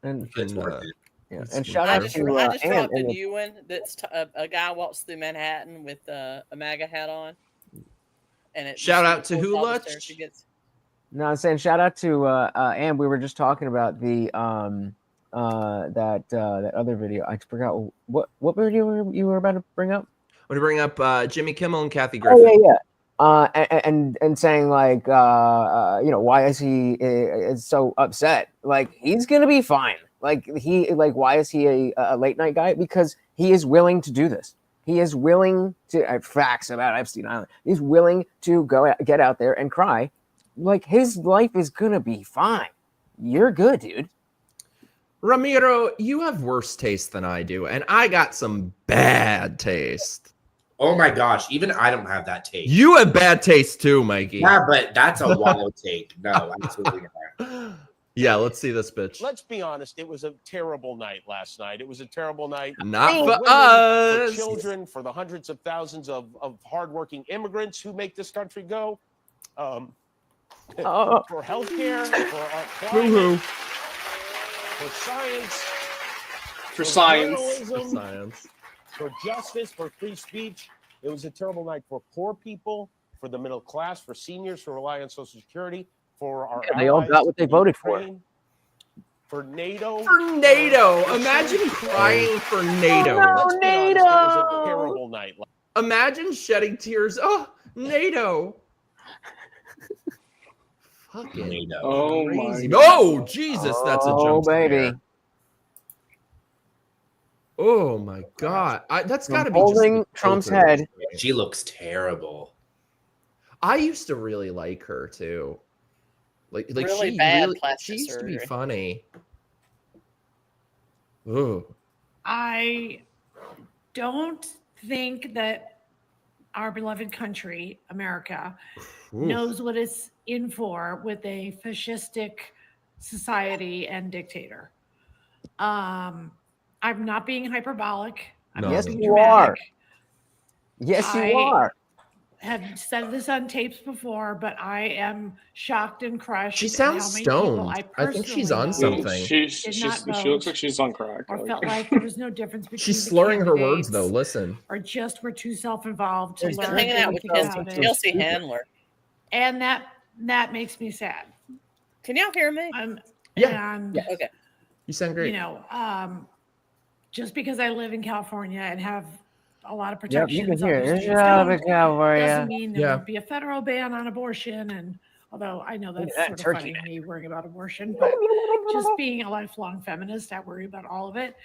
And it's worth it. Yeah. And shout out to I just Ann dropped a in the- new one. That's a guy walks through Manhattan with a MAGA hat on. And it Shout out to who, all the Lutch? stairs she gets. No, I'm saying shout out to Ann. We were just talking about the that other video. I forgot what video you were about to bring up. I'm gonna bring up Jimmy Kimmel and Kathy Oh Griffin. yeah. And saying like why is he is so upset? Like he's gonna be fine. Like why is he a late night guy? Because he is willing to do this. He is willing to facts about Epstein Island. He's willing to get out there and cry. Like his life is gonna be fine. You're good, dude. Ramiro, you have worse taste than I do, and I got some bad taste. Oh my gosh, even I don't have that taste. You have bad taste too, Mikey. Yeah, but that's a wild take. No, absolutely not. Yeah, let's see this bitch. Let's be honest, it was a terrible night last night. It was a terrible night. Not for women, us. For children, for the hundreds of thousands of hardworking immigrants who make this country go. For healthcare, for our climate, for science, For science. journalism, for justice, for free speech. It was a terrible night for poor people, for the middle class, for seniors who rely on Social Security, for our They all got what they voted for. For NATO. For NATO. Imagine crying for NATO. Let's be honest, it was a terrible night. Imagine shedding tears. Oh, NATO. Fucking NATO. Oh crazy. my Oh, Jesus, that's a Oh jump baby. scare. Oh my God. That's got to be Holding just Trump's filter. head. She looks terrible. I used to really like her too. Like Really she bad really, plastic she used to be surgery. funny. Ooh. I don't think that our beloved country, America, Ooh. knows what it's in for with a fascistic society and dictator. I'm not being hyperbolic. I'm No. not Yes, being you are. dramatic. Yes, you I are. have said this on tapes before, but I am shocked and crushed. She at sounds how many people stoned. I I think she's personally on know something. did not She looks vote like she's on crack. or like- felt like there was no difference between She's the slurring her words though. candidates, Listen. or just were too self-involved to She's been learn hanging out with anything Chelsea, about it. Chelsea Handler. And that makes me sad. Can y'all hear me? Yeah. And Yeah. Okay. You sound great. you know, just because I live in California and have a lot of Yep, you protections, can hear other it. states Yeah, don't, California. doesn't mean there Yeah. won't be a federal ban on abortion. And although I know that's that sort of turkey. funny, me worrying about abortion, but just being a lifelong feminist, I worry about all of it.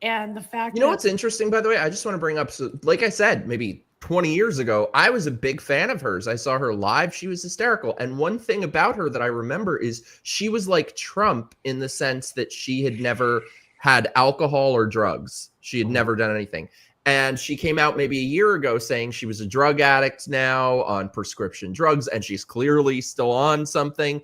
And the fact You know that what's interesting, by the way? I just want to bring up, so, like I said, maybe 20 years ago, I was a big fan of hers. I saw her live. She was hysterical. And one thing about her that I remember is she was like Trump in the sense that she had never had alcohol or drugs. She had never done anything. And she came out maybe a year ago saying she was a drug addict now on prescription drugs, and she's clearly still on something.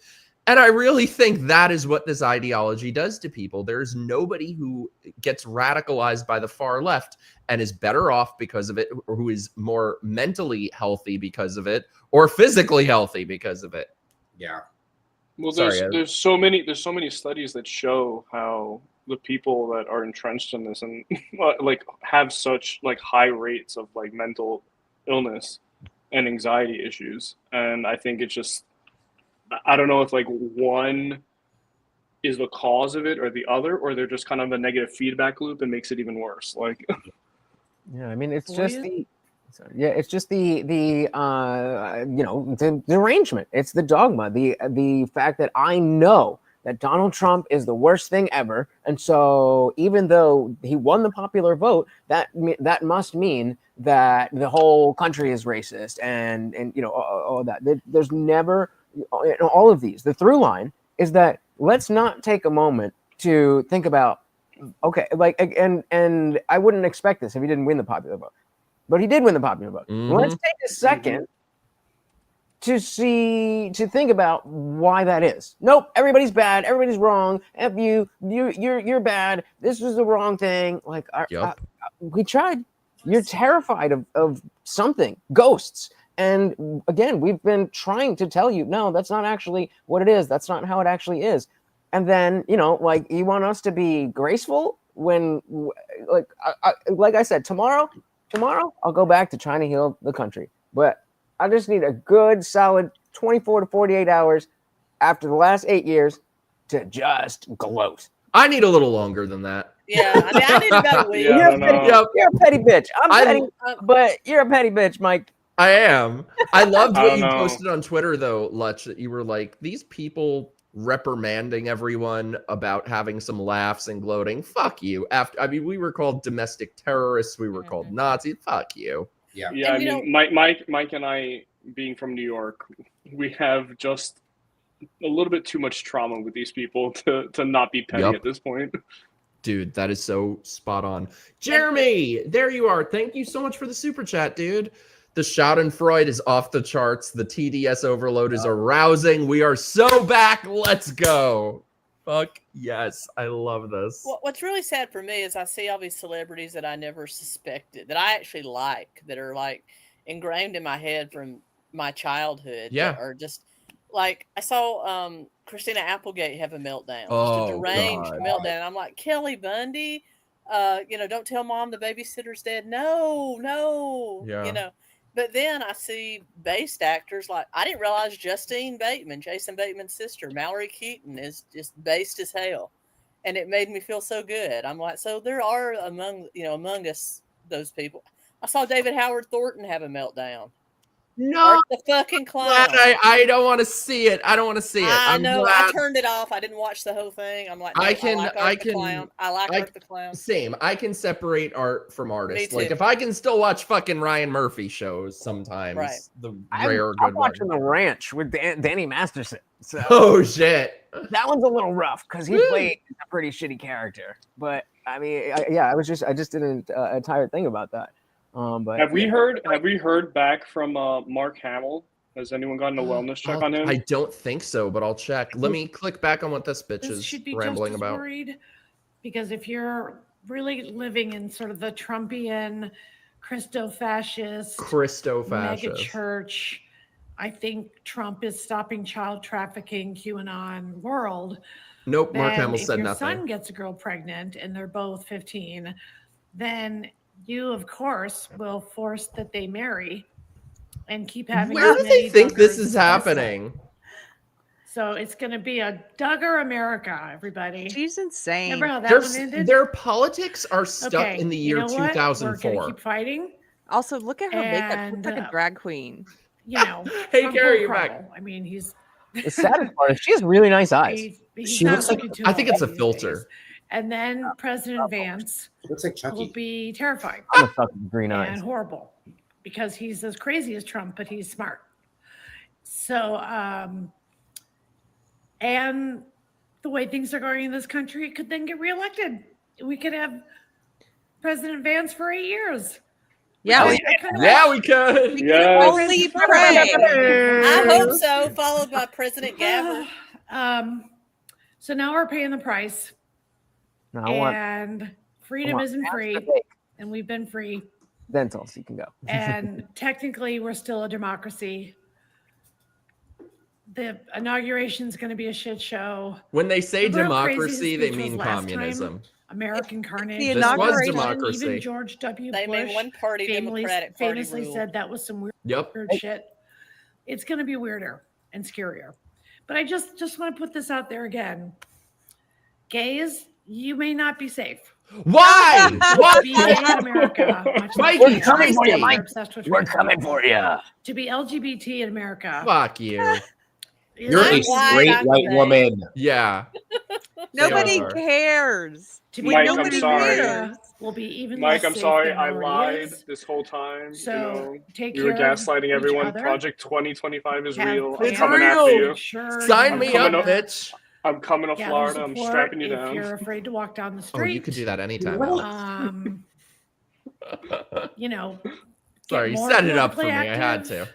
And I really think that is what this ideology does to people. There's nobody who gets radicalized by the far left and is better off because of it, or who is more mentally healthy because of it, or physically healthy because of it. Yeah. Well, Sorry, there's so many studies that show how the people that are entrenched in this and like have such like high rates of like mental illness and anxiety issues. And I think it's just, I don't know if like one is the cause of it or the other, or they're just kind of a negative feedback loop and makes it even worse. Like, Yeah, I mean, it's Well, just yeah. the yeah, it's just the you know, the arrangement. It's the dogma. The fact that I know that Donald Trump is the worst thing ever, and so even though he won the popular vote, that must mean that the whole country is racist, and you know, all that. There's never in all of these. The through line is that let's not take a moment to think about, okay, like, and I wouldn't expect this if he didn't win the popular vote, but he did win the popular vote. Let's take a second to think about why that is. Nope, everybody's bad, everybody's wrong. F you, you're bad. This was the wrong thing. Like, we tried. You're terrified of something, ghosts. And again, we've been trying to tell you, no, that's not actually what it is. That's not how it actually is. And then, you know, like, you want us to be graceful when, like I said, tomorrow, I'll go back to trying to heal the country. But I just need a good, solid 24 to 48 hours after the last 8 years to just gloat. I need a little longer than that. Yeah, I mean, I need about a week. Yeah, You're a petty bitch. I'm petty, but you're a petty bitch, Mike. I am. I loved I what don't you know. posted on Twitter, though, Lutch, that you were like, these people reprimanding everyone about having some laughs and gloating. Fuck you. I mean, we were called domestic terrorists. We were called Nazis. Fuck you. Yeah. yeah, And I you mean, Mike and I, being from New York, we have just a little bit too much trauma with these people to not be petty Yup. at this point. Dude, that is so spot on. Jeremy, there you are. Thank you so much for the super chat, dude. The Schadenfreude is off the charts. The TDS overload is arousing. We are so back. Let's go. Fuck yes. I love this. What's really sad for me is I see all these celebrities that I never suspected, that I actually like, that are like ingrained in my head from my childhood. Yeah. That are just like, I saw Christina Applegate have a meltdown. Oh, just a deranged God. meltdown. I'm like, Kelly Bundy, you know, don't tell mom the babysitter's dead. No. Yeah. You know. But then I see based actors like, I didn't realize Justine Bateman, Jason Bateman's sister, Mallory Keaton, is just based as hell. And it made me feel so good. I'm like, so there are among us, those people. I saw David Howard Thornton have a meltdown. No, Art the fucking clown. I don't want to see it. I don't want to see it. I I'm know. glad- I turned it off. I didn't watch the whole thing. I'm like, no, I I can- like I Art the can- clown. I like Art the clown. Same. I can separate art from artists. Me Like, too. if I can still watch fucking Ryan Murphy shows sometimes, Right. the I'm rare good watching one. The Ranch with Danny Masterson. So Oh shit. that one's a little rough because he played a pretty shitty character. But I mean, I just did an entire thing about that. But Have we heard back from Mark Hamill Has anyone gotten a wellness check on him? I don't think so, but I'll check. Let me click back on what this bitch This is should be rambling just as about. worried, because if you're really living in sort of the Trumpian, Christo-fascist, mega church, I think Trump is stopping child trafficking, QAnon world. Nope, Mark then Hamill if said your nothing. son gets a girl pregnant and they're both 15, then you, of course, will force that they marry and keep having. Where as do they many think this Duggars is as possible. happening? So it's going to be a Duggar America, everybody. She's insane. Remember how that one ended? Their politics are stuck Okay, in the you year know what? We're 2004. going to keep fighting. Also, look at her makeup. She looks like And, a drag queen. You know, Hey, Trump Keri, will you're back. crumble. I mean, he's The saddest part is she has really nice eyes. he's She not looks like. looking too I think it's a healthy these filter. days. And then President Vance Looks like will Chucky. be terrified I'm a fucking green and eyes. horrible because he's as crazy as Trump, but he's smart. So, and the way things are going in this country, it could then get reelected. We could have President Vance for 8 years. Yeah, I kinda Yeah, wish- we could. Yes. Only pray. I hope so, followed by President Gabbard. So now we're paying the price, No, I want and freedom want isn't half the free, cake. and we've been free, dental, so you can go. and technically we're still a democracy. The inauguration is going to be a shit show. When they say Remember how crazy democracy, his they speech was mean last time? communism. American carnage. The This was inauguration, democracy. Even George W. They mean Bush one party Democratic Party famously rule. said that was some weird Yep. shit. It's going to be weirder and scarier. But I just want to put this out there again. Gays, you may not be safe. Why? What? Be gay in America. Much Mikey, like we're coming for you, Tracy, Mike. are obsessed with We're Tracy. coming for you. To be LGBT in America. Fuck you. You're a is straight white woman. Yeah. Nobody Sure. cares. To Mike, I'm nobody sorry. cares. will be even Mike, less I'm safe sorry. than I it already lied is. this whole time. So take you were care of gaslighting each everyone. other. Project 2025 is Have real. I'm plans. coming after you. Sure, Sign you me know up, that. bitch. I'm coming to Gather Florida. I'm support strapping you if down. you're afraid to walk down the Oh, street. you could do that anytime, Alex. You know. Sorry, you get more set it up for politically me. I had active. to.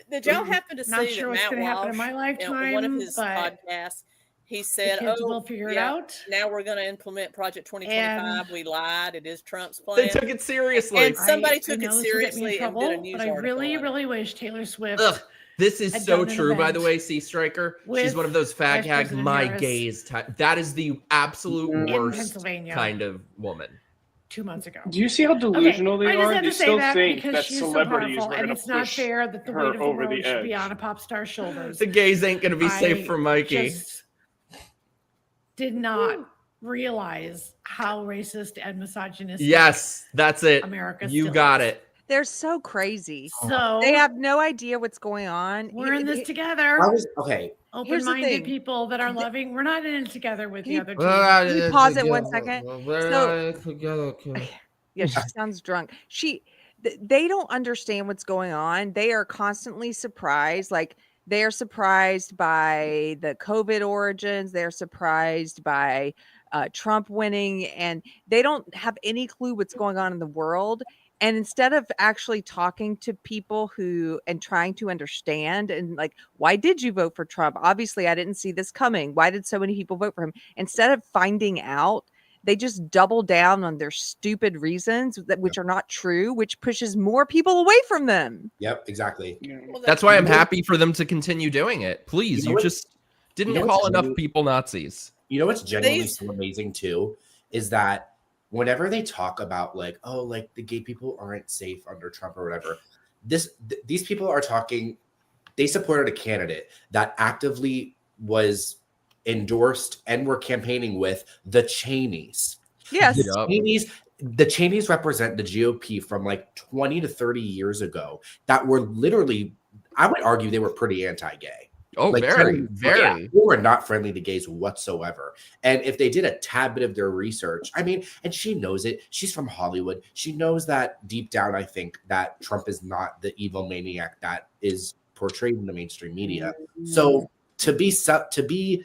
Did y'all happen to Not see sure that what's Matt going to happen in Walsh, my lifetime, one of his but podcasts, he said, kids "Oh, will figure it yeah, out." Now we're going to implement Project 2025. We lied. It is Trump's plan." They took it seriously. And somebody I took know it this will get me in seriously and did a trouble, news but I article really, on it. really wish Taylor Swift. Ugh, this is had so done an true, by the event way, Sea Striker. She's with one of those fag Vice hag, President my Harris gays type. That is the absolute in worst Pennsylvania kind of woman. 2 months ago. Do you see how delusional I they just are? had They to say still that think because that she's so celebrities powerful, were and going to it's not push fair that the her weight of the over world the should be edge. on a pop star's shoulders. The gays ain't going to be safe I for Mikey. just did not realize how racist and misogynistic. Yes, that's it. America You still got is. it. They're so crazy. So they have no idea what's going on. We're in this together. Okay. Here's the Open-minded thing. people that are loving. We're not in it together with the other two. Can you pause it 1 second? Yeah, she sounds drunk. They don't understand what's going on. They are constantly surprised. Like they are surprised by the COVID origins. They're surprised by Trump winning, and they don't have any clue what's going on in the world. And instead of actually talking to people and trying to understand and like, why did you vote for Trump? Obviously, I didn't see this coming. Why did so many people vote for him? Instead of finding out, they just double down on their stupid reasons which are not true, which pushes more people away from them. Yep, exactly. That's why I'm happy for them to continue doing it. Please, you just didn't call enough people Nazis. You know what's genuinely so amazing too is that whenever they talk about like, oh, like the gay people aren't safe under Trump or whatever, these people are talking. They supported a candidate that actively was endorsed and were campaigning with the Cheneys. Yes, The Cheneys represent the GOP from like 20 to 30 years ago that were literally, I would argue, they were pretty anti-gay. Oh, Like, very. They were not friendly to gays whatsoever. And if they did a tad bit of their research, I mean, and she knows it. She's from Hollywood. She knows that deep down, I think that Trump is not the evil maniac that is portrayed in the mainstream media. So to be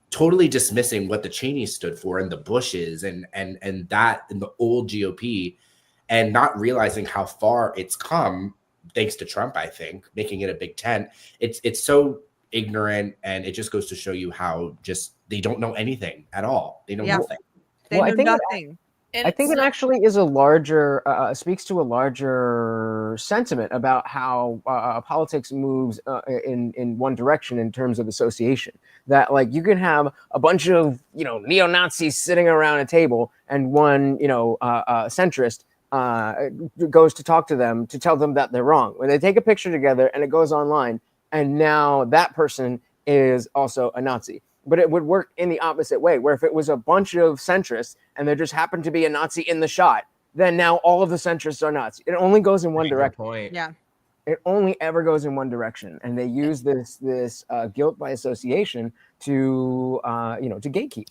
totally dismissing what the Cheneys stood for and the Bushes and that in the old GOP and not realizing how far it's come thanks to Trump, I think, making it a big tent. It's so ignorant, and it just goes to show you how just they don't know anything at all. They know nothing. They I know think nothing. I think it actually is a larger speaks to a larger sentiment about how politics moves in one direction in terms of association. That like you can have a bunch of neo-Nazis sitting around a table, and one centrist goes to talk to them to tell them that they're wrong. When they take a picture together and it goes online, and now that person is also a Nazi. But it would work in the opposite way, where if it was a bunch of centrists and there just happened to be a Nazi in the shot, then now all of the centrists are Nazi. It only goes in one direction. Point. Yeah. It only ever goes in one direction, and they use this guilt by association to to gatekeep.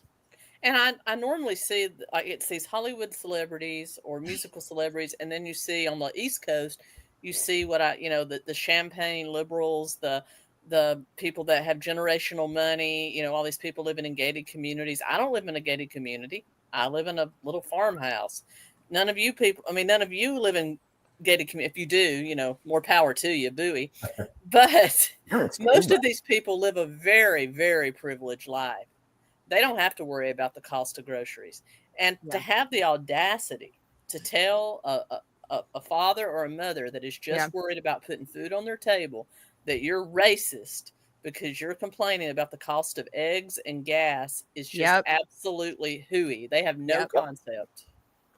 And I normally see it's these Hollywood celebrities or musical celebrities, and then you see on the East Coast, you see what the champagne liberals, the people that have generational money, all these people living in gated communities. I don't live in a gated community. I live in a little farmhouse. None of you live in gated community. If you do, more power to you, booey. But most of these people live a very, very privileged life. They don't have to worry about the cost of groceries. And to have the audacity to tell a father or a mother that is just worried about putting food on their table that you're racist because you're complaining about the cost of eggs and gas is just absolutely hooey. They have no concept.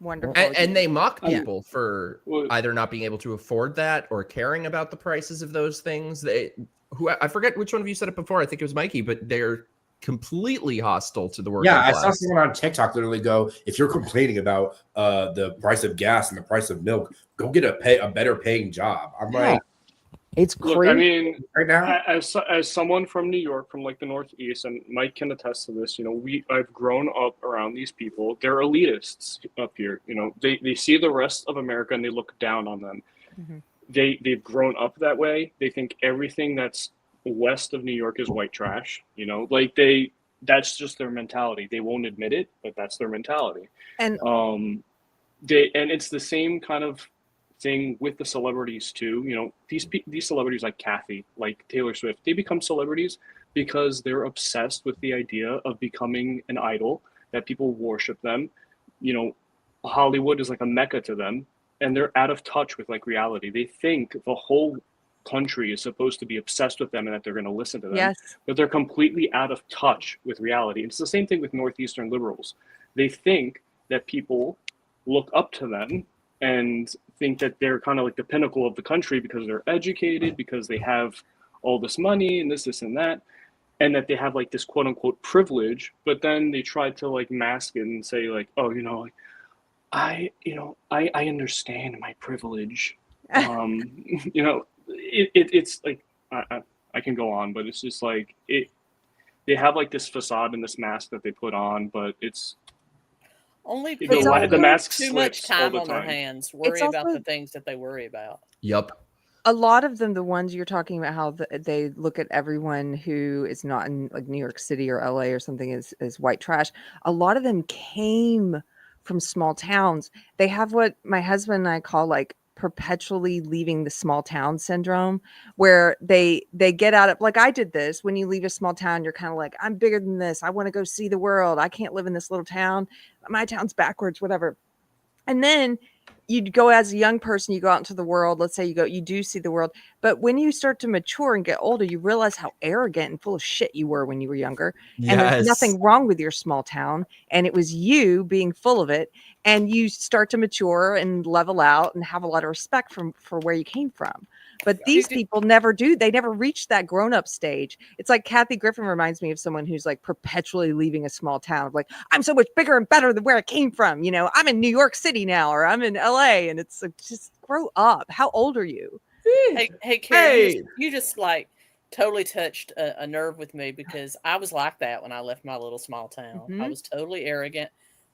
Wonderful. And they mock people for either not being able to afford that or caring about the prices of those things. I forget which one of you said it before. I think it was Mikey, but they're completely hostile to the working class. I saw someone on TikTok literally go, if you're complaining about the price of gas and the price of milk, go get a better paying job. I'm like, it's crazy. Look, I mean, right now, as someone from New York, from like the Northeast, and Mike can attest to this. I've grown up around these people. They're elitists up here. They see the rest of America and they look down on them. Mm-hmm. They've grown up that way. They think everything that's west of New York is white trash. That's just their mentality. They won't admit it, but that's their mentality. And it's the same kind of thing with the celebrities too. These celebrities like Kathy, like Taylor Swift, they become celebrities because they're obsessed with the idea of becoming an idol, that people worship them. Hollywood is like a mecca to them, and they're out of touch with like reality. They think the whole country is supposed to be obsessed with them and that they're going to listen to them, but they're completely out of touch with reality. And it's the same thing with Northeastern liberals. They think that people look up to them and think that they're kind of like the pinnacle of the country because they're educated, because they have all this money and this and that, and that they have like this quote unquote privilege. But then they try to like mask it and say like, oh, I understand my privilege. It's like I can go on, but it's just like they have like this facade and this mask that they put on, but it's only the mask too slips much time all on the their time. hands. Worry also- about the things that they worry about. Yep. a lot of them, the ones you're talking about, how they look at everyone who is not in like New York City or LA or something as white trash. A lot of them came from small towns. They have what my husband and I call like perpetually leaving the small town syndrome, where they get out of, like I did this. When you leave a small town, you're kind of like, I'm bigger than this. I want to go see the world. I can't live in this little town. My town's backwards, whatever. And then you'd go as a young person, you go out into the world. Let's say you do see the world. But when you start to mature and get older, you realize how arrogant and full of shit you were when you were younger. And there's nothing wrong with your small town. And it was you being full of it. And you start to mature and level out and have a lot of respect for where you came from. But these people never do. They never reach that grown-up stage. It's like Kathy Griffin reminds me of someone who's like perpetually leaving a small town. Like, I'm so much bigger and better than where I came from. You know, I'm in New York City now, or I'm in LA. And it's like, just grow up. How old are you? Hey, Keri, you just like totally touched a nerve with me, because I was like that when I left my little small town. I was totally arrogant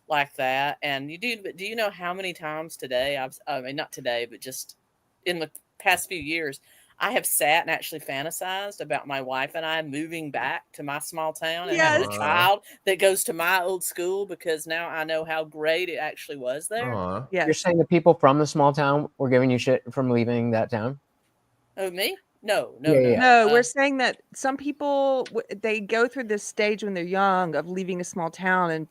like that. And do you know how many times today I mean, not today, but just in the past few years, I have sat and actually fantasized about my wife and I moving back to my small town and having a child that goes to my old school, because now I know how great it actually was there. You're saying the people from the small town were giving you shit from leaving that town? Oh, me? No. No, we're saying that some people they go through this stage when they're young of leaving a small town,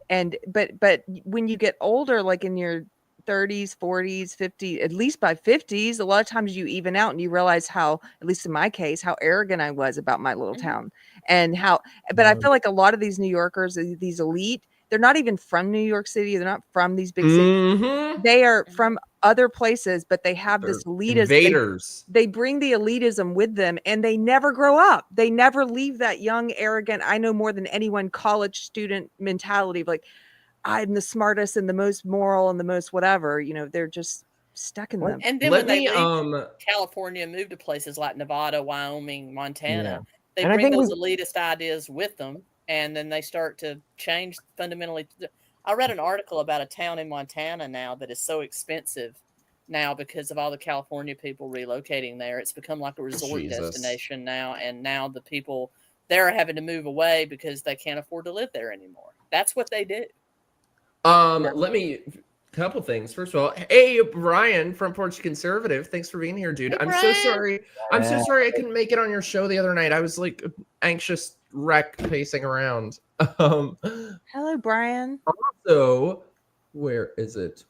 but when you get older, like in your 30s, 40s, 50s, at least by 50s, a lot of times you even out and you realize how, at least in my case, how arrogant I was about my little town, and how. But I feel like a lot of these New Yorkers, these elite, they're not even from New York City. They're not from these big cities. They are from other places, but they have this elitism. Invaders. They bring the elitism with them, and they never grow up. They never leave that young, arrogant, I know more than anyone college student mentality of like, I'm the smartest and the most moral and the most whatever. They're just stuck in them. And then when they leave California and move to places like Nevada, Wyoming, Montana, they bring those elitist ideas with them, and then they start to change fundamentally. I read an article about a town in Montana now that is so expensive now because of all the California people relocating there. It's become like a resort destination now, and now the people there are having to move away because they can't afford to live there anymore. That's what they do. Couple things. First of all, hey, Brian from Porch Conservative. Thanks for being here, dude. Hey, I'm Brian. so sorry. I'm so sorry I couldn't make it on your show the other night. I was like anxious wreck pacing around. Hello, Brian. Also, where is it?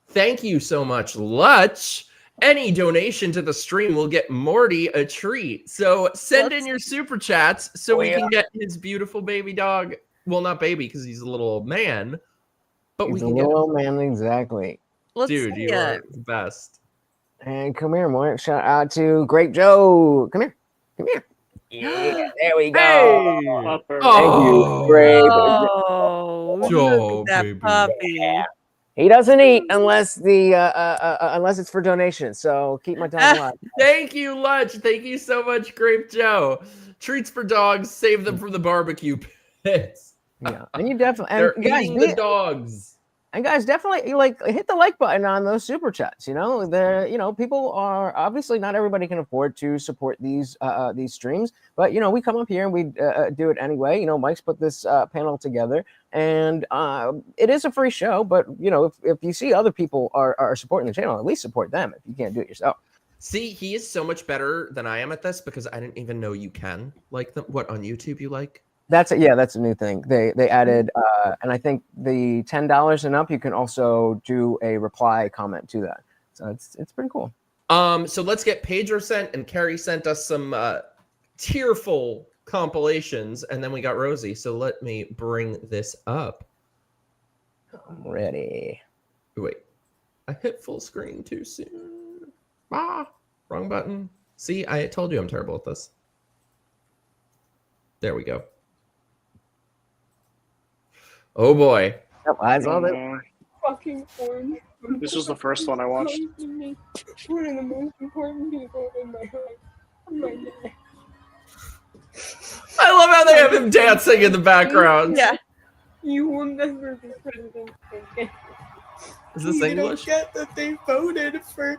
Thank you so much, Lutch. Any donation to the stream will get Morty a treat. So send in your super chats so we can get his beautiful baby dog. Well, not baby because he's a little old man, but we can get old man, exactly. Dude, you are the best. And come here, Morty. Shout out to Grape Joe. Come here. Yeah, there we go. Hey. Thank you, Grape. Joe, that baby. puppy. He doesn't eat unless unless it's for donation. So keep my time alive. Thank you, Lutch. Thank you so much, Grape Joe. Treats for dogs. Save them from the barbecue pits. Yeah, and you definitely They're eating the dogs. And guys, definitely hit the like button on those super chats. People are obviously not everybody can afford to support these streams, but we come up here and we do it anyway. Mike's put this panel together, and it is a free show. But if you see other people are supporting the channel, at least support them if you can't do it yourself. See, he is so much better than I am at this because I didn't even know you can like them. What on YouTube you like? That's a new thing. They added, and I think the $10 and up, you can also do a reply comment to that. So it's pretty cool. So let's get Pedro sent, and Keri sent us some tearful compilations, and then we got Rosie. So let me bring this up. I'm ready. Wait, I hit full screen too soon. Wrong button. See, I told you I'm terrible at this. There we go. Oh boy. I saw that. Fucking orange. This was the first one I watched. One of the most important people in my life. I love how they have him dancing in the background. Yeah. You will never be president again. Is this English? You don't get that they voted for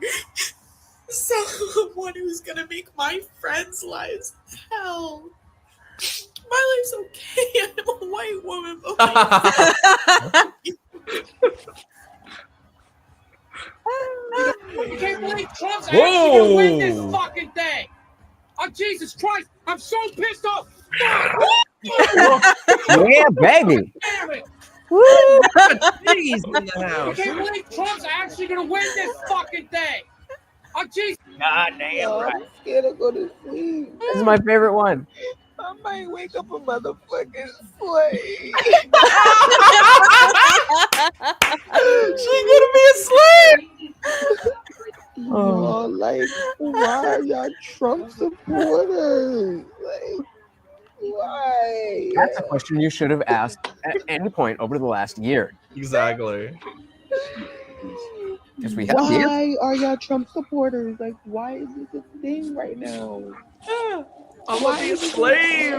someone who's gonna make my friends' lives hell. My life's okay. I'm a white woman. I can't believe Trump's actually gonna win this fucking thing. Oh, Jesus Christ. I'm so pissed off. Yeah, baby. Damn it. Woo! Jeez, in the I house. can't believe Trump's actually gonna win this fucking thing. Oh, Jesus. God damn right. I'm scared to go to sleep. This is my favorite one. I might wake up a motherfucking slave. She's gonna be asleep. Y'all, like, why are y'all Trump supporters? Like, why? That's a question you should have asked at any point over the last year. Exactly. Because we have years. Why are y'all Trump supporters? Like, why is this a thing right now? I want to be a slave.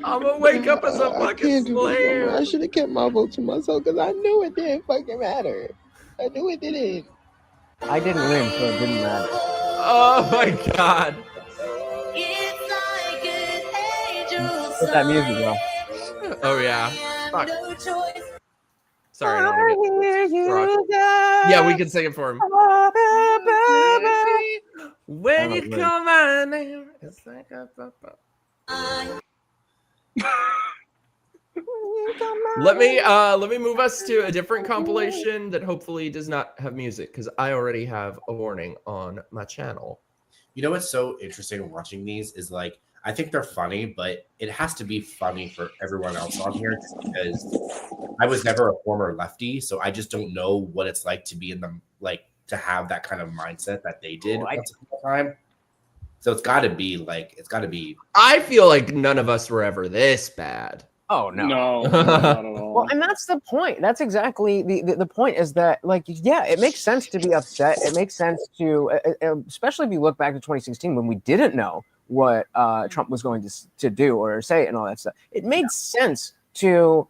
I'm gonna wake up as a fucking slave. I should have kept my vote to myself because I knew it didn't fucking matter. I knew it didn't. I didn't win, so it didn't matter. Oh my god. Put that music on. Oh yeah. Fuck. Sorry, I don't want to get garage. Yeah, we can sing it for him. When you call my name, it's like let me move us to a different compilation that hopefully does not have music, because I already have a warning on my channel. You know what's so interesting watching these is like, I think they're funny, but it has to be funny for everyone else on here, just because I was never a former lefty, so I just don't know what it's like to be in the, like, to have that kind of mindset that they did once upon a time. So it's got to be. I feel like none of us were ever this bad. Oh no. No, not at all. Well, and that's the point. That's exactly the point, is that, like, yeah, it makes sense to be upset. It makes sense to, especially if you look back to 2016 when we didn't know what Trump was going to do or say and all that stuff. It made sense to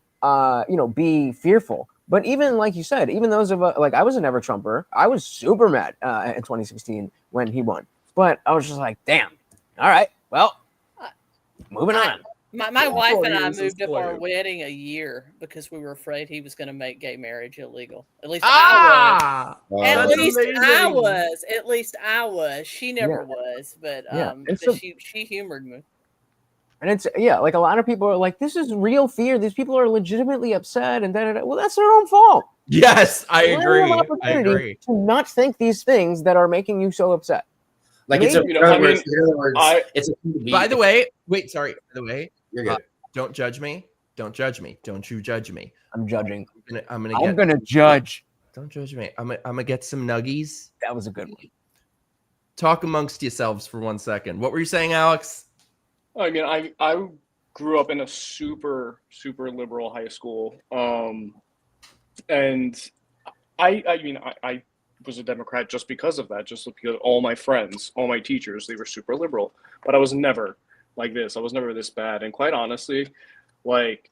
be fearful. But even like you said, even those of us, like, I was a never Trumper. I was super mad in 2016 when he won. But I was just like, damn. All right, well, moving on. My wife and I moved up our wedding a year because we were afraid he was going to make gay marriage illegal. At least I was. At least I was. She never was, but she humored me. And it's like a lot of people are like, this is real fear. These people are legitimately upset, and da. Well, that's their own fault. Yes, I agree. I agree. To not think these things that are making you so upset. Like, it's a, in other words, by the way, you're good. Don't judge me. Don't judge me. Don't you judge me. I'm judging. I'm gonna judge. Don't judge me. I'm gonna get some nuggies. That was a good one. Talk amongst yourselves for 1 second. What were you saying, Alex? I mean, I grew up in a super liberal high school, and I was a Democrat just because of that, just because all my friends, all my teachers, they were super liberal, but I was never like this. I was never this bad. And quite honestly, like,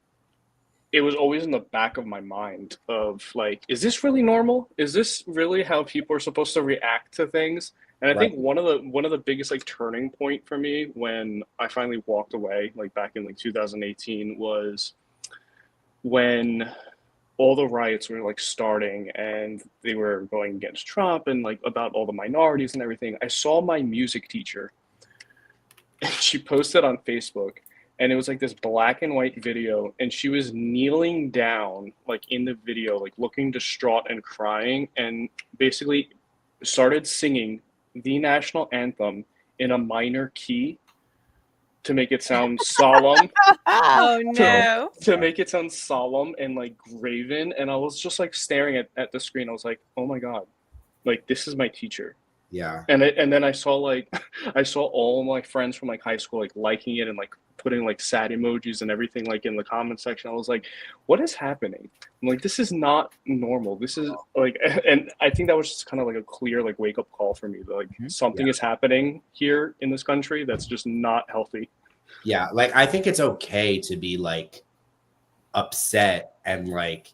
it was always in the back of my mind of like, is this really normal? Is this really how people are supposed to react to things? And I think one of the biggest like turning point for me when I finally walked away, like back in like 2018, was when all the riots were like starting and they were going against Trump and like about all the minorities and everything. I saw my music teacher, and she posted on Facebook, and it was like this black and white video, and she was kneeling down like in the video, like looking distraught and crying, and basically started singing the national anthem in a minor key to make it sound solemn. Oh no. To make it sound solemn and like graven. And I was just like staring at the screen. I was like, oh my God, like, this is my teacher. Yeah. And then I saw all my friends from like high school like liking it and like putting like sad emojis and everything like in the comment section. I was like, what is happening? I'm like, this is not normal. This is like, and I think that was just kind of like a clear like wake up call for me. Like, something is happening here in this country that's just not healthy. Yeah, like, I think it's okay to be like upset and like,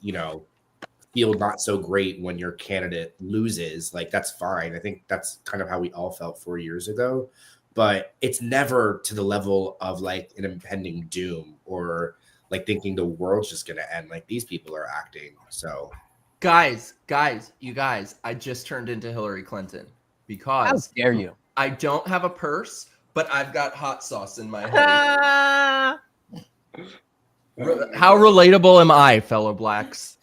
feel not so great when your candidate loses. Like, that's fine. I think that's kind of how we all felt 4 years ago, but it's never to the level of like an impending doom or like thinking the world's just going to end like these people are acting. So guys, you guys, I just turned into Hillary Clinton because how dare you? I don't have a purse, but I've got hot sauce in my hoodie. How relatable am I, fellow blacks?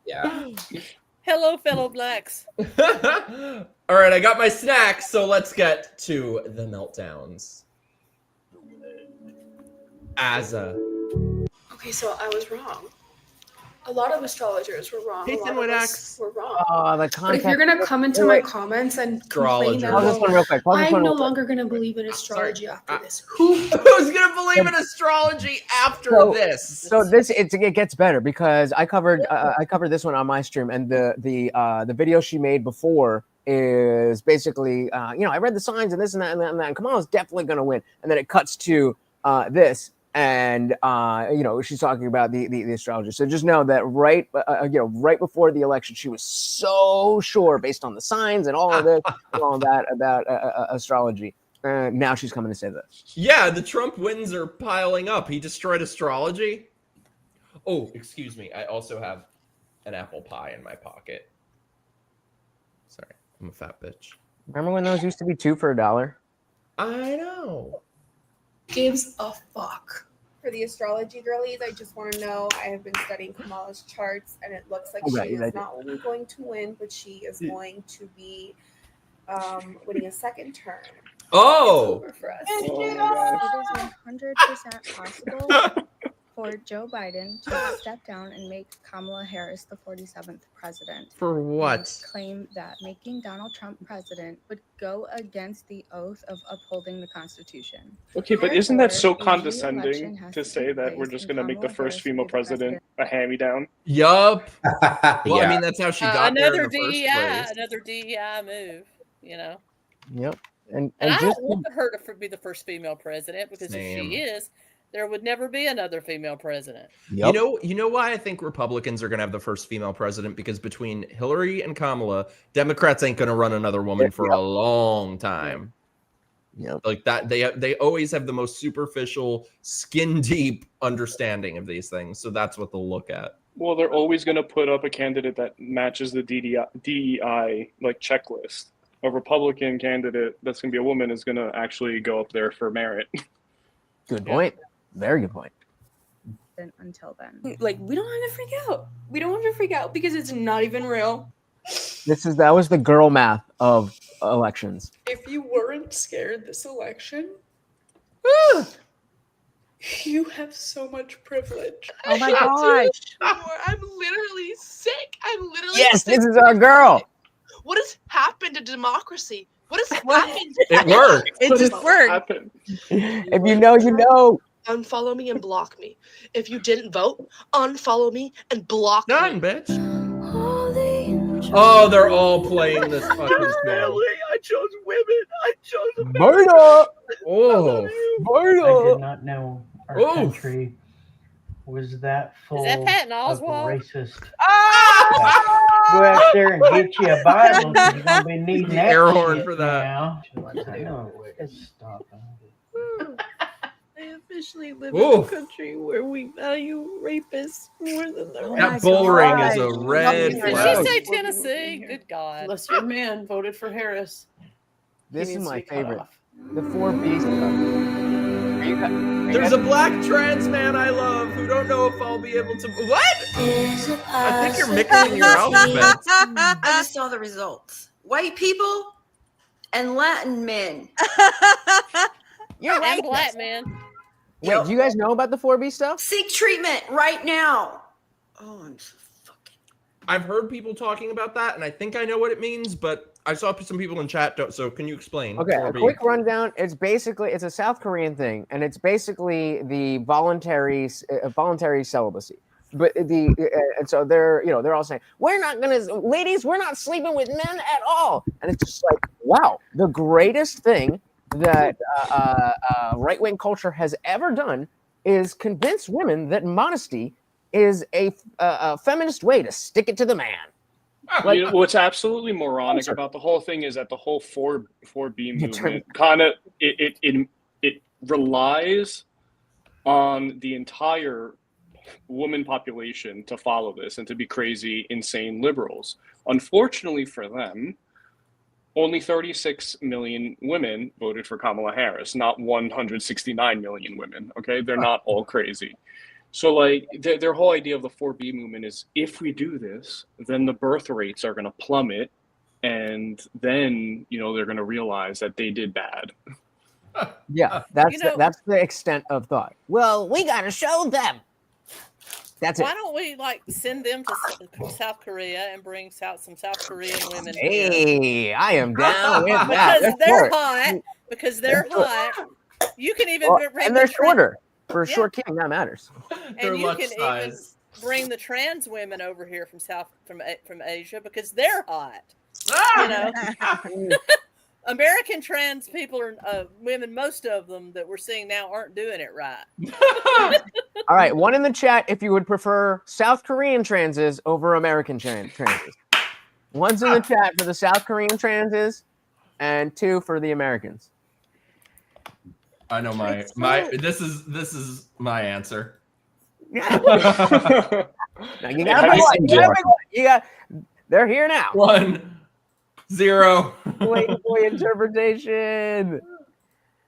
Yeah. Hello, fellow blacks. All right, I got my snacks, so let's get to the meltdowns. Okay, so I was wrong. A lot of astrologers were wrong. Hey, a lot of us were wrong. The But if you're gonna come into my comments and complain that, Pause this one real quick. I'm no longer gonna believe in astrology after this. Who's gonna believe in astrology after this? So it gets better because I covered this one on my stream, and the video she made before is basically I read the signs and this and that and that and that, and Kamala's definitely gonna win, and then it cuts to this. And she's talking about the astrologer. So just know that right before the election, she was so sure based on the signs and all of this and all that about astrology. Now she's coming to say this. Yeah, the Trump wins are piling up. He destroyed astrology. Oh, excuse me. I also have an apple pie in my pocket. Sorry, I'm a fat bitch. Remember when those used to be 2 for $1? I know. Gives a fuck. For the astrology girlies, I just want to know, I have been studying Kamala's charts, and it looks like Okay, she yeah, I is did. not only going to win, but she is going to be winning a second term. Oh! It's over for us. It is 100% possible for Joe Biden to step down and make Kamala Harris the 47th president. For what? And claim that making Donald Trump president would go against the oath of upholding the Constitution. Okay, but isn't that so Therefore, the condescending re-election has to to say take that we're place just and going to make the Kamala first Harris female will be the president a hand-me-down? Yup. Well, Yeah. I mean, that's how she got there in Another the first DEI, place. another DEI move. You know. Yep. And And I just don't want her to be the first female president because Same. if she is, there would never be another female president. Yep. You know why I think Republicans are going to have the first female president? Because between Hillary and Kamala, Democrats ain't going to run another woman for a long time. Yep. Like that, they always have the most superficial, skin deep understanding of these things. So that's what they'll look at. Well, they're always going to put up a candidate that matches the DEI like checklist. A Republican candidate that's going to be a woman is going to actually go up there for merit. Good point. Very good point. Until then. Like, we don't have to freak out. We don't have to freak out because it's not even real. That was the girl math of elections. If you weren't scared this election, you have so much privilege. Oh my gosh. I'm literally sick. I'm literally Yes, sick. this is our girl. What has happened to democracy? What has happened? It worked. It just worked. Happened. If you know, you know. Unfollow me and block me. If you didn't vote, unfollow me and block Done, me. bitch. Oh, they're all playing this fucking song. I chose women. I chose Murder. Oh, Murder. I did not know our Oof. country was that full Is that Patton of Oswalt? racist. Go out there and get you a Bible. 'Cause you're gonna be needing that Air horn shit for that. now. I know. It's stopping. I officially live Oof. in a country where we value rapists more than the Oh That my bull ring God. is a red Did flag. she say Tennessee? Good God. Unless your man voted for Harris. This He is needs to my be cut favorite. off. The 4B stuff. Are you There's a black trans man I love who don't know if I'll be able to. What? I think you're mixing your alphabets. I just saw the results. White people and Latin men. You're right. And black men. Wait, do you guys know about the 4B stuff? Seek treatment right now. Oh, I'm so fucking. I've heard people talking about that, and I think I know what it means, but I saw some people in chat don't. So can you explain? Okay, a 4B? quick rundown. It's a South Korean thing, and it's basically the voluntary celibacy. But and so they're all saying we're not sleeping with men at all, and it's just like wow, the greatest thing that right-wing culture has ever done is convince women that modesty is a feminist way to stick it to the man. Like, You know, what's absolutely moronic about the whole thing is that the whole 4B movement kind of it relies on the entire woman population to follow this and to be crazy, insane liberals. Unfortunately for them, only 36 million women voted for Kamala Harris, not 169 million women. Okay, they're not all crazy. So, like, their whole idea of the 4B movement is if we do this, then the birth rates are going to plummet. And then, they're going to realize that they did bad. Yeah, that's the extent of thought. Well, we got to show them. That's Why it. don't we send them to South Korea and bring some South Korean women Hey, here? I am down with that. Because Let's they're do it. hot. Because they're hot. You can even bring and they're the shorter. For a short king, that matters. And you can even bring the trans women over here from Asia because they're hot. American trans people are women. Most of them that we're seeing now aren't doing it right. All right, one in the chat if you would prefer South Korean transes over American transes. One's in the chat for the South Korean transes, and 2 for the Americans. I know this is my answer. Now you got a big one. You got a big one. You got. They're here now. 1, 0. Waiting for your interpretation.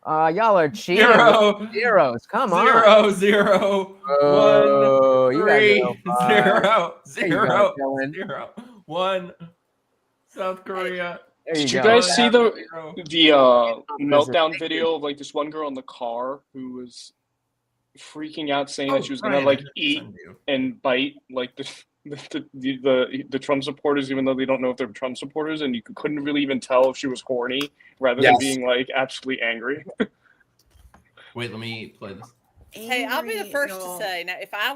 Y'all are cheating. 0. Zeros. Come on. 0, 0. Oh, 1, you 3, guys 0, 0, 1. South Korea. Did you guys see the meltdown video of like this one girl in the car who was freaking out, saying that she was gonna like eat and bite like the Trump supporters, even though they don't know if they're Trump supporters, and you couldn't really even tell if she was horny rather than being like absolutely angry. Wait, let me play this. Hey, I'll be the first to say now, if I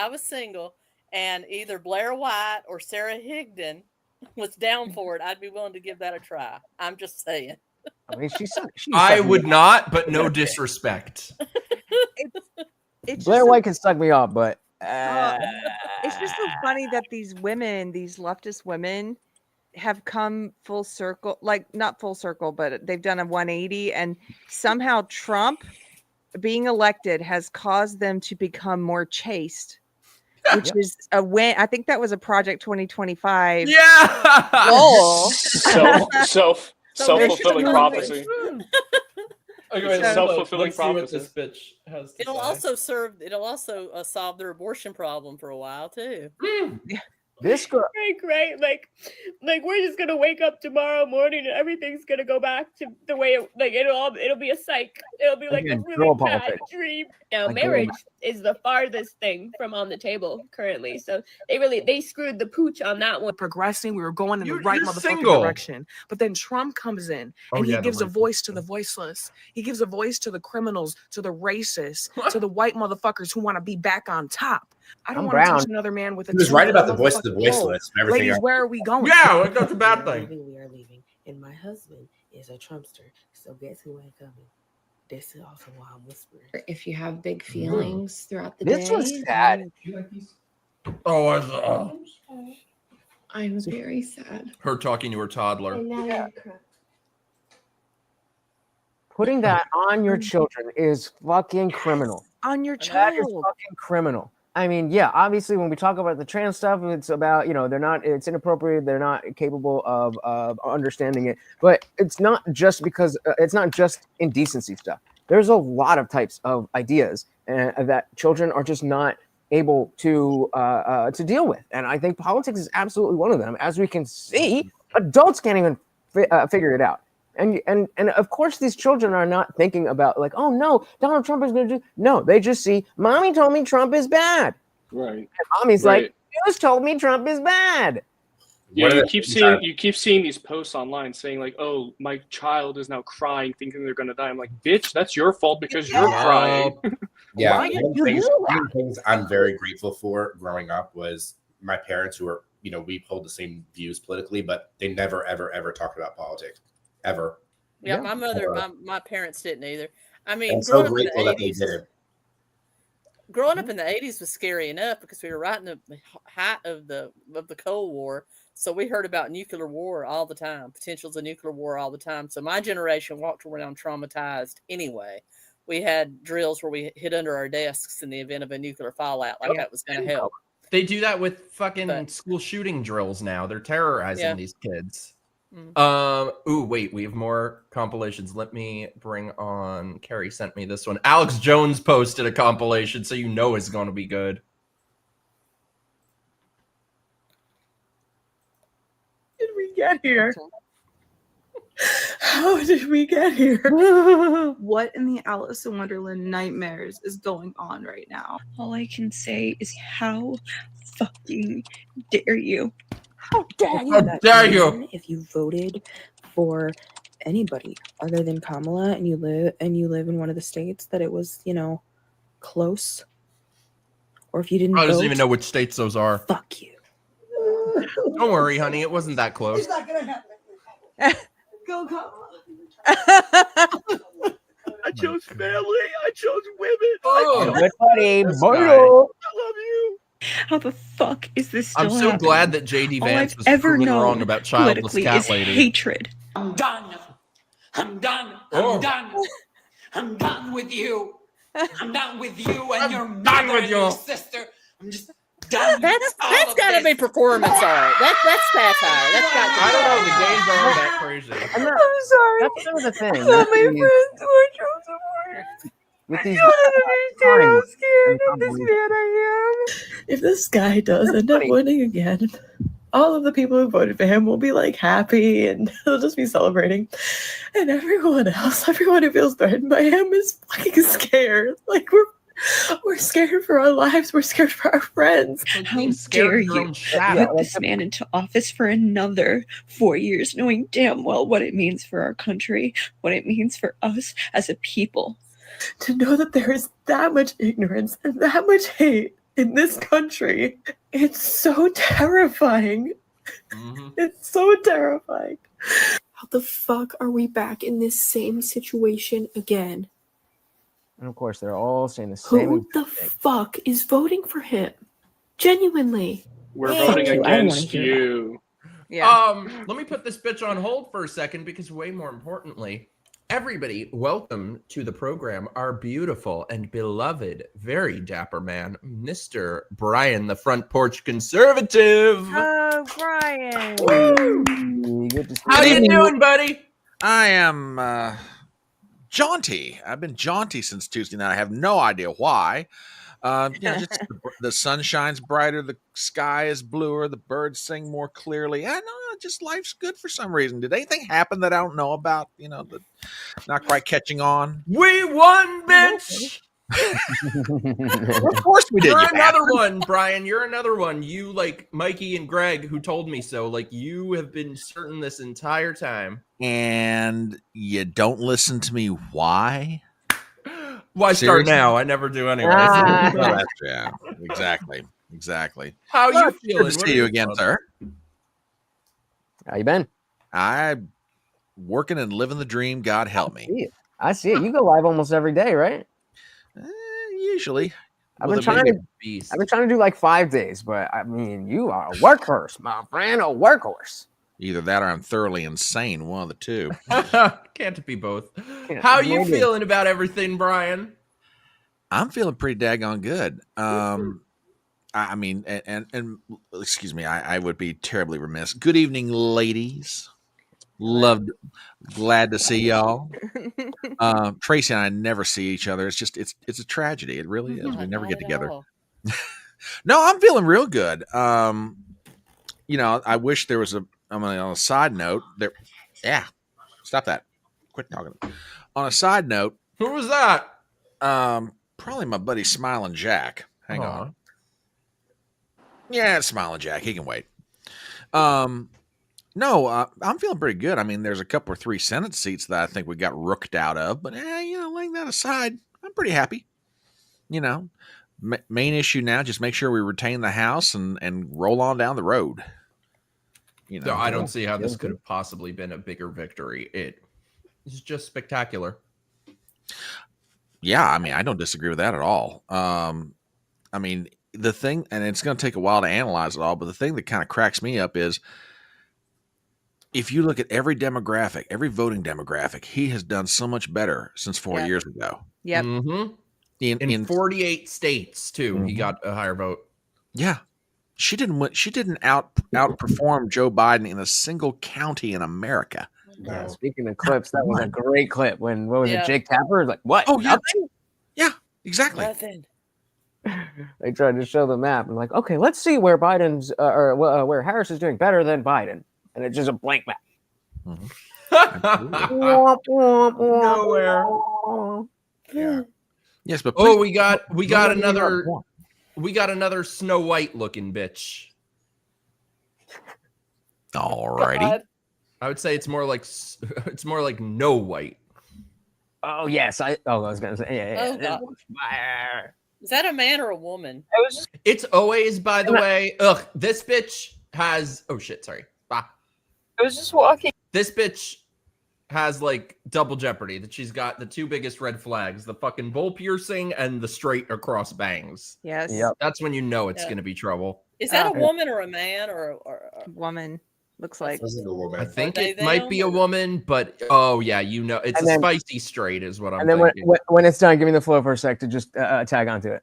was single and either Blair White or Sarah Higdon was down for it, I'd be willing to give that a try. I'm just saying. I mean, I would not, but no disrespect. Blair White can suck me off, but it's just so funny that these women, these leftist women, have come full circle. Like not full circle, but they've done a 180, and somehow Trump being elected has caused them to become more chaste, which is a win. I think that was a Project 2025. Yeah. Self-fulfilling prophecy. Okay, self-fulfilling let's see what prophecy. this bitch has to It'll say. also serve. It'll also solve their abortion problem for a while too. This girl. Great. Like we're just gonna wake up tomorrow morning and everything's gonna go back to the way it'll be a psych. It'll be like Again, a girl really bad politics. dream. No, Like marriage girl- is the farthest thing from on the table currently. So they screwed the pooch on that one. Progressing, we were going in the right you're motherfucking single. direction. But then Trump comes in Oh, and yeah, he the gives a racist. voice to the voiceless. He gives a voice to the criminals, to the racists, to the white motherfuckers who want to be back on top. I don't I'm want to brown. touch another man with a He was 10 right about the foot voice of the motherfucking pole. voiceless and everything Ladies, else. where are we going? Yeah, like, that's a bad thing. We are leaving, and my husband is a Trumpster. So guess who ain't coming? This is also why I'm whispering. If you have big feelings throughout the This day, was sad. Oh, I saw I'm very sad. her talking to her toddler. Putting that on your children is fucking criminal. On your That is child. fucking criminal. I mean, yeah, obviously when we talk about the trans stuff, it's about, it's inappropriate. They're not capable of understanding it, but it's not just because it's not just indecency stuff. There's a lot of types of ideas that children are just not able to deal with. And I think politics is absolutely one of them. As we can see, adults can't even figure it out. And of course, these children are not thinking about like, oh no, Donald Trump is going to do. No, they just see, mommy told me Trump is bad. Right. And mommy's like, you just told me Trump is bad. Yeah, you keep seeing these posts online saying like, "Oh, my child is now crying, thinking they're gonna die." I'm like, "Bitch, that's your fault because you're crying." Yeah, Why one did of you do the things I'm very grateful for growing up was my parents, who are, we hold the same views politically, but they never, ever, ever talked about politics, ever. Yeah, my mother, Ever. my parents didn't either. I mean, I'm so growing up in grateful the that they 80s, did it. growing up in the 80s was scary enough because we were right in the height of the Cold War. So we heard about nuclear war all the time, potentials of nuclear war all the time. So my generation walked around traumatized anyway. We had drills where we hid under our desks in the event of a nuclear fallout, like that was going to help. They do that with fucking school shooting drills now. They're terrorizing these kids. Ooh, wait, we have more compilations. Let me bring on, Keri sent me this one. Alex Jones posted a compilation, so you know it's going to be good. Did we get here? How did we get here? What in the Alice in Wonderland nightmares is going on right now? All I can say is how fucking dare you? How dare you? How dare Even you? If you voted for anybody other than Kamala and you live in one of the states that it was, close, or if you didn't I vote, don't even know which states those are. Fuck you. Don't worry, honey. It wasn't that close. It's not gonna happen. Go Kamala. I chose family. I chose women. Oh, good buddy. This Boy. guy. I love you. How the fuck is this still I'm so happening? glad that JD All Vance I've was ever proven known wrong about childless politically cat is lady. hatred. I'm done. I'm done. Oh. I'm done. I'm done with you. I'm done with you and your done mother with and you. your sister. I'm just done. That's all of got to be this. performance art. That's satire. That's got to I be. don't know. The games aren't that crazy. I'm sorry. That's kind of the thing. All That's my the- friends were Trump supporters. with these You don't understand how scared and of this man I am. If this guy does end up winning again, all of the people who voted for him will be like happy and they'll just be celebrating. And everyone else, everyone who feels threatened by him is fucking scared. Like we're scared for our lives. We're scared for our friends. How dare you put this man into office for another 4 years, knowing damn well what it means for our country, what it means for us as a people. To know that there is that much ignorance and that much hate in this country, it's so terrifying. It's so terrifying. How the fuck are we back in this same situation again? And of course, they're all saying the same. Who the fuck is voting for him? Genuinely. We're Fuck voting you, I don't wanna against hear you. Let me put this bitch on hold for a second because way more importantly, everybody, welcome to the program, our beautiful and beloved, very dapper man, Mr. Brian, the Front Porch Conservative. Oh, Brian. How you doing, buddy? I am jaunty. I've been jaunty since Tuesday night. I have no idea why. Just the sun shines brighter, the sky is bluer, the birds sing more clearly. I know, just life's good for some reason. Did anything happen that I don't know about? Not quite catching on. We won, bitch. Of course we did. You're you another bastard. one, Brian. You're another one. You like Mikey and Greg who told me so. Like you have been certain this entire time. And you don't listen to me. Why? Why start now? I never do anyway. Well, that's, yeah, exactly. How you Good feeling? to What see are you your again, thoughts? sir. How you been? I'm working and living the dream. God help me. I see it. You go live almost every day, right? Usually. I've been trying to do like 5 days, but I mean, you are a workhorse, my friend, a workhorse. Either that or I'm thoroughly insane. One of the two. Can't be both. Yeah, How you maybe. feeling about everything, Brian? I'm feeling pretty daggone good. I mean, and excuse me, I would be terribly remiss. Good evening, ladies. Glad to see y'all. Tracy and I never see each other. It's a tragedy. It really is. We never get together. No, I'm feeling real good. I wish there was on a side note there. Yeah, stop that. Quit talking. On a side note, who was that? Probably my buddy Smiling Jack. Hang on. Yeah, it's Smiling Jack. He can wait. No, I'm feeling pretty good. I mean, there's a couple or 3 Senate seats that I think we got rooked out of, but laying that aside, I'm pretty happy. Main issue now, just make sure we retain the House and roll on down the road. No, I don't see how this could have possibly been a bigger victory. It's just spectacular. Yeah, I mean, I don't disagree with that at all. I mean, the thing, and it's going to take a while to analyze it all, but the thing that kind of cracks me up is if you look at every demographic, every voting demographic, he has done so much better since 4 years ago. Yep. Mm-hmm. In 48 states, too, he got a higher vote. Yeah. She didn't outperform Joe Biden in a single county in America. Yeah, speaking of clips, that was a great clip. When what was Yeah. it? Jake Tapper was like, "What? Oh, yeah. Nothing?" Yeah, exactly. Nothing. They tried to show the map and like, okay, let's see where Biden's where Harris is doing better than Biden, and it's just a blank map. Nowhere. Yeah. Yes, but we got another Snow White looking bitch. Alrighty. I would say it's more like no white. Oh yes, I was gonna say Oh, God. Is that a man or a woman? It's always, by the way. Ugh, this bitch has. Oh shit! Sorry. Bah. I was just walking. This bitch has like double jeopardy. That she's got the 2 biggest red flags: the fucking bowl piercing and the straight across bangs. Yes. That's when you know it's gonna be trouble. Is that a woman or a man or woman? Looks like. This is a woman. I think they it might them, be a or- woman, but oh yeah, you know, it's And a then- spicy straight, is what I'm And then thinking. when it's done, give me the flow for a sec to just tag onto it.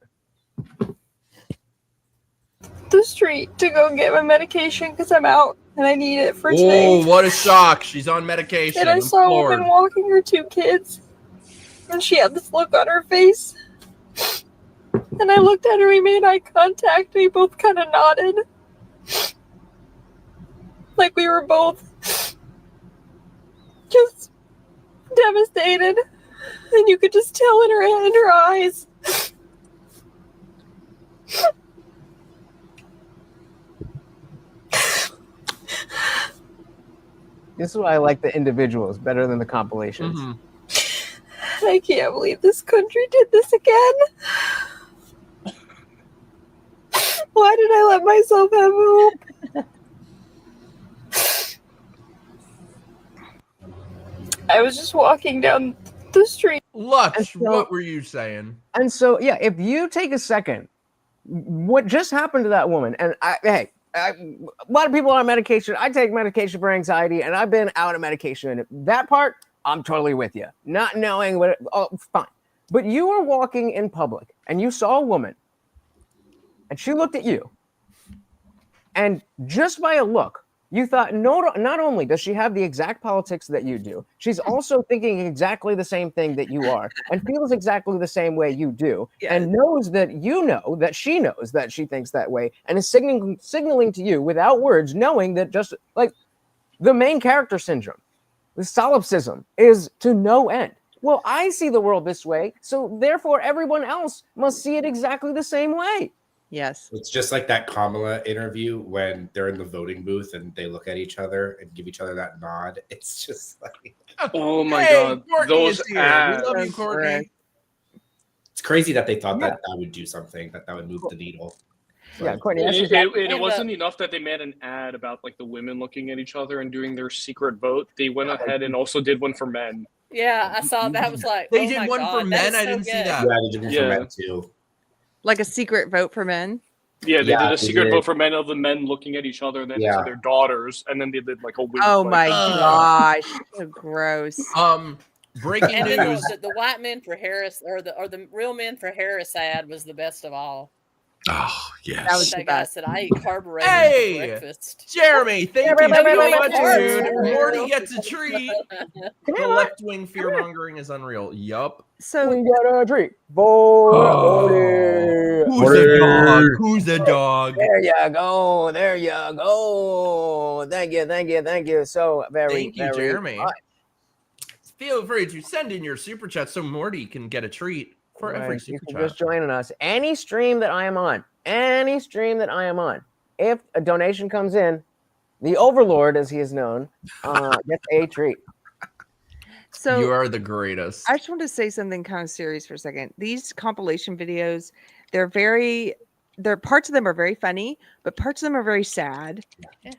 The street to go get my medication because I'm out and I need it for Oh, today. what a shock! She's on medication. And I I'm saw a floored. woman walking her 2 kids, and she had this look on her face. And I looked at her, we made eye contact, we both kind of nodded. Like we were both just devastated. And you could just tell in her eyes. This is why I like the individuals better than the compilations. Mm-hmm. I can't believe this country did this again. Why did I let myself have hope? I was just walking down the street. Lutch, what were you saying? And so, yeah, if you take a second, what just happened to that woman, and a lot of people are on medication. I take medication for anxiety, and I've been out of medication. That part, I'm totally with you. Not knowing what, fine. But you were walking in public, and you saw a woman, and she looked at you, and just by a look, you thought, no, not only does she have the exact politics that you do, she's also thinking exactly the same thing that you are and feels exactly the same way you do, and knows that you know that she knows that she thinks that way and is signaling to you without words, knowing that just like the main character syndrome, the solipsism is to no end. Well, I see the world this way, so therefore everyone else must see it exactly the same way. Yes. It's just like that Kamala interview when they're in the voting booth and they look at each other and give each other that nod. It's just like, Oh my Hey, god, Courtney those is here. ads. We love you, Courtney. it's crazy that they thought that would do something, that would move the needle. Yeah, Courtney. It wasn't enough that they made an ad about like the women looking at each other and doing their secret vote. They went ahead and also did one for men. Yeah, I saw that. Was like, They oh did my one for God, men? that's I so didn't see good. that. Yeah, they did one for men too. Like a secret vote for men. Yeah, they Yeah, did they a secret did. vote for men of the men looking at each other and then Yeah. to their daughters, and then they did like a wink. Oh like, my gosh, so gross. Breaking And then news. the white men for Harris, or the real men for Harris ad was the best of all. Oh, yes. That was the That guy best. said, "I eat carburetor Hey, for breakfast." Jeremy, thank you Everybody so make much, cards. dude. Morty gets a treat. The left-wing fear-mongering is unreal. Yup. So we got a treat for Who's the dog? Who's the dog? There you go. There you go. Thank you. Thank you. Thank you so very, Thank you, very Jeremy. much. Feel free to send in your super chat so Morty can get a treat for every Right, you super can chat. just joining us. Any stream that I am on, if a donation comes in, the Overlord, as he is known, gets a treat. So You are the greatest. I just want to say something kind of serious for a second. These compilation videos, they're parts of them are very funny, but parts of them are very sad.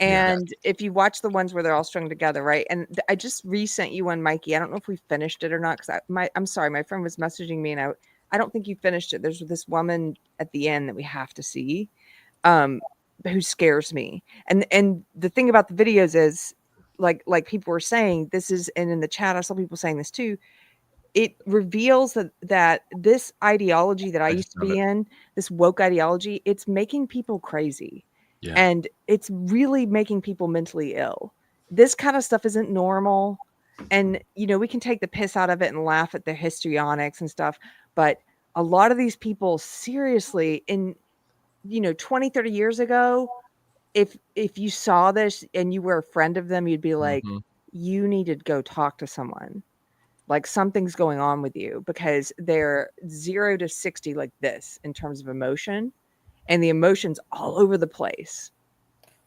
And if you watch the ones where they're all strung together, right? And I just resent you one, Mikey. I don't know if we finished it or not, because I'm sorry, my friend was messaging me, and I don't think you finished it. There's this woman at the end that we have to see, who scares me. And the thing about the videos is, like people were saying, this is, and in the chat I saw people saying this too, it reveals that this ideology that I used to be in, this woke ideology, it's making people crazy. Yeah. And it's really making people mentally ill. This kind of stuff isn't normal. And, we can take the piss out of it and laugh at the histrionics and stuff. But a lot of these people, seriously, in, 20, 30 years ago, if you saw this and you were a friend of them, you'd be like, you need to go talk to someone. Like something's going on with you, because they're 0 to 60 like this in terms of emotion, and the emotion's all over the place.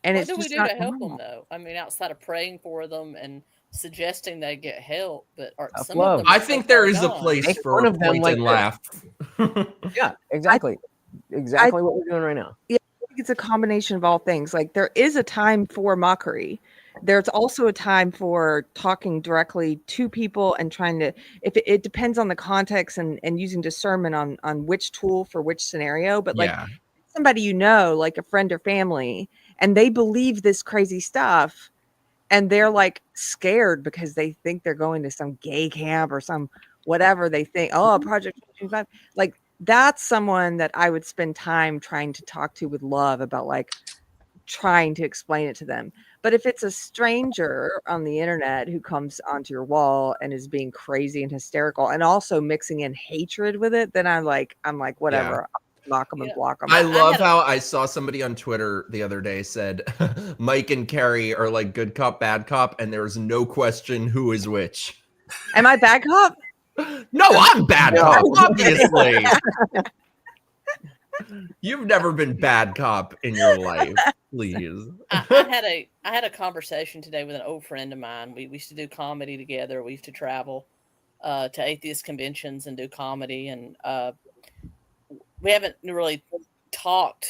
And What it's do we just do not to help normal. them, though? I mean, outside of praying for them and suggesting they get help, but some love. of them are I so think there far is a gone. place Make for fun a of them point like and this. laugh. Yeah, exactly. Exactly what we're doing right now. Yeah, I think it's a combination of all things. Like there is a time for mockery. There's also a time for talking directly to people and trying to, if it depends on the context and using discernment on which tool for which scenario. But like somebody like a friend or family, and they believe this crazy stuff, and they're like scared because they think they're going to some gay camp or some whatever they think. Oh, Project 25. Like that's someone that I would spend time trying to talk to with love about, like trying to explain it to them. But if it's a stranger on the internet who comes onto your wall and is being crazy and hysterical and also mixing in hatred with it, then I'm like whatever. I'll block them and block them. I love how I saw somebody on Twitter the other day said Mike and Keri are like good cop, bad cop, and there's no question who is which. Am I bad cop? No, I'm bad cop, obviously. You've never been bad cop in your life, please. I had a conversation today with an old friend of mine. We used to do comedy together. We used to travel to atheist conventions and do comedy, and we haven't really talked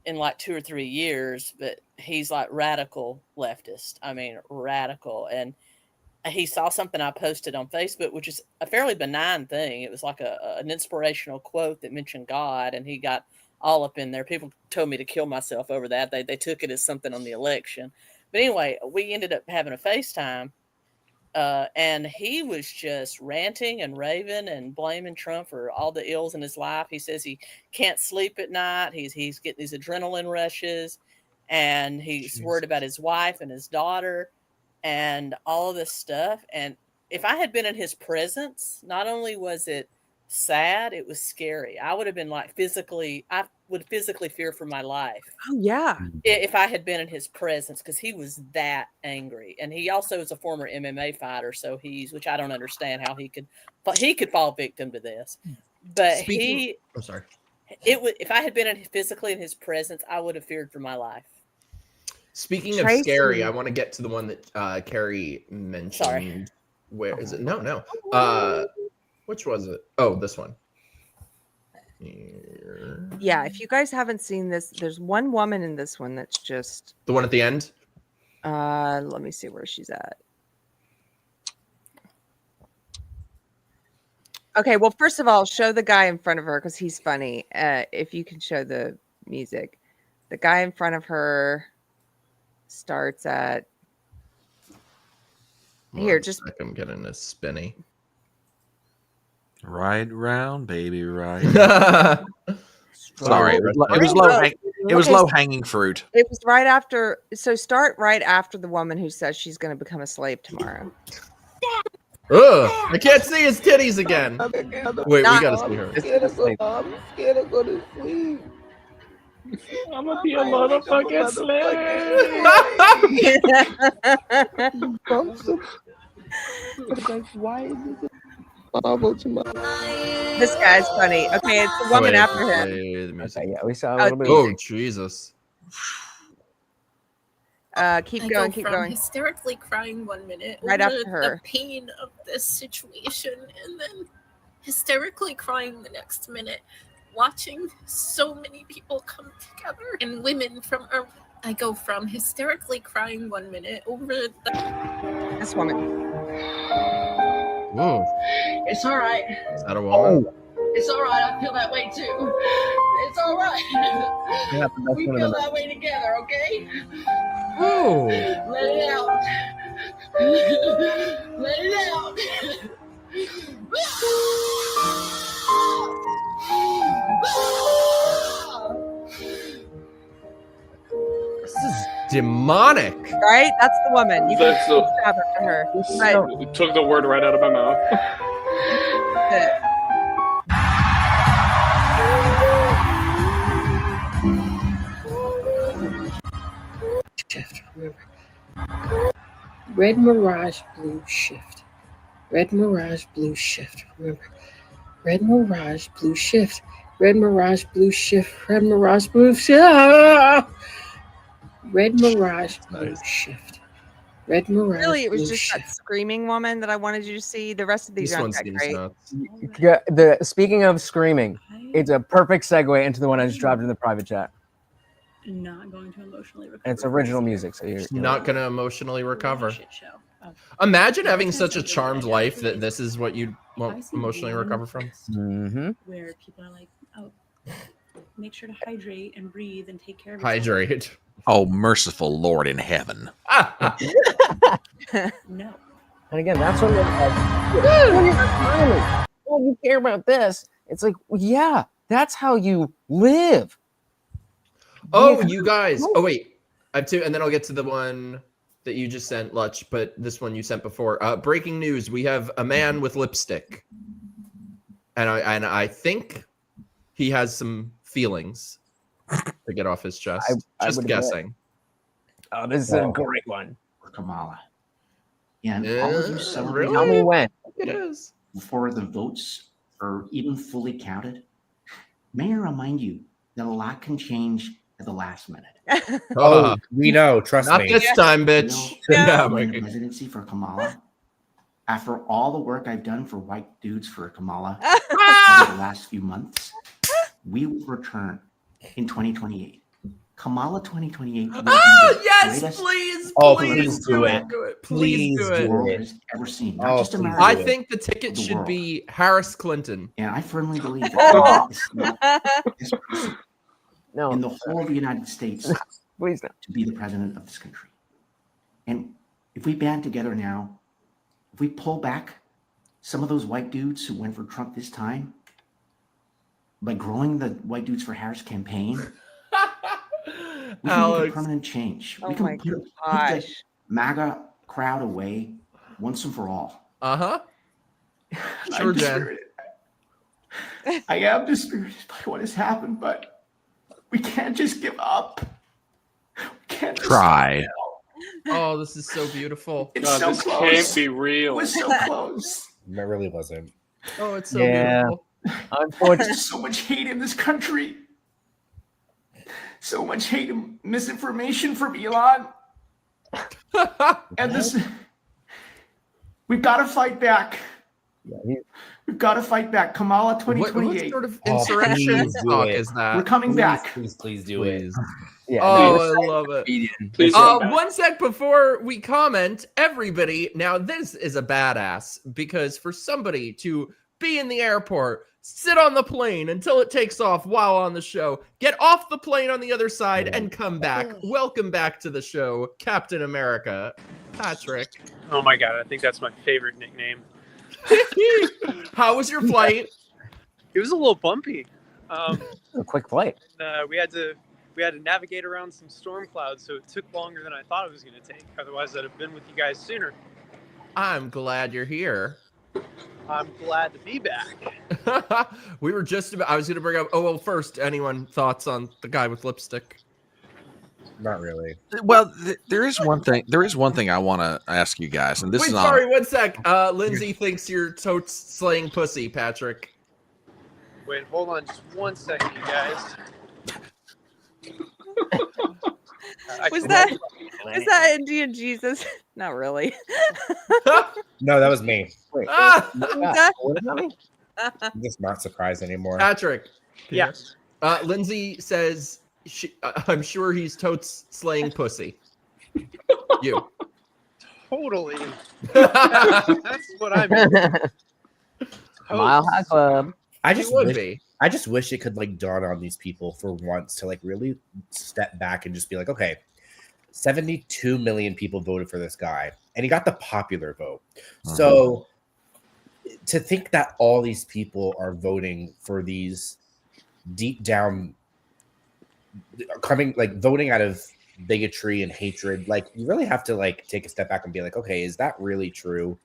in like 2 or 3 years. But he's like radical leftist. I mean, radical. And he saw something I posted on Facebook, which is a fairly benign thing. It was like an inspirational quote that mentioned God, and he got all up in there. People told me to kill myself over that. They took it as something on the election. But anyway, we ended up having a FaceTime, and he was just ranting and raving and blaming Trump for all the ills in his life. He says he can't sleep at night. He's getting these adrenaline rushes, and he's worried about his wife and his daughter and all of this stuff. And if I had been in his presence, not only was it sad, it was scary. I would have been like I would physically fear for my life. Oh yeah. If I had been in his presence, because he was that angry. And he also is a former MMA fighter, so which I don't understand how he could fall victim to this. But I'm sorry. If I had been physically in his presence, I would have feared for my life. Speaking of scary, I want to get to the one that Keri mentioned. Sorry. Where is it? No. Which was it? Oh, this one. Here. Yeah, if you guys haven't seen this, there's one woman in this one that's just the one at the end. Let me see where she's at. Okay, well, first of all, show the guy in front of her because he's funny. If you can show the music, the guy in front of her starts at here. Just I'm getting a spinny. Right round, baby, right. Sorry, it was low hanging fruit. It was right after. So start right after the woman who says she's going to become a slave tomorrow. Ugh, I can't see his titties again. Wait, we gotta see her. I'm scared to go to sleep. I'm gonna be a motherfucking slave. Why is this a bubble to my... This guy's funny. Okay, it's the woman after him. Okay, yeah, we saw a little bit. Oh, Jesus. Keep going. Hysterically crying 1 minute Right over after her. the pain of this situation, and then hysterically crying the next minute, watching so many people come together and women from. I go from hysterically crying 1 minute over this woman. Whoa. It's all right. Is that a woman? It's all right. I feel that way too. It's all right. Yeah, We feel that way together, okay? Oh. Let it out. Let it out. This is demonic. Right? That's the woman. You can That's the- stab it to her. Right. It took the word right out of my mouth. Shift, remember. Red Mirage, blue shift. Red Mirage, blue shift. Remember. Red Mirage, blue shift. Red Mirage, blue shift. Red Mirage, blue shift. Ah! Red Mirage, blue shift. Red Mirage. Really, it was blue just shift. that screaming woman that I wanted you to see. The rest of these This aren't one that seems great. nuts. Yeah, speaking of screaming, it's a perfect segue into the one I just dropped in the private chat. Not going to emotionally recover. And it's original music, so you're Not gonna emotionally recover. Imagine having such a charmed life that this is what you won't emotionally recover from. Mm-hmm. Where people are like, oh, make sure to hydrate and breathe and take care of Hydrate. Oh, merciful Lord in heaven. No. And again, that's when they're like, oh, you care about this. It's like, well, yeah, that's how you live. Oh, you guys. Oh, wait. I have two, and then I'll get to the one that you just sent, Lutch, but this one you sent before. Breaking news. We have a man with lipstick. And I think he has some feelings to get off his chest. I Just would guessing. Oh, this is a great one. For Kamala. Yeah, and all of you celebrating. Tell me when. It is. Before the votes are even fully counted. May I remind you that a lot can change at the last minute. Oh, we know. Trust Not me. this time, bitch. Yeah, Yeah, the presidency for Kamala. After all the work I've done for white dudes for Kamala over the last few months, we will return in 2028. Kamala 2028 will be the yes, greatest please, Oh, please please do it. Please do the it. world has ever seen. Not Oh, just please America. I think the ticket the should world. be Harris Clinton. And I firmly believe that is not this person No, in the whole of the United States please no. to be the president of this country. And if we band together now, if we pull back some of those white dudes who went for Trump this time, by growing the White Dudes for Harris campaign, we can make a permanent change. Oh We can my put the gosh. MAGA crowd away once and for all. Uh-huh. I'm dispirited. I am dispirited by what has happened, but we can't just give up. We can't just Try. stop Oh, this is so beautiful. It's God, so this close. can't be It real. was so close. It really wasn't. Oh, it's so Yeah. beautiful. Unfortunately, There's so much hate in this country. So much hate and misinformation from Elon. And this, we've got to fight back. We've got to fight back. Kamala What 2028. sort of Oh, insurrection please do talk it. is that? We're coming back. Please do it. yeah. Oh, I love it. Please come back. One sec before we comment, everybody. Now, this is a badass because for somebody to be in the airport, sit on the plane until it takes off while on the show, get off the plane on the other side, and come back. Welcome back to the show, Captain America, Patrick. Oh my god, I think that's my favorite nickname. How was your flight? It was a little bumpy. A quick flight. We had to navigate around some storm clouds, so it took longer than I thought it was going to take. Otherwise, I'd have been with you guys sooner. I'm glad you're here. I'm glad to be back. We were just about, I was going to bring up, oh, well, first, anyone thoughts on the guy with lipstick? Not really. Well, there is one thing. There is one thing I want to ask you guys, and this Wait, is sorry, one sec. Lindsay thinks you're totes slaying pussy, Patrick. Wait, hold on just 1 second, you guys. Was that Indian Jesus? Not really. No, that was me. Wait, that- what is that mean? I'm just not surprised anymore. Patrick. Yeah. Lindsay says, I'm sure he's totes slaying pussy. You. Totally. That's what I mean. Mile High Club. I He just would wish, be. I just wish it could like dawn on these people for once to like really step back and just be like, okay, 72 million people voted for this guy, and he got the popular vote. So to think that all these people are voting for these deep down voting out of bigotry and hatred, like you really have to like take a step back and be like, okay, is that really true?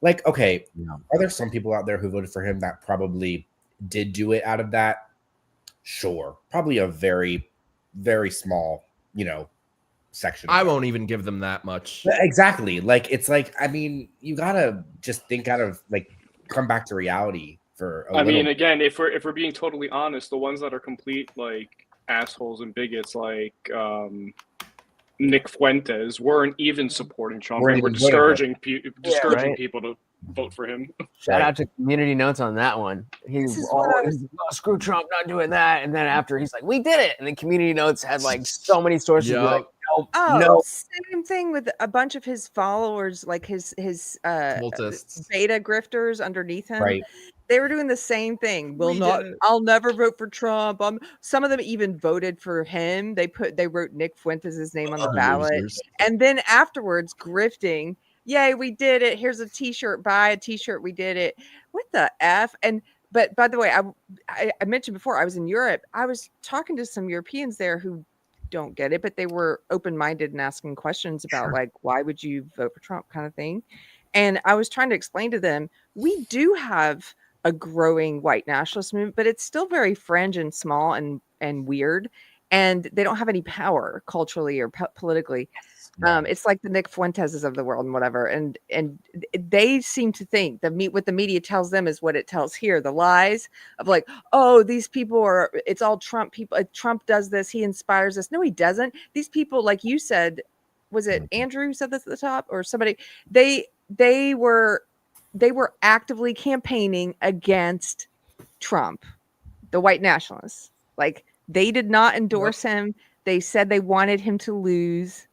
Like, okay, are there some people out there who voted for him that probably did do it out of that? Sure. Probably a very, very small, section. I won't even give them that much. Exactly. Like, it's like, I mean, you gotta just think out of like, come back to reality for a I little. mean, again, if we're being totally honest, the ones that are complete like assholes and bigots, like Nick Fuentes, weren't even supporting Trump. They were discouraging people to vote for him. Shout out to Community Notes on that one. He's always, oh, screw Trump, not doing that. And then after he's like, we did it. And then Community Notes had like so many sources be like, nope, Oh, no. same thing with a bunch of his followers, like his Cultists. beta grifters underneath him. Right. They were doing the same thing. We did it. I'll never vote for Trump. Some of them even voted for him. They wrote Nick Fuentes' name on the ballot. Losers. And then afterwards, grifting. Yay, we did it. Here's a t-shirt. Buy a t-shirt. We did it. What the F? But by the way, I mentioned before, I was in Europe. I was talking to some Europeans there who don't get it, but they were open-minded and asking questions about like, why would you vote for Trump kind of thing. And I was trying to explain to them, we do have a growing white nationalist movement, but it's still very fringe and small and weird. And they don't have any power culturally or politically. It's like the Nick Fuenteses of the world and whatever. And they seem to think what the media tells them is what it tells here. The lies of like, oh, these people it's all Trump people. Trump does this. He inspires us. No, he doesn't. These people, like you said, was it Andrew who said this at the top or somebody? They were actively campaigning against Trump, the white nationalists. Like they did not endorse him. They said they wanted him to lose.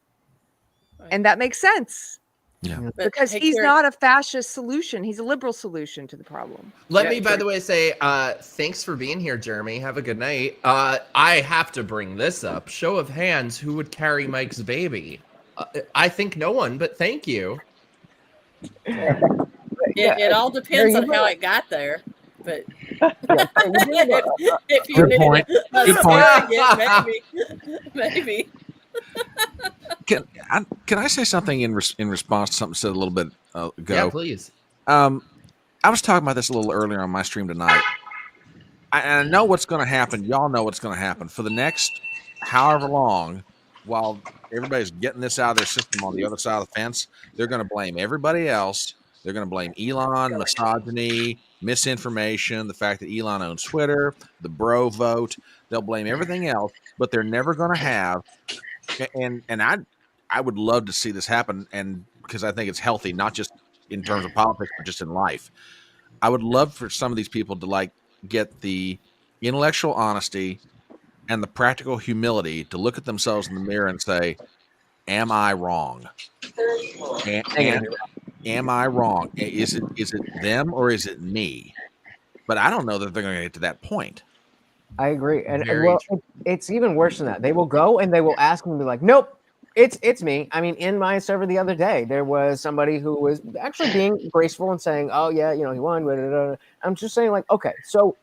And that makes sense. Yeah. Because he's not a fascist solution. He's a liberal solution to the problem. Let me, by the way, say thanks for being here, Jeremy. Have a good night. I have to bring this up. Show of hands, who would carry Mike's baby? I think no one, but thank you. It all depends on how it got there. But if you Good point. Good point. Maybe. Can I say something in response to something said a little bit ago? Yeah, please. I was talking about this a little earlier on my stream tonight. I know what's going to happen. Y'all know what's going to happen for the next however long, while everybody's getting this out of their system on the other side of the fence. They're going to blame everybody else. They're going to blame Elon, misogyny, misinformation, the fact that Elon owns Twitter, the bro vote. They'll blame everything else, but they're never going to have. And I would love to see this happen, and because I think it's healthy, not just in terms of politics, but just in life. I would love for some of these people to like get the intellectual honesty and the practical humility to look at themselves in the mirror and say, "Am I wrong? Am I wrong? Is it them or is it me?" But I don't know that they're going to get to that point. I agree, and well, it's even worse than that. They will go and they will ask them and be like, "Nope, it's me." I mean, in my server the other day, there was somebody who was actually being graceful and saying, "Oh yeah, he won." Blah, blah, blah. I'm just saying, like, okay, so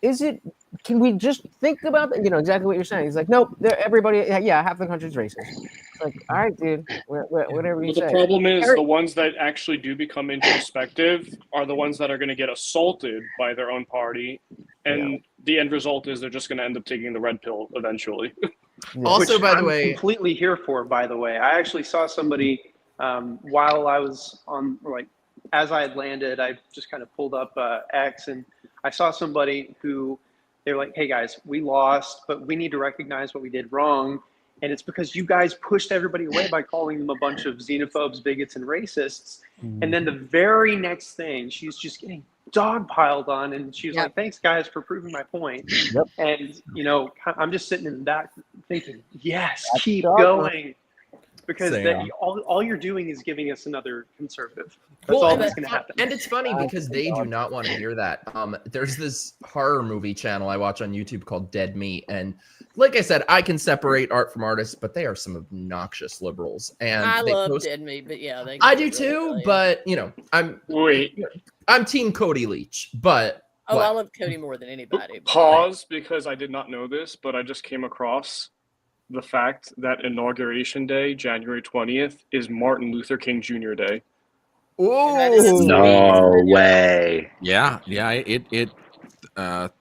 is it? Can we just think about that? Exactly what you're saying. He's like, "Nope, everybody, yeah, half the country's racist." It's like, all right, dude, whatever you say. The problem is the ones that actually do become introspective are the ones that are going to get assaulted by their own party, and the end result is they're just going to end up taking the red pill eventually. Also, Which by the I'm way, completely here for. By the way, I actually saw somebody while I was on, like, as I had landed, I just kind of pulled up X, and I saw somebody who they're like, "Hey guys, we lost, but we need to recognize what we did wrong, and it's because you guys pushed everybody away by calling them a bunch of xenophobes, bigots, and racists." And then the very next thing, she's just getting dogpiled on, and she was like, "Thanks guys for proving my point." And I'm just sitting in that thinking, yes, keep going, because all you're doing is giving us another conservative. That's all that's going to happen. And it's funny because they do not want to hear that. There's this horror movie channel I watch on YouTube called Dead Meat, and like I said, I can separate art from artists, but they are some obnoxious liberals. And I love Dead Meat, but yeah, I do too. But I'm Team Cody Leach. But I love Cody more than anybody. Pause, because I did not know this, but I just came across the fact that Inauguration Day, January 20th, is Martin Luther King Jr. Day. Oh no way! Yeah. It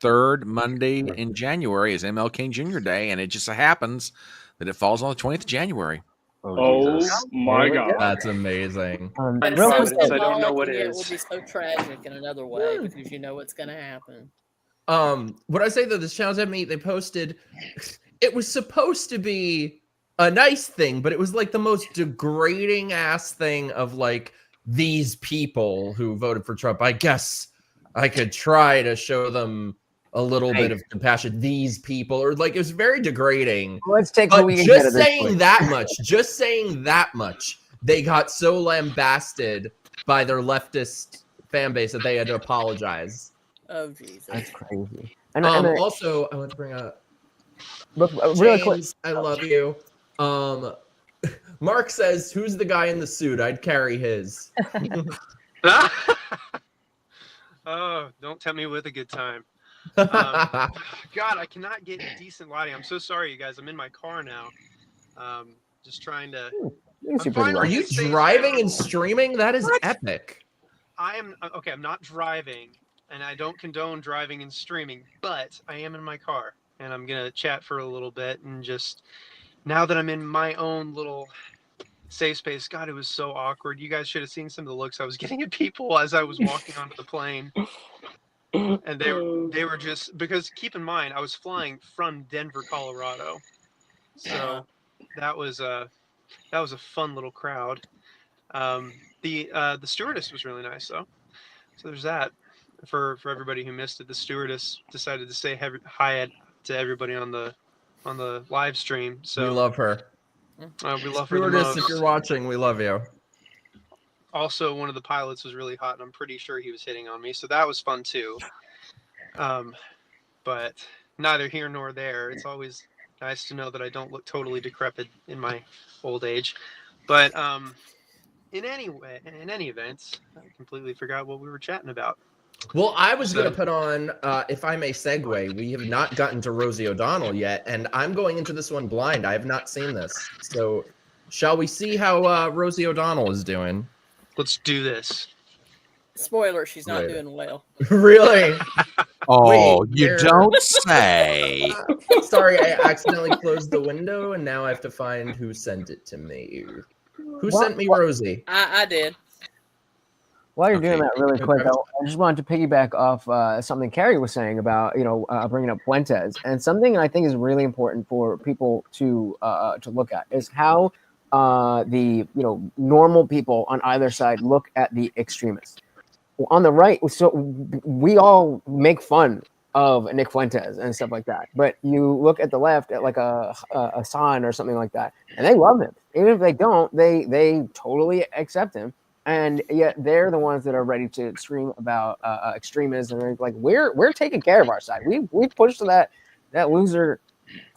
third Monday in January is ML King Jr. Day, and it just so happens that it falls on the 20th of January. Oh my God, that's amazing! But I don't know what it is. It will be so tragic in another way because you know what's going to happen. What I say though, this challenge at me, they posted. It was supposed to be a nice thing, but it was like the most degrading ass thing of like these people who voted for Trump. I guess I could try to show them a little bit of compassion. These people, or like, it was very degrading. Let's take just saying that much. Just saying that much. They got so lambasted by their leftist fan base that they had to apologize. Oh Jesus. That's crazy. And Also, I want to bring up really quick. James, I love you. Mark says, "Who's the guy in the suit? I'd carry his." Oh, don't tempt me with a good time. God, I cannot get decent lighting. I'm so sorry, you guys. I'm in my car now. Just trying to. Are you driving and streaming? That is epic. I am okay. I'm not driving, and I don't condone driving and streaming, but I am in my car, and I'm gonna chat for a little bit, and just now that I'm in my own little safe space. God, it was so awkward. You guys should have seen some of the looks I was getting at people as I was walking onto the plane. And they were just, because keep in mind, I was flying from Denver, Colorado. So that was a fun little crowd. The stewardess was really nice though. So there's that. For everybody who missed it, the stewardess decided to say hi to everybody on the live stream. So we love her. We love her the Stewardess, most. if you're watching, we love you. Also, one of the pilots was really hot, and I'm pretty sure he was hitting on me, so that was fun too. But neither here nor there. It's always nice to know that I don't look totally decrepit in my old age. But in any event, I completely forgot what we were chatting about. Well, I was going to put on, if I may segue, we have not gotten to Rosie O'Donnell yet, and I'm going into this one blind. I have not seen this. So shall we see how Rosie O'Donnell is doing? Let's do this. Spoiler, she's not doing well. Really? Oh, Wait, you don't say. Sorry, I accidentally closed the window, and now I have to find who sent it to me. Who sent me Rosie? I did. While you're doing that really quick, I just wanted to piggyback off something Keri was saying about, bringing up Fuentes. And something I think is really important for people to look at is how the normal people on either side look at the extremists. On the right, so we all make fun of Nick Fuentes and stuff like that. But you look at the left at like a Hassan or something like that, and they love him. Even if they don't, they totally accept him. And yet they're the ones that are ready to scream about extremism. And like we're taking care of our side. We pushed that loser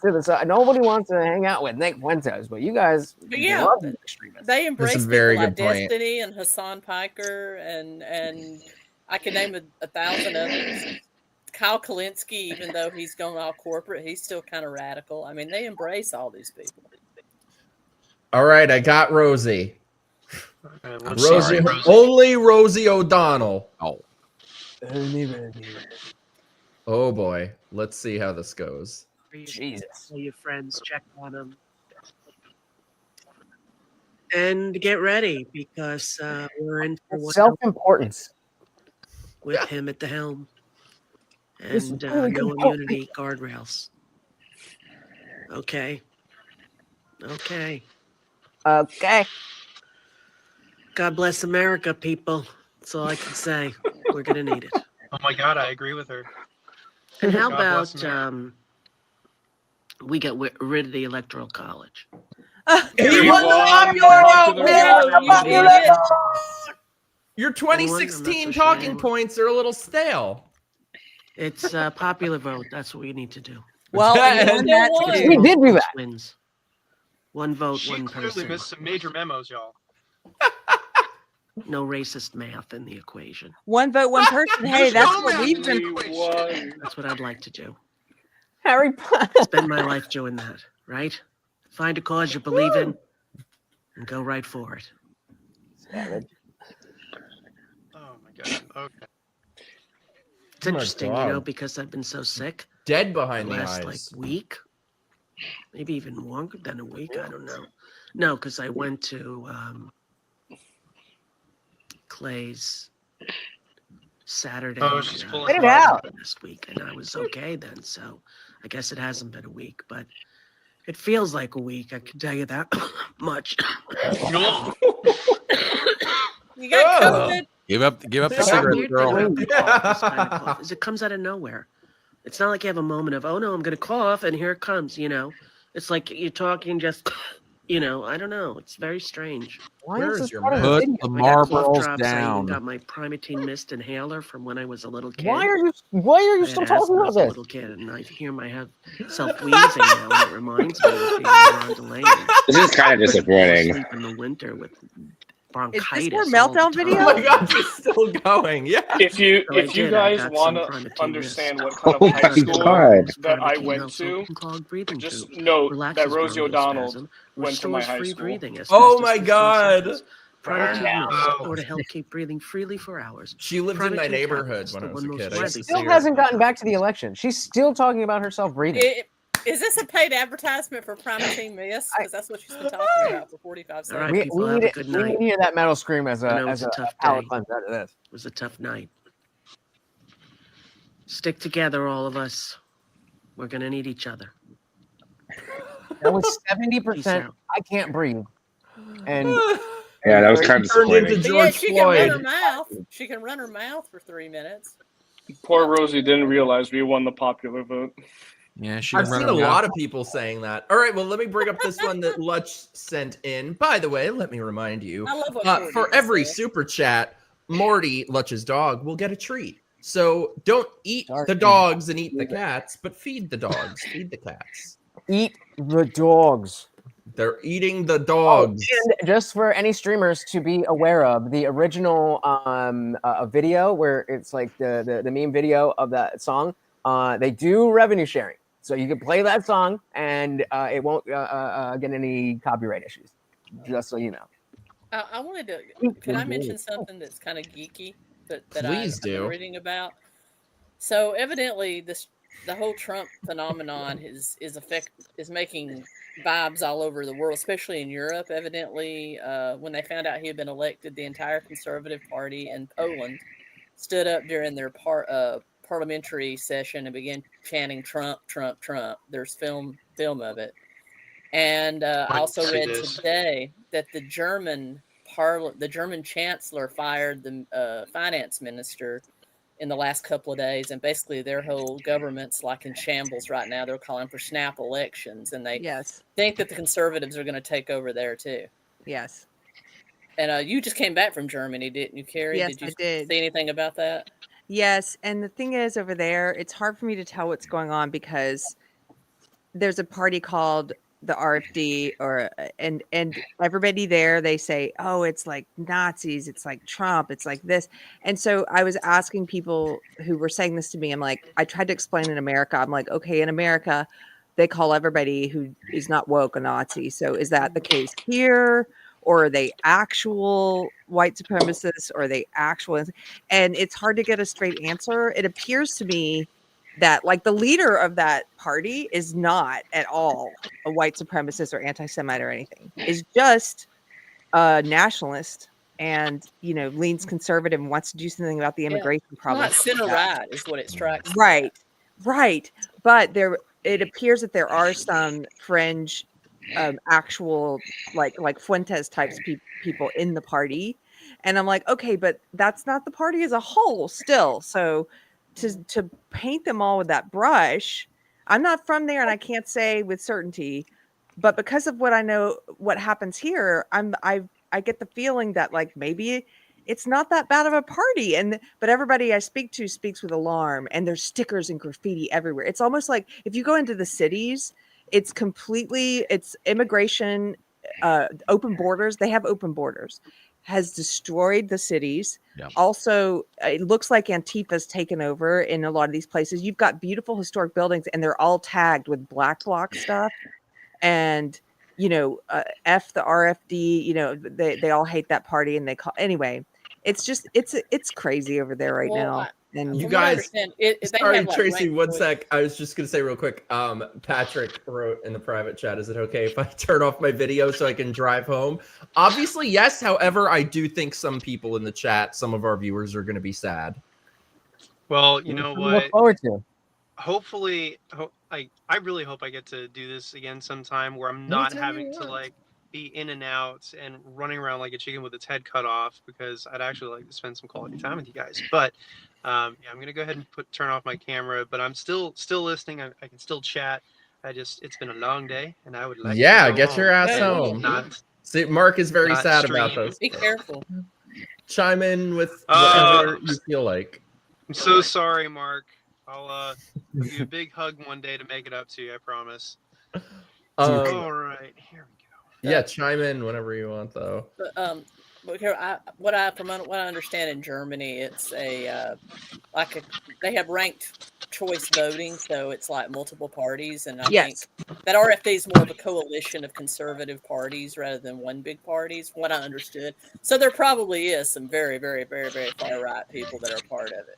to the side. Nobody wants to hang out with Nick Fuentes, but you guys love the extremists. They embrace That's a very people like good point. Destiny and Hassan Piker and I can name a thousand others. Kyle Kalinske, even though he's going all corporate, he's still kind of radical. I mean, they embrace all these people. All right, I got Rosie. Rosie. Only Rosie O'Donnell. Oh. Oh boy. Let's see how this goes. Jesus. Tell your friends, check on them. And get ready because we're in for one Self-importance. with him at the helm. This And is really no good. immunity guardrails. Okay. Okay. Okay. God bless America, people. That's all I can say. We're gonna need it. Oh my God, I agree with her. And how God bless about America. we get rid of the Electoral College? He won the popular vote! Your 2016 talking points are a little stale. It's popular vote. That's what we need to do. Well, we did do that. Wins. One vote, She one clearly person. missed some major memos, y'all. No racist math in the equation. One vote, one person. Hey, that's what we've been. That's what I'd like to do. Harry Potter. Spend my life doing that, right? Find a cause you believe in and go right for it. Oh my God. Okay. It's interesting, because I've been so sick. Dead behind the last eyes. week, maybe even longer than a week. I don't know. No, because I went to Clay's Saturday She's pulling Get it out. last week, and I was okay then. So I guess it hasn't been a week, but it feels like a week. I can tell you that much. You got COVID. Give up the That's cigarette, weird girl. thing about the cough, this kind of cough, is it comes out of nowhere. It's not like you have a moment of, oh no, I'm going to cough, and here it comes. It's like you're talking just, You know, I don't know. It's very strange. Why Where is is this your part of the mouth? Put video? the I got cough marbles drops. I even down. got my Primatene Mist inhaler from when I was a little kid. Why are you I still had talking asthma about as a this? little kid, and I hear my self wheezing now, and it reminds me of being around Elaine. This is kind of disappointing. Sleep in the winter with Is bronchitis. this more all the meltdown time. video? Oh my God, she's still going. Yeah. If you So I if you did. I guys got want some to Primatene Mist. understand what kind of Oh high my school God. that I Primatene went helps to, open clogged breathing just tubes, note that relaxes Rosie O'Donnell bronchospasm, went to my restores high free school. breathing as Oh fast my as 15 God. seconds. Primatene Mist Wow. or to help keep breathing freely for hours. She lived in my Primatene neighborhood tablets, when the I was one a most kid. I She used widely to see still her. hasn't gotten back to the election. She's still talking about herself breathing. Is this a paid advertisement for Primatene Mist? Because that's what she's been talking about for 45 All seconds. right, We, people, we have need a good we night. need to hear that metal scream as I a know it's a tough palate day. cleanser out of this. It was a tough night. Stick together, all of us. We're gonna need each other. That was Peace 70%. out. I can't breathe. And Yeah, that was 30 kind of Turned into disappointing. But yeah, George she can run her Floyd. mouth. She can run her mouth for 3 minutes. Poor Rosie didn't realize we won the popular vote. Yeah, she I've can run seen her a mouth. lot of people saying that. All right, well, let me bring up this one that Lutch sent in. By the way, let me remind you, I love what Morty for just every said. super chat, Morty, Lutch's dog, will get a treat. So don't eat Dark the and dogs and eat the cats, but feed the dogs, feed the cats. eat the dogs. They're eating the Oh, dogs. and just for any streamers to be aware of, the original video where it's like the meme video of that song, they do revenue sharing. So you can play that song and it won't get any copyright issues. Just so you know. I wanted to. Could I mention something that's kind of geeky that Please I've been do. reading about? So evidently, the whole Trump phenomenon is making vibes all over the world, especially in Europe. Evidently, when they found out he had been elected, the entire Conservative Party in Poland stood up during their parliamentary session and began chanting "Trump, Trump, Trump." There's film of it. And I Like also see read this. today that the German chancellor fired the finance minister in the last couple of days, and basically their whole government's like in shambles right now. They're calling for snap elections, and they Yes. think that the conservatives are going to take over there too. Yes. And you just came back from Germany, didn't you, Keri? Yes, Did you I did. see anything about that? Yes, and the thing is over there, it's hard for me to tell what's going on because there's a party called the RFD and everybody there, they say, "Oh, it's like Nazis, it's like Trump, it's like this." And so I was asking people who were saying this to me, I'm like, I tried to explain in America. I'm like, "Okay, in America, they call everybody who is not woke a Nazi. So is that the case here? Or are they actual white supremacists? Or are they actual?" And it's hard to get a straight answer. It appears to me that like the leader of that party is not at all a white supremacist or anti-Semite or anything. Is just a nationalist and leans conservative and wants to do something about the Yeah, immigration it's problem. not center right, is what it strikes me. Right, right. But it appears that there are some fringe, actual like Fuentes types people in the party, and I'm like, okay, but that's not the party as a whole still. So to paint them all with that brush, I'm not from there, and I can't say with certainty, but because of what I know, what happens here, I get the feeling that like maybe it's not that bad of a party, but everybody I speak to speaks with alarm, and there's stickers and graffiti everywhere. It's almost like if you go into the cities, it's immigration, open borders. They have open borders, has destroyed the cities. Yep. Also, it looks like Antifa's taken over in a lot of these places. You've got beautiful historic buildings, and they're all tagged with black bloc stuff, and F the RFD. They all hate that party, and they call anyway. It's just it's crazy over there right Well, now. And You from what I guys, understand, they sorry, have like Tracy, ranked one choice. sec. I was just gonna say real quick. Patrick wrote in the private chat, "Is it okay if I turn off my video so I can drive home?" Obviously, yes. However, I do think some people in the chat, some of our viewers, are gonna be sad. Well, you know Something to look what? forward to. Hopefully, I really hope I get to do this again sometime where I'm not Anytime having you to want. like be in and out and running around like a chicken with its head cut off, because I'd actually like to spend some quality time with you guys. But yeah, I'm gonna go ahead and turn off my camera, but I'm still listening. I can still chat. it's been a long day, and I would like to Yeah, go get your home ass and home. Not, See, Mark is very not sad about stream. this. Be careful. Chime in with whatever you feel like. I'm so sorry, Mark. I'll give you a big hug one day to make it up to you. I promise. All right, here we go. Yeah, chime in whenever you want, though. But here, what I understand in Germany, it's they have ranked choice voting, so it's like multiple parties, and I think that RFD is more of a coalition of conservative parties rather than one big party. Is what I understood. So there probably is some very, very, very, very far right people that are part of it.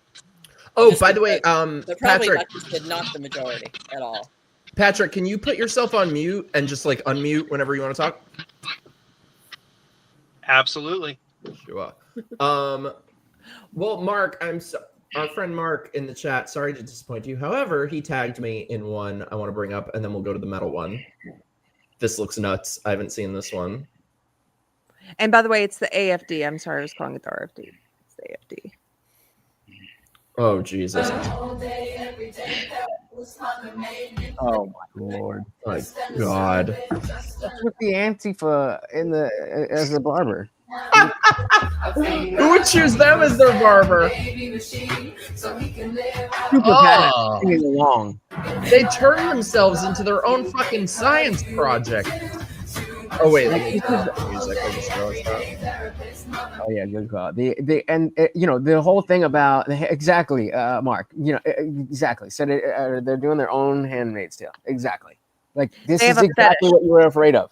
Oh, by the way, they're probably, Patrick, like you said, not the majority at all. Patrick, can you put yourself on mute and just like unmute whenever you want to talk? Absolutely. Sure. Well, Mark, our friend Mark in the chat. Sorry to disappoint you. However, he tagged me in one I want to bring up, and then we'll go to the metal one. This looks nuts. I haven't seen this one. And by the way, it's the AFD. I'm sorry, I was calling it the RFD. It's the AFD. Oh, Jesus. Oh my Lord. My God. That's with the Antifa as the barber. Who would choose them as their barber? Oh. Along. They turn themselves into their own fucking science project. Oh wait, music. Oh yeah, good call. The whole thing about exactly, Mark. Exactly. Said it. They're doing their own Handmaid's Tale. Exactly. Like this is exactly what you were afraid of,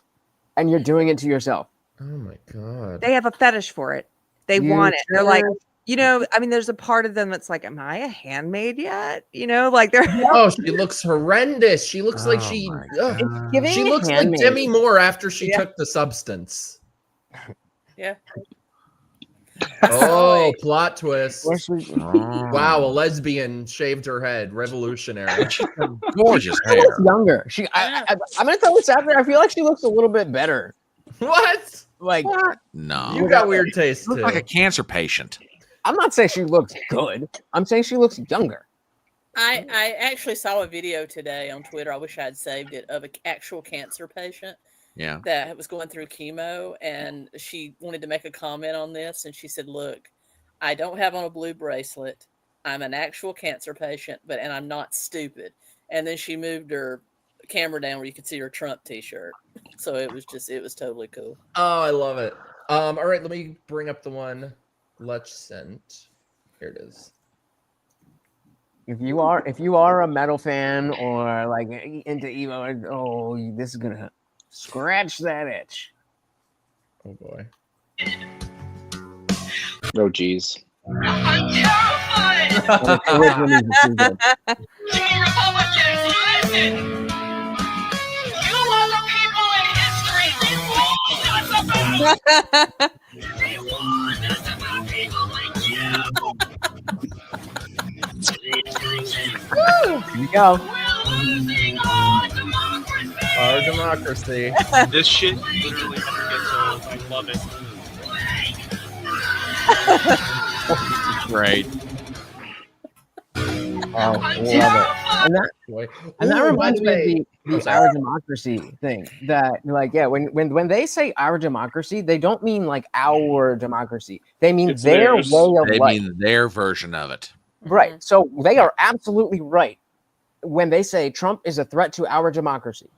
and you're doing it to yourself. Oh my God. They have a fetish for it. They want it. They're like, I mean, there's a part of them that's like, am I a handmaid yet? Like they're. Oh, she looks horrendous. She looks like she looks like Demi Moore after she took the substance. Yeah. Oh, plot twist. Wow, a lesbian shaved her head. Revolutionary. Gorgeous She looks younger. I'm gonna tell you something. I feel like she looks a little bit better. What? Like no. You got weird taste too. Like a cancer patient. I'm not saying she looks good. I'm saying she looks younger. I actually saw a video today on Twitter. I wish I had saved it, of an actual cancer patient. Yeah. That was going through chemo, and she wanted to make a comment on this, and she said, "Look, I don't have on a blue bracelet. I'm an actual cancer patient, and I'm not stupid." And then she moved her camera down where you could see her Trump t-shirt. So it was totally cool. Oh, I love it. All right, let me bring up the one Lutch sent. Here it is. If you are a metal fan or like into emo, this is gonna scratch that itch. Oh boy. Oh geez. Here we go. Our democracy. This shit literally never gets old. I love it. Great. Oh, love it. And that reminds me of the our democracy thing. That when they say our democracy, they don't mean like our democracy. They mean their way of they life. mean their version of it. Right. So they are absolutely right when they say Trump is a threat to our democracy.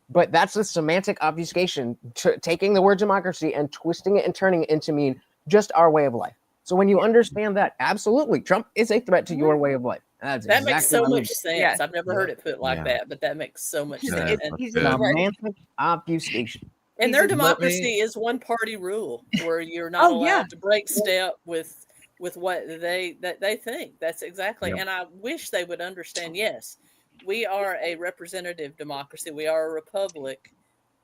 But that's a semantic obfuscation, taking the word democracy and twisting it and turning it into mean just our way of life. So when you understand that, absolutely, Trump is a threat to your way of life. That makes so much sense. Yeah. I've never heard it put like that, but that makes so much sense. He's a semantic obfusation. And their democracy is one party rule, where you're not allowed to break step with what they think. That's exactly. And I wish they would understand. Yes, we are a representative democracy. We are a republic.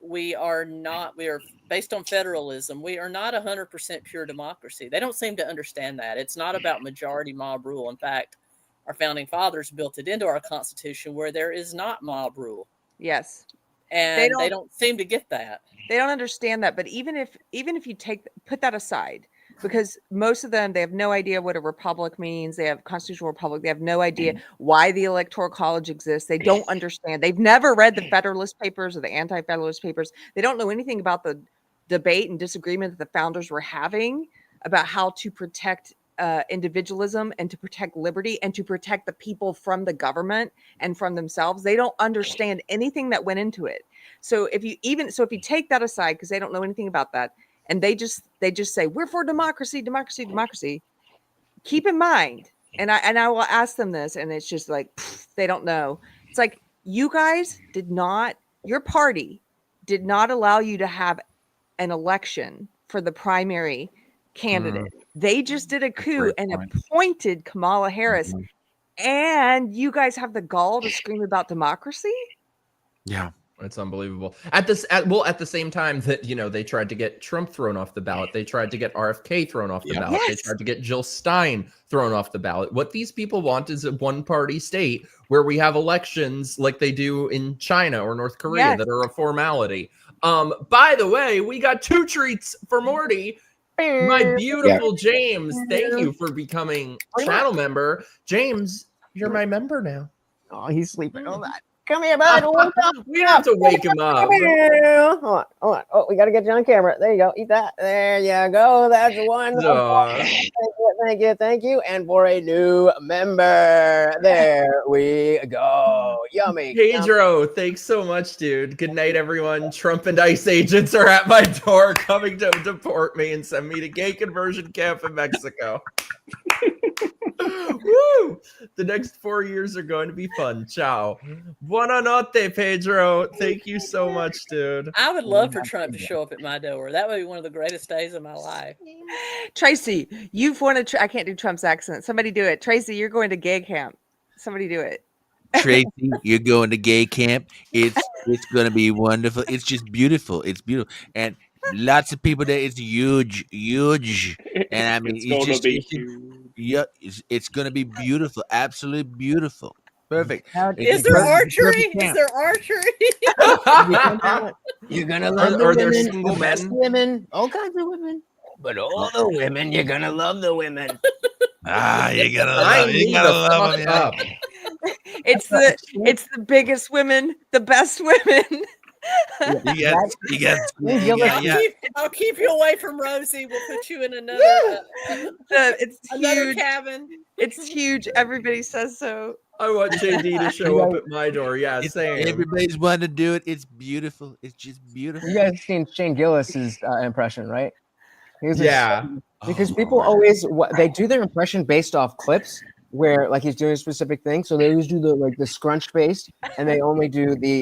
We are based on federalism. We are not 100% pure democracy. They don't seem to understand that. It's not about majority mob rule. In fact, our founding fathers built it into our Constitution where there is not mob rule. Yes. And they don't seem to get that. They don't understand that. But even if you put that aside, because most of them, they have no idea what a republic means. They have constitutional republic. They have no idea why the Electoral College exists. They don't understand. They've never read the Federalist Papers or the Anti-Federalist Papers. They don't know anything about the debate and disagreement that the founders were having about how to protect individualism and to protect liberty and to protect the people from the government and from themselves. They don't understand anything that went into it. So if you take that aside, because they don't know anything about that, and they just say we're for democracy, democracy, democracy. Keep in mind, and I will ask them this, and it's just like they don't know. It's like you guys your party did not allow you to have an election for the primary candidate. They just did a coup and appointed Kamala Harris, and you guys have the gall to scream about democracy? Yeah. It's unbelievable. At the same time that, they tried to get Trump thrown off the ballot, they tried to get RFK thrown off the ballot, they tried to get Jill Stein thrown off the ballot. What these people want is a one-party state where we have elections like they do in China or North Korea that are a formality. By the way, we got 2 treats for Morty. My beautiful James, thank you for becoming channel member. James, you're my member now. Oh, he's sleeping. Hold on. Come here, bud. We have to wake him up. Come here. Hold on. Oh, we got to get you on camera. There you go. Eat that. There you go. That's one. Thank you. And for a new member, there we go. Yummy. Pedro, thanks so much, dude. Good night, everyone. Trump and ICE agents are at my door coming to deport me and send me to gay conversion camp in Mexico. Woo! The next 4 years are going to be fun. Ciao. Buona notte, Pedro. Thank you so much, dude. I would love for Trump to show up at my door. That would be one of the greatest days of my life. Tracy, you've wanted. I can't do Trump's accent. Somebody do it. Tracy, you're going to gay camp. Somebody do it. Tracy, you're going to gay camp. It's going to be wonderful. It's just beautiful. It's beautiful. And lots of people there. It's huge. And I mean, it's going to be beautiful. Absolutely beautiful. Perfect. Is there archery? Is there archery? You're going to love the women. Single men. Women. All kinds of women. But all the women, you're going to love the women. You're going to love them. It's the biggest women, the best women. I'll keep you away from Rosie. We'll put you in another huge cabin. It's huge. Everybody says so. I want JD to show up at my door. Yeah, same. Everybody's wanting to do it. It's beautiful. It's just beautiful. You guys seen Shane Gillis's impression, right? Yeah. Because people always they do their impression based off clips where like he's doing a specific thing. So they always do the scrunch face, and they only do the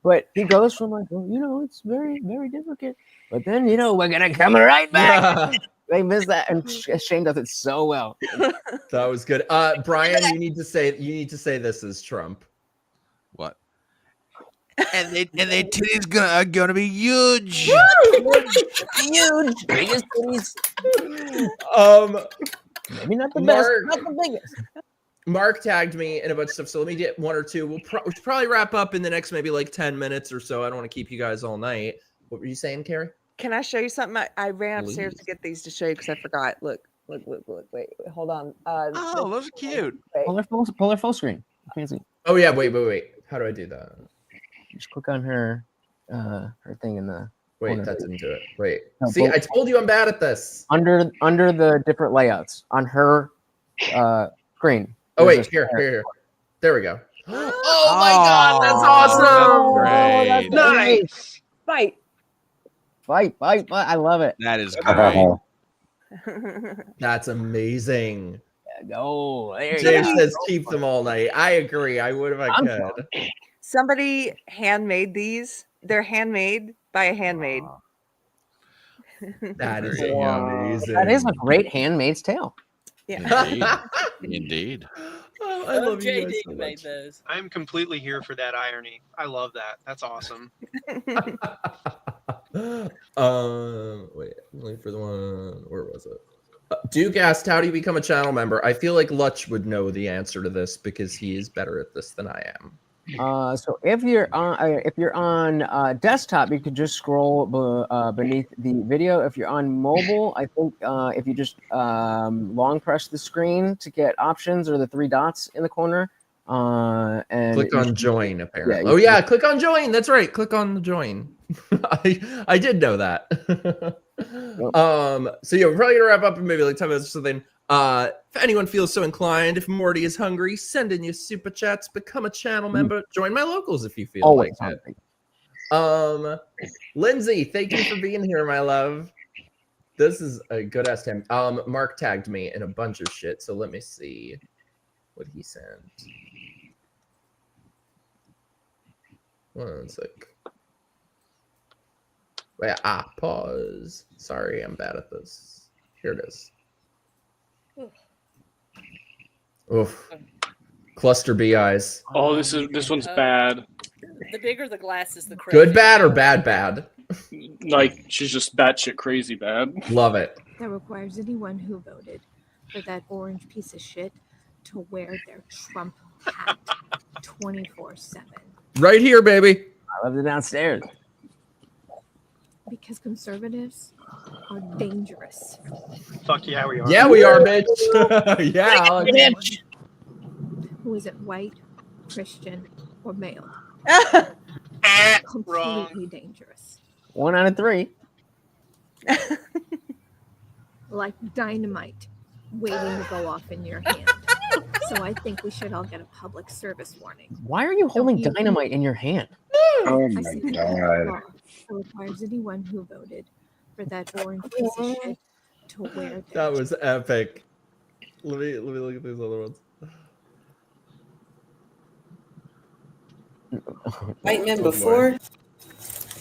but he goes from like, well, it's very, very difficult. But then we're gonna come right back. Yeah. They miss that, and Shane does it so well. That was good. Brian, you need to say this as Trump. What? And they titties are gonna be huge. Huge. Biggest titties. Maybe not the best, not the biggest. Mark tagged me in a bunch of stuff, so let me get one or two. We'll probably wrap up in the next maybe like 10 minutes or so. I don't want to keep you guys all night. What were you saying, Keri? Can I show you something? I ran upstairs to get these to show you because I forgot. Look. Wait, hold on. Those are cute. Pull her full screen. Oh yeah, wait. How do I do that? Just click on her thing in the. Wait, that didn't do it. Wait. No, see, I told you I'm bad at this. Under the different layouts on her screen. Oh wait, here. There we go. Oh my God, that's awesome! Nice. Fight. I love it. That is great. That's amazing. Go. James says keep them all night. I agree. I would if I could. Somebody handmade these. They're handmade by a handmaid. That is amazing. That is a great Handmaid's Tale. Yeah. Indeed. Oh, I love JD you so made those. I'm completely here for that irony. I love that. That's awesome. Wait for the one. Where was it? Duke asked, "How do you become a channel member?" I feel like Lutch would know the answer to this because he is better at this than I am. So if you're on desktop, you could just scroll beneath the video. If you're on mobile, I think if you just long press the screen to get options or the three dots in the corner, and Click on join, apparently. Yeah, Oh yeah, click on join. That's right. Click on the join. I did know that. So yeah, we're probably gonna wrap up in maybe like 10 minutes or something. If anyone feels so inclined, if Morty is hungry, send in your super chats, become a channel member, join my locals if you feel always like it. Lindsay, thank you for being here, my love. This is a good ass time. Mark tagged me in a bunch of shit, so let me see what he sent. One sec. Wait, pause. Sorry, I'm bad at this. Here it is. Oof. Cluster B eyes. Oh, this one's bad. The bigger the glasses, the crazier. Good bad or bad? Like, she's just batshit crazy bad. Love it. That requires anyone who voted for that orange piece of shit to wear their Trump hat 24/7. Right here, baby. I love it downstairs. Because conservatives are dangerous. Fuck yeah, we are. Yeah, we are, bitch. Yeah, bitch. Who isn't white, Christian, or male? Completely dangerous. 1 out of 3. Like dynamite waiting to go off in your hand. So I think we should all get a public service warning. Why are you holding dynamite in your hand? Oh I my see god. law that requires anyone who voted for that orange piece of shit to wear their That was epic. Let me look at these other ones. White men before.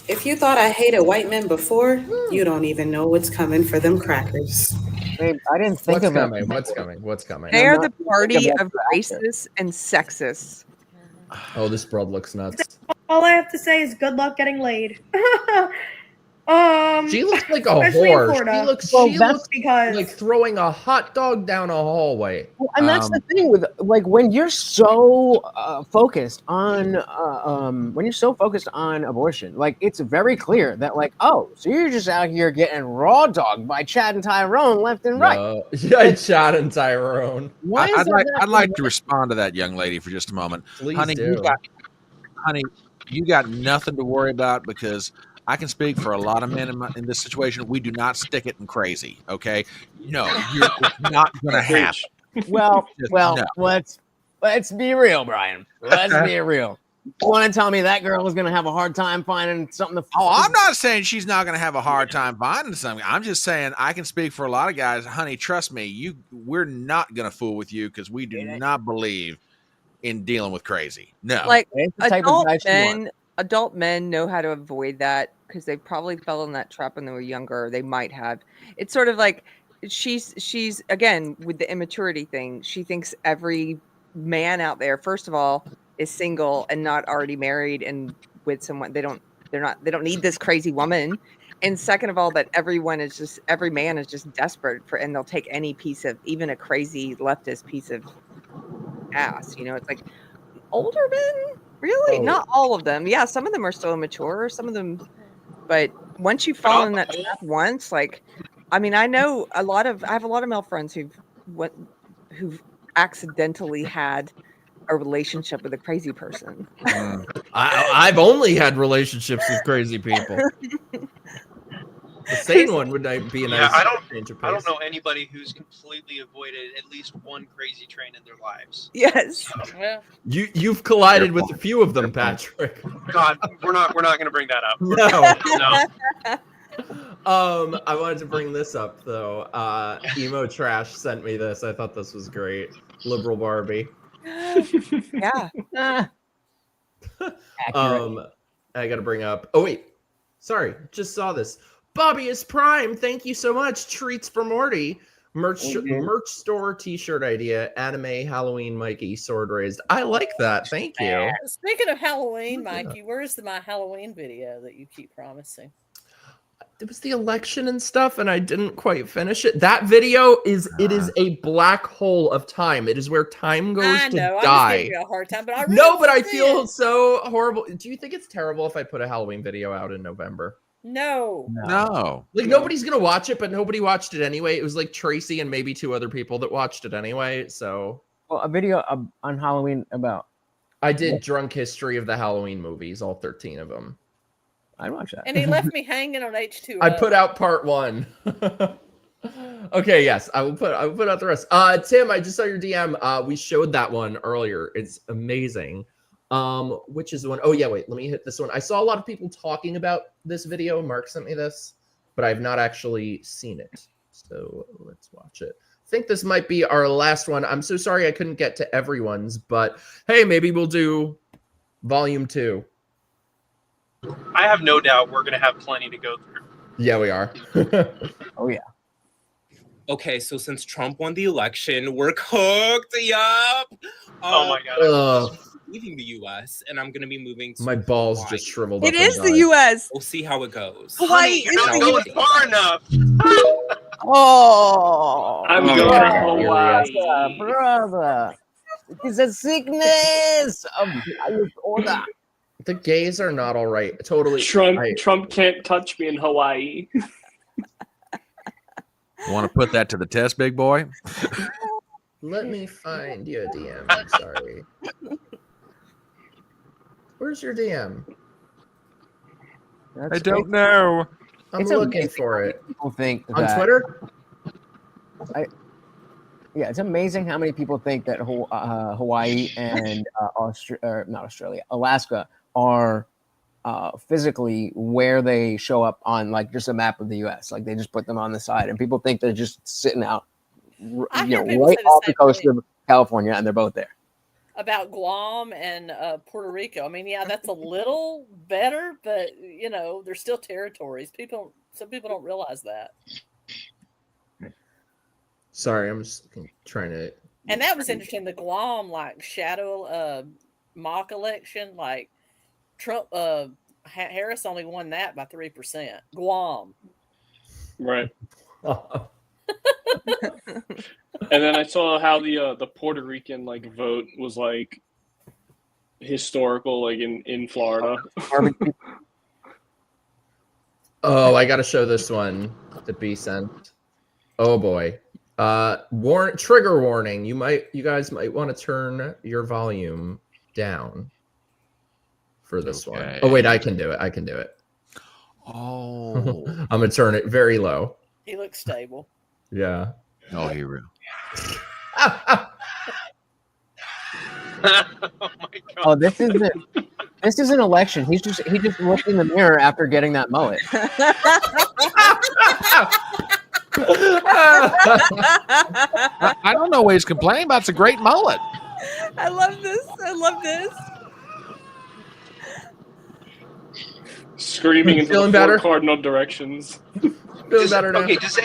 If you thought I hated white men before, you don't even know what's coming for them crackers. Babe, I didn't think What's of it. coming? What's coming? What's coming? They are the party of racists and sexists. Oh, this broad looks nuts. All I have to say is good luck getting laid. She looks like a especially in whore. Florida. She looks like throwing a hot dog down a hallway. Well, and that's the thing with like when you're so focused on abortion, like it's very clear that like, oh, so you're just out here getting raw dogged by Chad and Tyrone left and right. Yeah, Chad and Tyrone. I'd like to respond to that young lady for just a moment. Please honey, do. You got nothing to worry about because I can speak for a lot of men in this situation. We do not stick it in crazy. Okay, no, it's not going to happen. Well, no. let's be real, Brian. Let's be real. You want to tell me that girl is going to have a hard time finding something to? Oh, I'm not saying she's not going to have a hard time finding something. I'm just saying I can speak for a lot of guys. Honey, trust me, we're not going to fool with you because we do not believe in dealing with crazy. No, Like adult men know how to avoid that because they probably fell in that trap when they were younger. Or they might have. It's sort of like she's again with the immaturity thing. She thinks every man out there, first of all, is single and not already married and with someone. They don't need this crazy woman. And second of all, that every man is just desperate for, and they'll take any piece of, even a crazy leftist piece of ass. You know, it's like older men. Really? Not all of them. Yeah, some of them are still immature, some of them, but once you fall in that trap once, like, I mean, I have a lot of male friends who've accidentally had a relationship with a crazy person. I've only had relationships with crazy people. The sane one would be a nice change of pace. I don't know anybody who's completely avoided at least one crazy train in their lives. Yes. So, You've collided with a few of them, Patrick. God, we're not going to bring that up. No. I wanted to bring this up though. Emo Trash sent me this. I thought this was great. Liberal Barbie. Yeah. I got to bring up. Oh wait, sorry, just saw this. Bobby is Prime. Thank you so much. Treats for Morty. Merch store t-shirt idea. Anime Halloween Mikey sword raised. I like that. Thank you. Speaking of Halloween, Mikey, where's my Halloween video that you keep promising? it was the election and stuff, and I didn't quite finish it. That video is a black hole of time. It is where time goes I to know. I'm just die. giving you a hard time, but I really No, but I understand. feel so horrible. Do you think it's terrible if I put a Halloween video out in November? No. No. Like nobody's gonna watch it, but nobody watched it anyway. It was like Tracy and maybe 2 other people that watched it anyway. So Well, a video on Halloween about. I did drunk history of the Halloween movies, all 13 of them. I watch that. And he left me hanging on H2O. I put out part 1. Okay, yes, I will put out the rest. Tim, I just saw your DM. We showed that one earlier. It's amazing. Which is the one? Oh yeah, wait, let me hit this one. I saw a lot of people talking about this video. Mark sent me this, but I've not actually seen it. So let's watch it. I think this might be our last one. I'm so sorry I couldn't get to everyone's, but hey, maybe we'll do volume 2. I have no doubt we're gonna have plenty to go through. Yeah, we are. Oh yeah. Okay, so since Trump won the election, we're cooked. Yup. Oh my god. I'm leaving the U.S. and I'm gonna be moving to My balls Hawaii. just shriveled It up. is and the died. U.S. We'll see how it goes. Hawaii You're not going far enough. Oh, I'm going to Hawaii. Brother. It's a sickness of order. The gays are not all right. Totally. Trump can't touch me in Hawaii. Want to put that to the test, big boy? Let me find you a DM. I'm sorry. Where's your DM? I don't know. I'm It's looking amazing for how it. many people think On that- Twitter? Yeah, it's amazing how many people think that Hawaii and not Australia, Alaska are physically where they show up on like just a map of the U.S. Like they just put them on the side, and people think they're just sitting out, I you hear know, people right say the off the same coast thing of California, and they're both there. about Guam and Puerto Rico. I mean, yeah, that's a little better, but you know, they're still territories. Some people don't realize that. Sorry, I'm just trying to. And that was interesting. The Guam like shadow mock election, like Trump Harris only won that by 3%. Guam. Right. And then I saw how the Puerto Rican like vote was like historical, like in Florida. Oh, I got to show this one to be sent. Oh boy. Trigger warning. You guys might want to turn your volume down for this one. Oh wait, I can do it. Oh. I'm gonna turn it very low. He looks stable. Yeah. Oh, he will. Oh, this is an election. He just looked in the mirror after getting that mullet. I don't know what he's complaining about. It's a great mullet. I love this. I love this. Screaming into Feeling the better? four cardinal directions. Feeling better now. Okay, does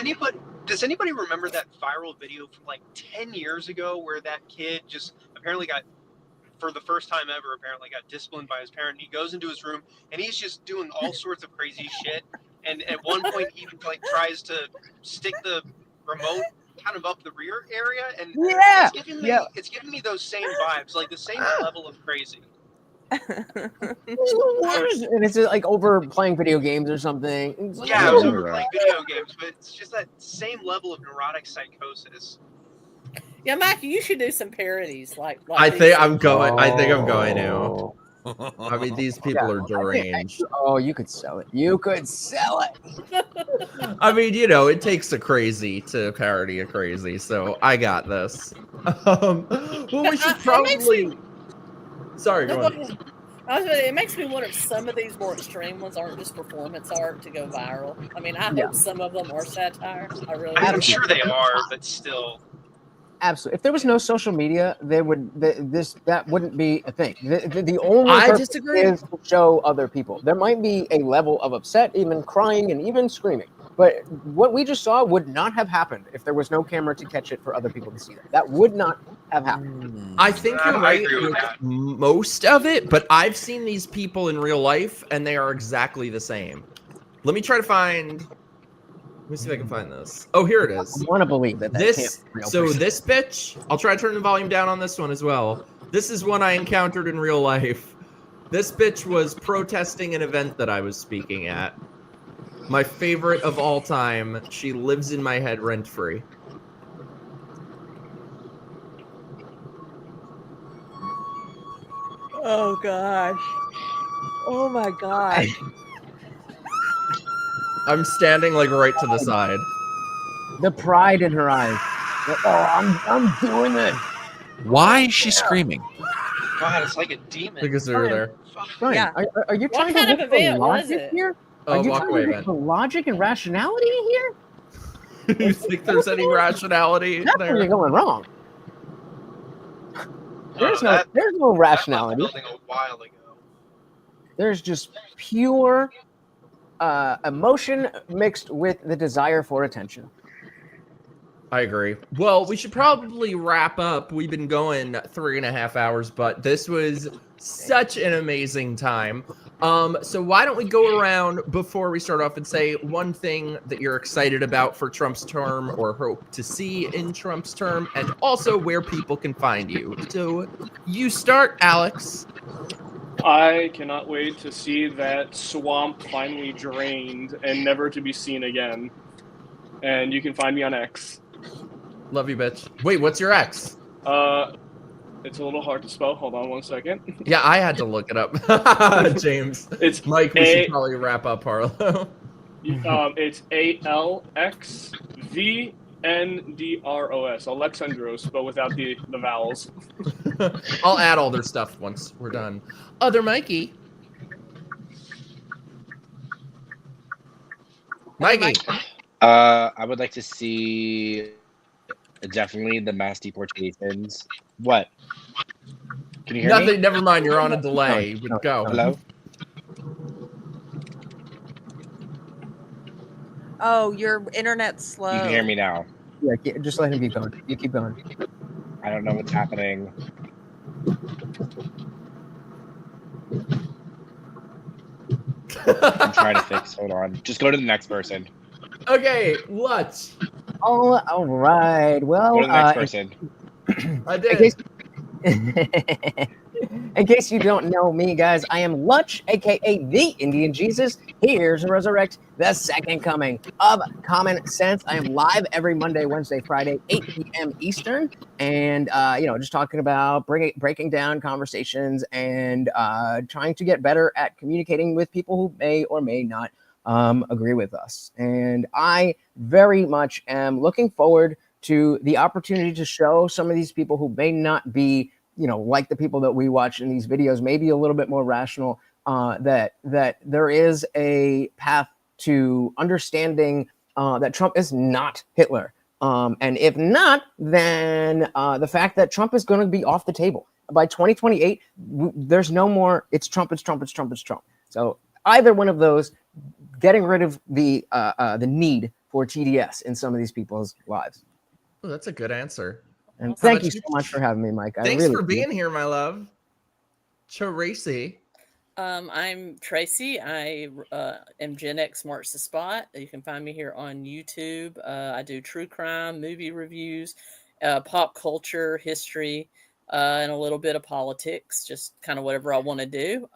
anybody remember that viral video from like 10 years ago where that kid just apparently got, for the first time ever, apparently got disciplined by his parent? He goes into his room and he's just doing all sorts of crazy shit. And at one point, he like tries to stick the remote kind of up the rear area, and it's giving me those same vibes, like the same level of crazy. And it's like over playing video games or something. It's like, Yeah, I was over playing video games, but it's just that same level of neurotic psychosis. Yeah, Mikey, you should do some parodies. Like I these. think I'm going to. I mean, these people are I think deranged. you could sell it. You could sell it. I mean, you know, it takes a crazy to parody a crazy, so I got this. Well, we should probably. Sorry, go on. It makes me wonder if some of these more extreme ones aren't just performance art to go viral. I mean, I hope some of them are satire. I'm sure they are, but still. Absolutely. If there was no social media, that wouldn't be a thing. The only I purpose disagree. is to show other people. There might be a level of upset, even crying, and even screaming. But what we just saw would not have happened if there was no camera to catch it for other people to see that. That would not have happened. I think you're I right agree with with that. most of it, but I've seen these people in real life, and they are exactly the same. Let me try to find. Let me see if I can find this. Oh, here it is. I want to believe that This. can't be real So person. this bitch. I'll try to turn the volume down on this one as well. This is one I encountered in real life. This bitch was protesting an event that I was speaking at. My favorite of all time. She lives in my head rent free. Oh gosh. Oh my gosh. I'm standing like right to the side. The pride in her eyes. Oh, I'm doing this. Why is she screaming? God, it's like a demon. Because they're there. Brian, Yeah. are you What trying kind to of look for event was logic it? here? Oh, Are you walk trying away to look event. for logic and rationality here? You think there's any rationality Definitely there? going wrong. There's no rationality. Building a while ago. There's just pure emotion mixed with the desire for attention. I agree. Well, we should probably wrap up. We've been going 3.5 hours, but this was such an amazing time. So why don't we go around before we start off and say one thing that you're excited about for Trump's term or hope to see in Trump's term, and also where people can find you. So you start, Alex. I cannot wait to see that swamp finally drained and never to be seen again. And you can find me on X. Love you, bitch. Wait, what's your X? It's a little hard to spell. Hold on one second. Yeah, I had to look it up. James. It's Mike, we should probably wrap up Harlow. It's ALXVNDROS, Alexandros, but without the vowels. I'll add all their stuff once we're done. Other Mikey. Mikey. I would like to see definitely the mass deportations. What? Can you hear me? Nothing. Never mind. You're on a delay. Go. Hello. Oh, your internet's slow. You can hear me now. Yeah, just let him keep going. You keep going. I don't know what's happening. I'm trying to fix. Hold on. Just go to the next person. Okay, Lutch. Oh, all right. Well, Go to the next person. I did. In case you don't know me, guys, I am Lutch, aka the Indian Jesus, here to resurrect the second coming of Common Sense. I am live every Monday, Wednesday, Friday, 8 p.m. Eastern, and just talking about breaking down conversations and trying to get better at communicating with people who may or may not agree with us. And I very much am looking forward to the opportunity to show some of these people who may not be, like the people that we watch in these videos, maybe a little bit more rational, that there is a path to understanding that Trump is not Hitler. And if not, then the fact that Trump is going to be off the table. By 2028, there's no more, it's Trump, it's Trump, it's Trump, it's Trump. So either one of those, getting rid of the need for TDS in some of these people's lives. Oh, that's a good answer. And thank you so much for having me, Mike. Thanks for being here, my love. Tracy. I'm Tracy. I am Gen X Marks the Spot. You can find me here on YouTube. I do true crime, movie reviews, pop culture, history, and a little bit of politics, just kind of whatever I want to do.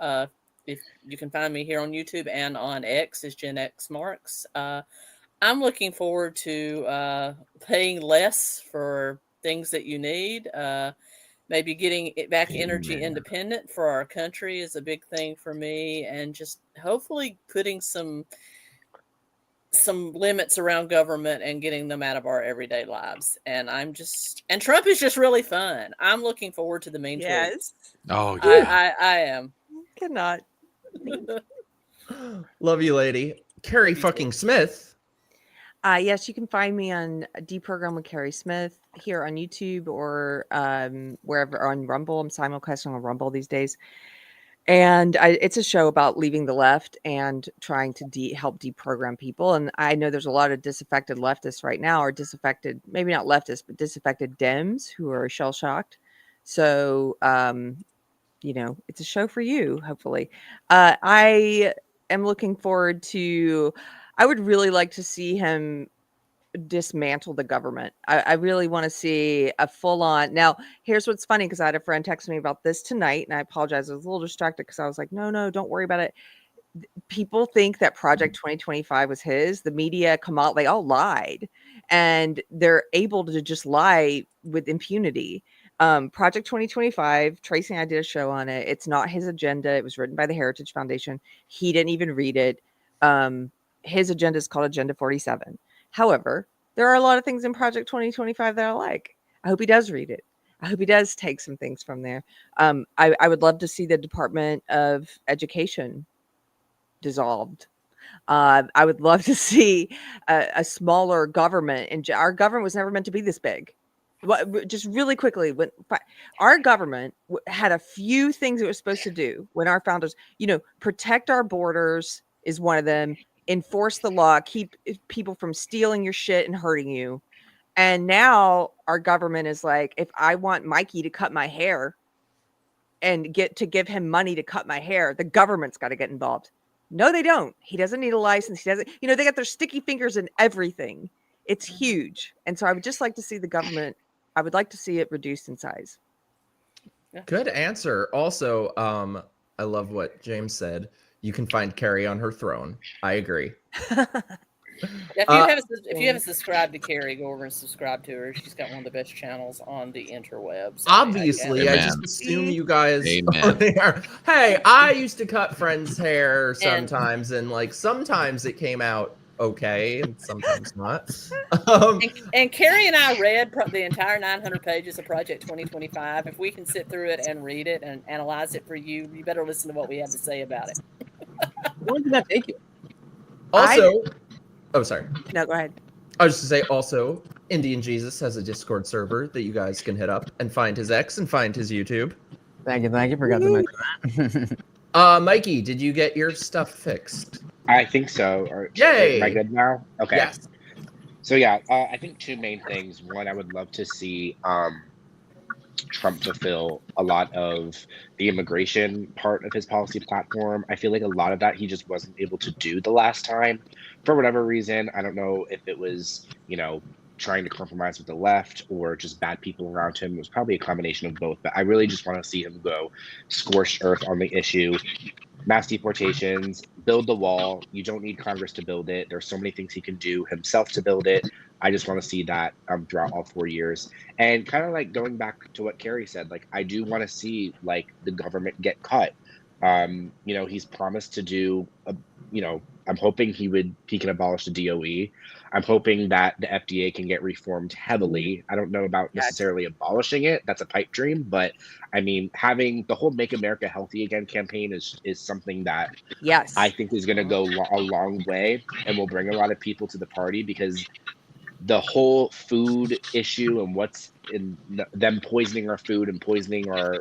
If you can find me here on YouTube and on X is Gen X Marks. I'm looking forward to paying less for things that you need. Maybe getting it back energy independent for our country is a big thing for me, and just hopefully putting some limits around government and getting them out of our everyday lives. And Trump is just really fun. I'm looking forward to the main tweets. Oh yeah, I am. Cannot. Love you, lady. Keri fucking Smith. Yes, you can find me on Deprogram with Keri Smith here on YouTube or wherever on Rumble. I'm simulcasting on Rumble these days. And it's a show about leaving the left and trying to help deprogram people. And I know there's a lot of disaffected leftists right now, or disaffected, maybe not leftists, but disaffected Dems who are shell-shocked. So, it's a show for you, hopefully. I am looking forward to. I would really like to see him dismantle the government. I really want to see a full on. Now, here's what's funny, because I had a friend text me about this tonight, and I apologize. I was a little distracted because I was like, no, don't worry about it. People think that Project 2025 was his. The media come out, they all lied, and they're able to just lie with impunity. Project 2025, Tracy and I did a show on it. It's not his agenda. It was written by the Heritage Foundation. He didn't even read it. His agenda is called Agenda 47. However, there are a lot of things in Project 2025 that I like. I hope he does read it. I hope he does take some things from there. I would love to see the Department of Education dissolved. I would love to see a smaller government, and our government was never meant to be this big. Just really quickly, when our government had a few things it was supposed to do when our founders, protect our borders is one of them, enforce the law, keep people from stealing your shit and hurting you. And now our government is like, if I want Mikey to cut my hair and get to give him money to cut my hair, the government's got to get involved. No, they don't. He doesn't need a license. He doesn't, they got their sticky fingers in everything. It's huge. And so I would just like to see the government, I would like to see it reduced in size. Good answer. Also, I love what James said. You can find Keri on her throne. I agree. If you haven't subscribed to Keri, go over and subscribe to her. She's got one of the best channels on the interwebs. Obviously, I just assume you guys are there. Hey, I used to cut friends' hair sometimes, and like sometimes it came out okay, and sometimes not. And Keri and I read the entire 900 pages of Project 2025. If we can sit through it and read it and analyze it for you, you better listen to what we have to say about it. Where did that take you? Also, sorry. No, go ahead. I was just to say, also, Indian Jesus has a Discord server that you guys can hit up and find his ex and find his YouTube. Thank you. Forgot to mention that. Mikey, did you get your stuff fixed? I think so. Yay! Am I good now? Okay. Yes. So yeah, I think two main things. One, I would love to see Trump fulfill a lot of the immigration part of his policy platform. I feel like a lot of that he just wasn't able to do the last time for whatever reason. I don't know if it was, trying to compromise with the left or just bad people around him. It was probably a combination of both, but I really just want to see him go scorched earth on the issue. Mass deportations, build the wall. You don't need Congress to build it. There's so many things he can do himself to build it. I just want to see that throughout all 4 years. And kind of like going back to what Keri said, like I do want to see like the government get cut. He's promised to do, I'm hoping he can abolish the DOE. I'm hoping that the FDA can get reformed heavily. I don't know about necessarily abolishing it. That's a pipe dream. But I mean, having the whole Make America Healthy Again campaign is something that I think is going to go a long way and will bring a lot of people to the party, because the whole food issue and what's in them poisoning our food and poisoning our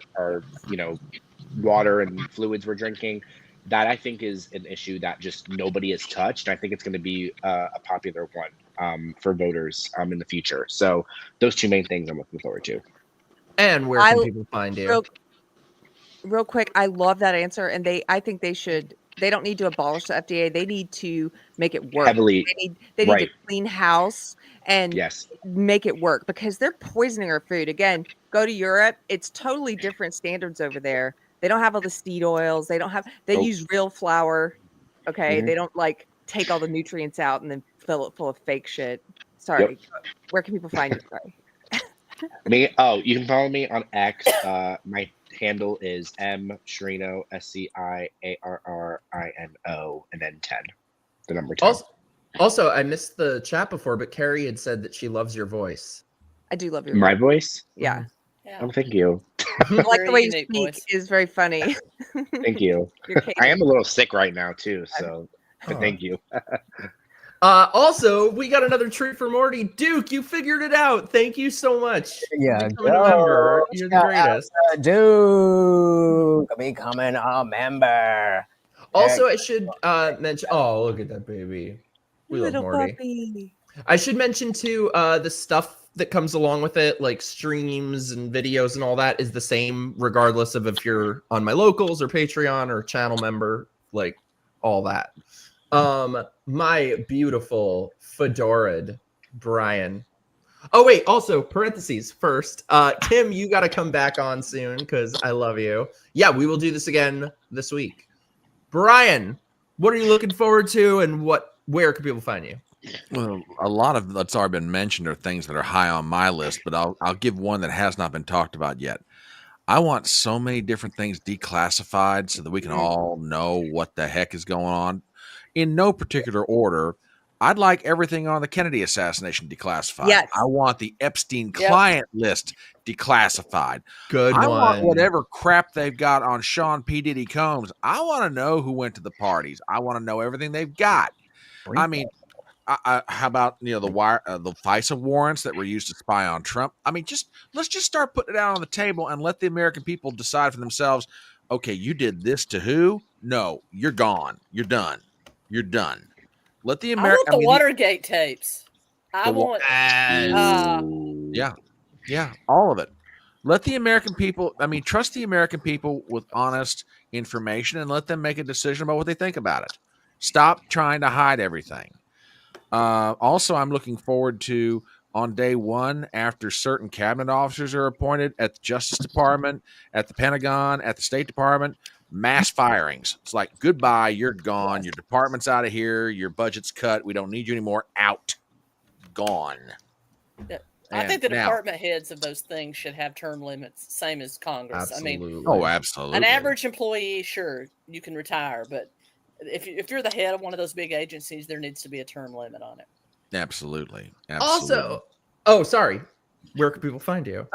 water and fluids we're drinking, that I think is an issue that just nobody has touched. I think it's going to be a popular one for voters in the future. So those two main things I'm looking forward to. And where can people find you? Real quick, I love that answer, and I think they should. They don't need to abolish the FDA. They need to make it work. Heavily, they need to clean house and make it work, because they're poisoning our food. Again, go to Europe. It's totally different standards over there. They don't have all the seed oils. They use real flour. Okay. Mm-hmm. They don't like take all the nutrients out and then fill it full of fake shit. Sorry. Yep. Where can people find you? Sorry. You can follow me on X. My handle is mSciarrino, SCIARRINO, and then 10, the number 10. Also, I missed the chat before, but Keri had said that she loves your voice. I do love your My voice? Yeah. Oh, thank you. I like the way you speak is very funny. Thank you. I am a little sick right now too, so but thank you. Also, we got another treat for Morty. Duke, you figured it out. Thank you so much. Yeah, becoming a member. You're the greatest. Duke, becoming a member. Also, I should mention. Oh, look at that baby. We love Morty. Puppy. I should mention too, the stuff that comes along with it, like streams and videos and all that, is the same regardless of if you're on my locals or Patreon or channel member. Like, all that. My beautiful fedoraed Brian. Oh wait, also parentheses first. Tim, you got to come back on soon because I love you. Yeah, we will do this again this week. Brian, what are you looking forward to, and where can people find you? Well, a lot of that's already been mentioned are things that are high on my list, but I'll give one that has not been talked about yet. I want so many different things declassified so that we can all know what the heck is going on. In no particular order, I'd like everything on the Kennedy assassination declassified. Yes. I want the Epstein client list declassified. Good I one. want whatever crap they've got on Sean P. Diddy Combs. I want to know who went to the parties. I want to know everything they've got. I mean, how about the FISA warrants that were used to spy on Trump? I mean, let's just start putting it out on the table and let the American people decide for themselves. Okay, you did this to who? No, you're gone. You're done. You're done. Let the I American. want the Watergate tapes. I want. Yeah, all of it. Let the American people. I mean, trust the American people with honest information and let them make a decision about what they think about it. Stop trying to hide everything. Also, I'm looking forward to on day one, after certain cabinet officers are appointed at the Justice Department, at the Pentagon, at the State Department, mass firings. It's like, goodbye, you're gone. Your department's out of here. Your budget's cut. We don't need you anymore. Out. Gone. I think the department heads of those things should have term limits, same as Congress. Absolutely. I mean, oh, absolutely. An average employee, sure, you can retire, but if you're the head of one of those big agencies, there needs to be a term limit on it. Absolutely. Also, oh, sorry. Where can people find you?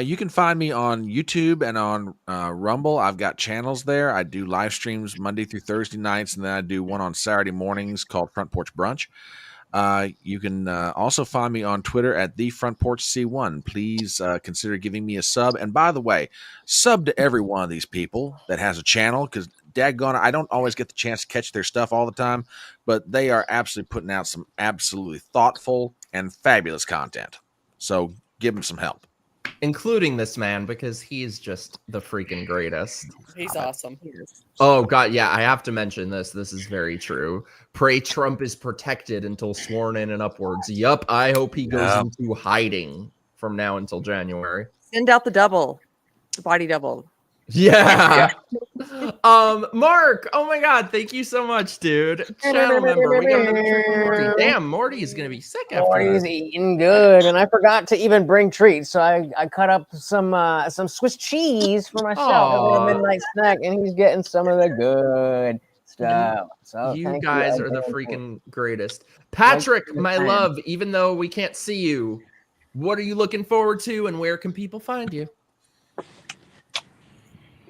You can find me on YouTube and on Rumble. I've got channels there. I do live streams Monday through Thursday nights, and then I do one on Saturday mornings called Front Porch Brunch. You can also find me on Twitter at the Front Porch C1. Please consider giving me a sub. And by the way, sub to every one of these people that has a channel, because daggone it, I don't always get the chance to catch their stuff all the time, but they are absolutely putting out some absolutely thoughtful and fabulous content. So give them some help. Including this man, because he is just the freaking greatest. He's awesome. Oh, God, yeah, I have to mention this. This is very true. Pray Trump is protected until sworn in and upwards. Yup, I hope he goes into hiding from now until January. Send out the double, the body double. Yeah. Mark, oh my God, thank you so much, dude. Channel member, we got another trick from Morty. Damn, Morty is gonna be sick after Morty's this. eating good, and I forgot to even bring treats, so I cut up some Swiss cheese for myself, a little midnight snack, and he's getting some of the good stuff. So you guys are the freaking greatest. Patrick, my love, even though we can't see you, what are you looking forward to, and where can people find you?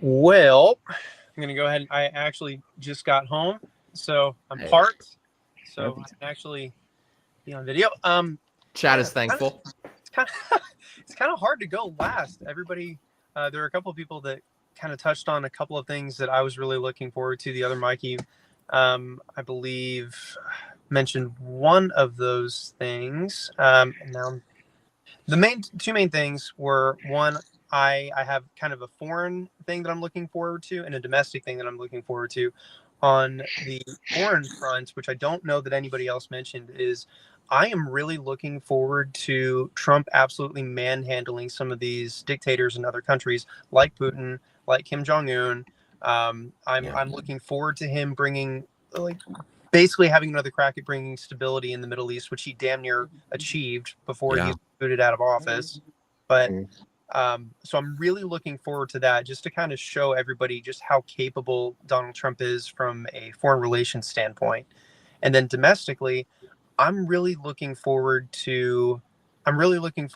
Well, I'm going to go ahead. I actually just got home, so I'm parked. So I can actually be on video. Chat is thankful. It's kind of hard to go last. Everybody, there are a couple of people that kind of touched on a couple of things that I was really looking forward to. The other Mikey, I believe, mentioned one of those things. And now the two main things were, one, I have kind of a foreign thing that I'm looking forward to and a domestic thing that I'm looking forward to. On the foreign front, which I don't know that anybody else mentioned, is I am really looking forward to Trump absolutely manhandling some of these dictators in other countries, like Putin, like Kim Jong-un. I'm looking forward to him bringing, basically having another crack at bringing stability in the Middle East, which he damn near achieved before he was booted out of office. But so I'm really looking forward to that, just to kind of show everybody just how capable Donald Trump is from a foreign relations standpoint. And then domestically, I'm really looking forward to RFK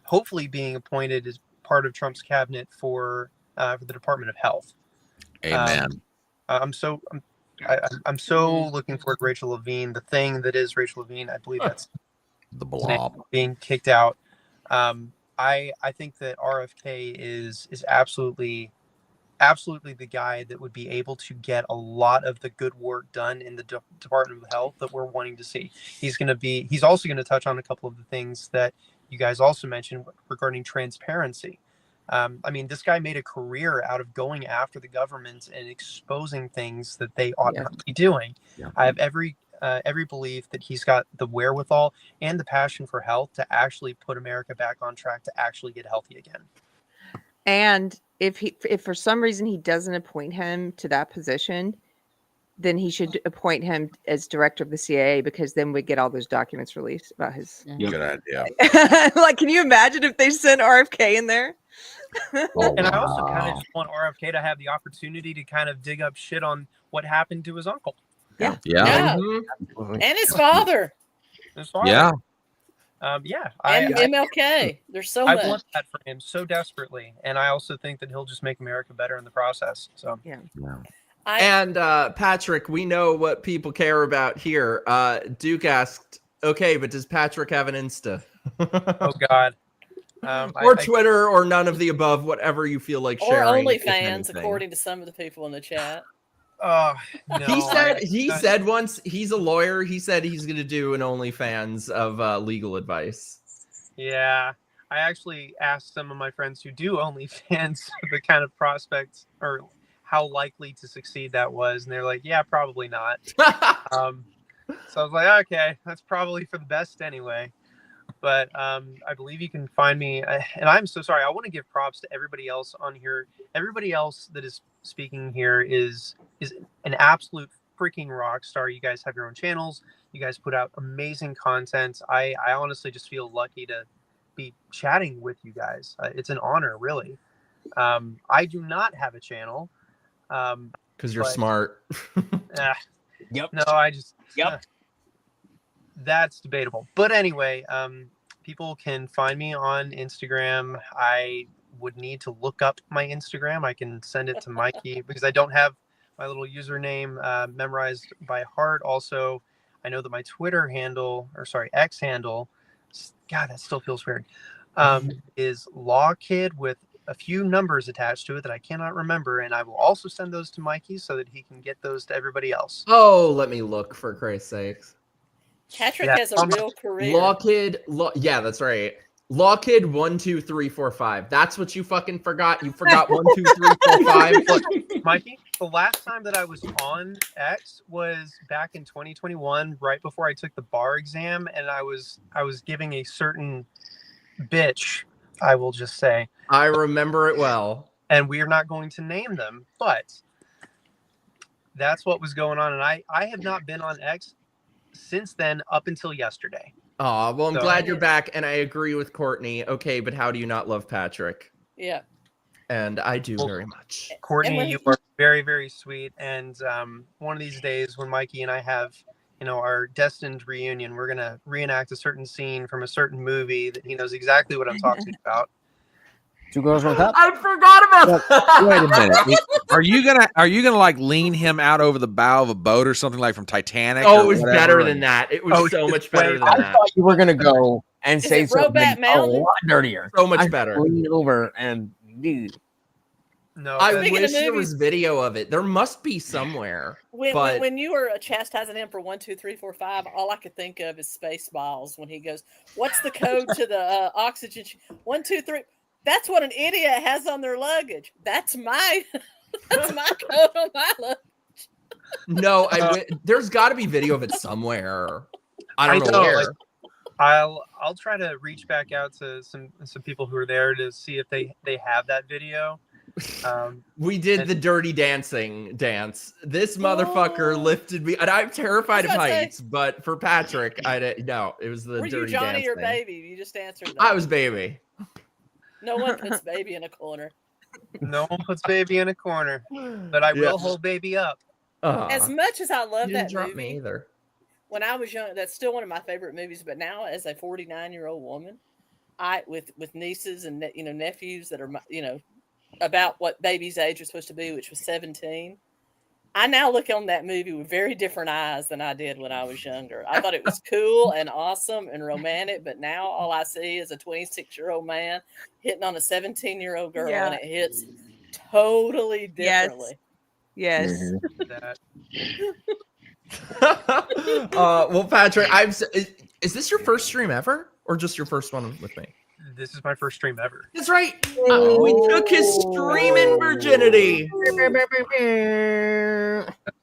hopefully being appointed as part of Trump's cabinet for the Department of Health. Amen. I'm so looking forward to Rachel Levine, the thing that is Rachel Levine. I believe that's the blob being kicked out. I think that RFK is absolutely the guy that would be able to get a lot of the good work done in the Department of Health that we're wanting to see. He's also going to touch on a couple of the things that you guys also mentioned regarding transparency. I mean, this guy made a career out of going after the government and exposing things that they ought not to be doing. I have every belief that he's got the wherewithal and the passion for health to actually put America back on track to actually get healthy again. And if for some reason he doesn't appoint him to that position, then he should appoint him as director of the CIA, because then we get all those documents released about his. Good idea. Like, can you imagine if they sent RFK in there? And I also kind of just want RFK to have the opportunity to kind of dig up shit on what happened to his uncle. Yeah. Yeah. And his father. His father. Yeah. Yeah. And MLK. There's so I much. want that for him so desperately. And I also think that he'll just make America better in the process. So yeah. And Patrick, we know what people care about here. Duke asked, okay, but does Patrick have an Insta? Oh God. Or Twitter, or none of the above, whatever you feel like Or sharing. OnlyFans, according to some of the people in the chat. No, he said once, he's a lawyer. He said he's going to do an OnlyFans of legal advice. Yeah, I actually asked some of my friends who do OnlyFans the kind of prospects or how likely to succeed that was, and they're like, "Yeah, probably not." So I was like, "Okay, that's probably for the best anyway." But I believe you can find me, and I'm so sorry. I want to give props to everybody else on here. Everybody else that is speaking here is an absolute freaking rock star. You guys have your own channels. You guys put out amazing content. I honestly just feel lucky to be chatting with you guys. It's an honor, really. I do not have a channel. Because you're smart. Yep. No, I just... Yep. That's debatable. But anyway, people can find me on Instagram. I would need to look up my Instagram. I can send it to Mikey because I don't have my little username memorized by heart. Also, I know that my Twitter handle, X handle, God, that still feels weird, is LawKid with a few numbers attached to it that I cannot remember. And I will also send those to Mikey so that he can get those to everybody else. Oh, let me look, for Christ's sakes. Patrick has a real career. LawKid, yeah, that's right. LawKid 1 2 3 4 5. That's what you fucking forgot. You forgot 1 2 3 4 5. Look, Mikey, the last time that I was on X was back in 2021, right before I took the bar exam, and I was giving a certain bitch, I will just say. I remember it well. And we are not going to name them, but that's what was going on. And I have not been on X since then up until yesterday. Oh, well, I'm glad you're back, and I agree with Courtney. Okay, but how do you not love Patrick? Yeah. And I do very much. Courtney, you are very, very sweet. And one of these days when Mikey and I have, our destined reunion, we're going to reenact a certain scene from a certain movie that he knows exactly what I'm talking about. Two Girls, One Cup? I forgot about that. Wait a minute. Are you gonna like lean him out over the bow of a boat or something like from Titanic? Oh, it was better than that. It was so much better than that. I thought you were gonna go and say something a lot dirtier. So much better. Lean over and dude. No, I wish there was video of it. There must be somewhere. When you were chastising him for 1 2 3 4 5, all I could think of is Spaceballs when he goes, "What's the code to the oxygen? 1 2 3." That's what an idiot has on their luggage. That's my code on my luggage. No, there's got to be video of it somewhere. I don't know where. Like, I'll try to reach back out to some people who are there to see if they have that video. We did the dirty dancing dance. This motherfucker lifted me, and I'm terrified of heights. But for Patrick, no, it was the Were dirty you Johnny dance or thing. Baby? You just answered that. I was Baby. No one puts Baby in a corner. No one puts Baby in a corner, but I will hold Baby up. As much as I love that drop movie, me either. When I was young, that's still one of my favorite movies. But now, as a 49-year-old woman, with nieces and nephews that are about what Baby's age was supposed to be, which was 17. I now look on that movie with very different eyes than I did when I was younger. I thought it was cool and awesome and romantic, but now all I see is a 26-year-old man hitting on a 17-year-old girl, and it hits totally differently. Yes. Well, Patrick, is this your first stream ever, or just your first one with me? This is my first stream ever. That's right. We took his streaming virginity.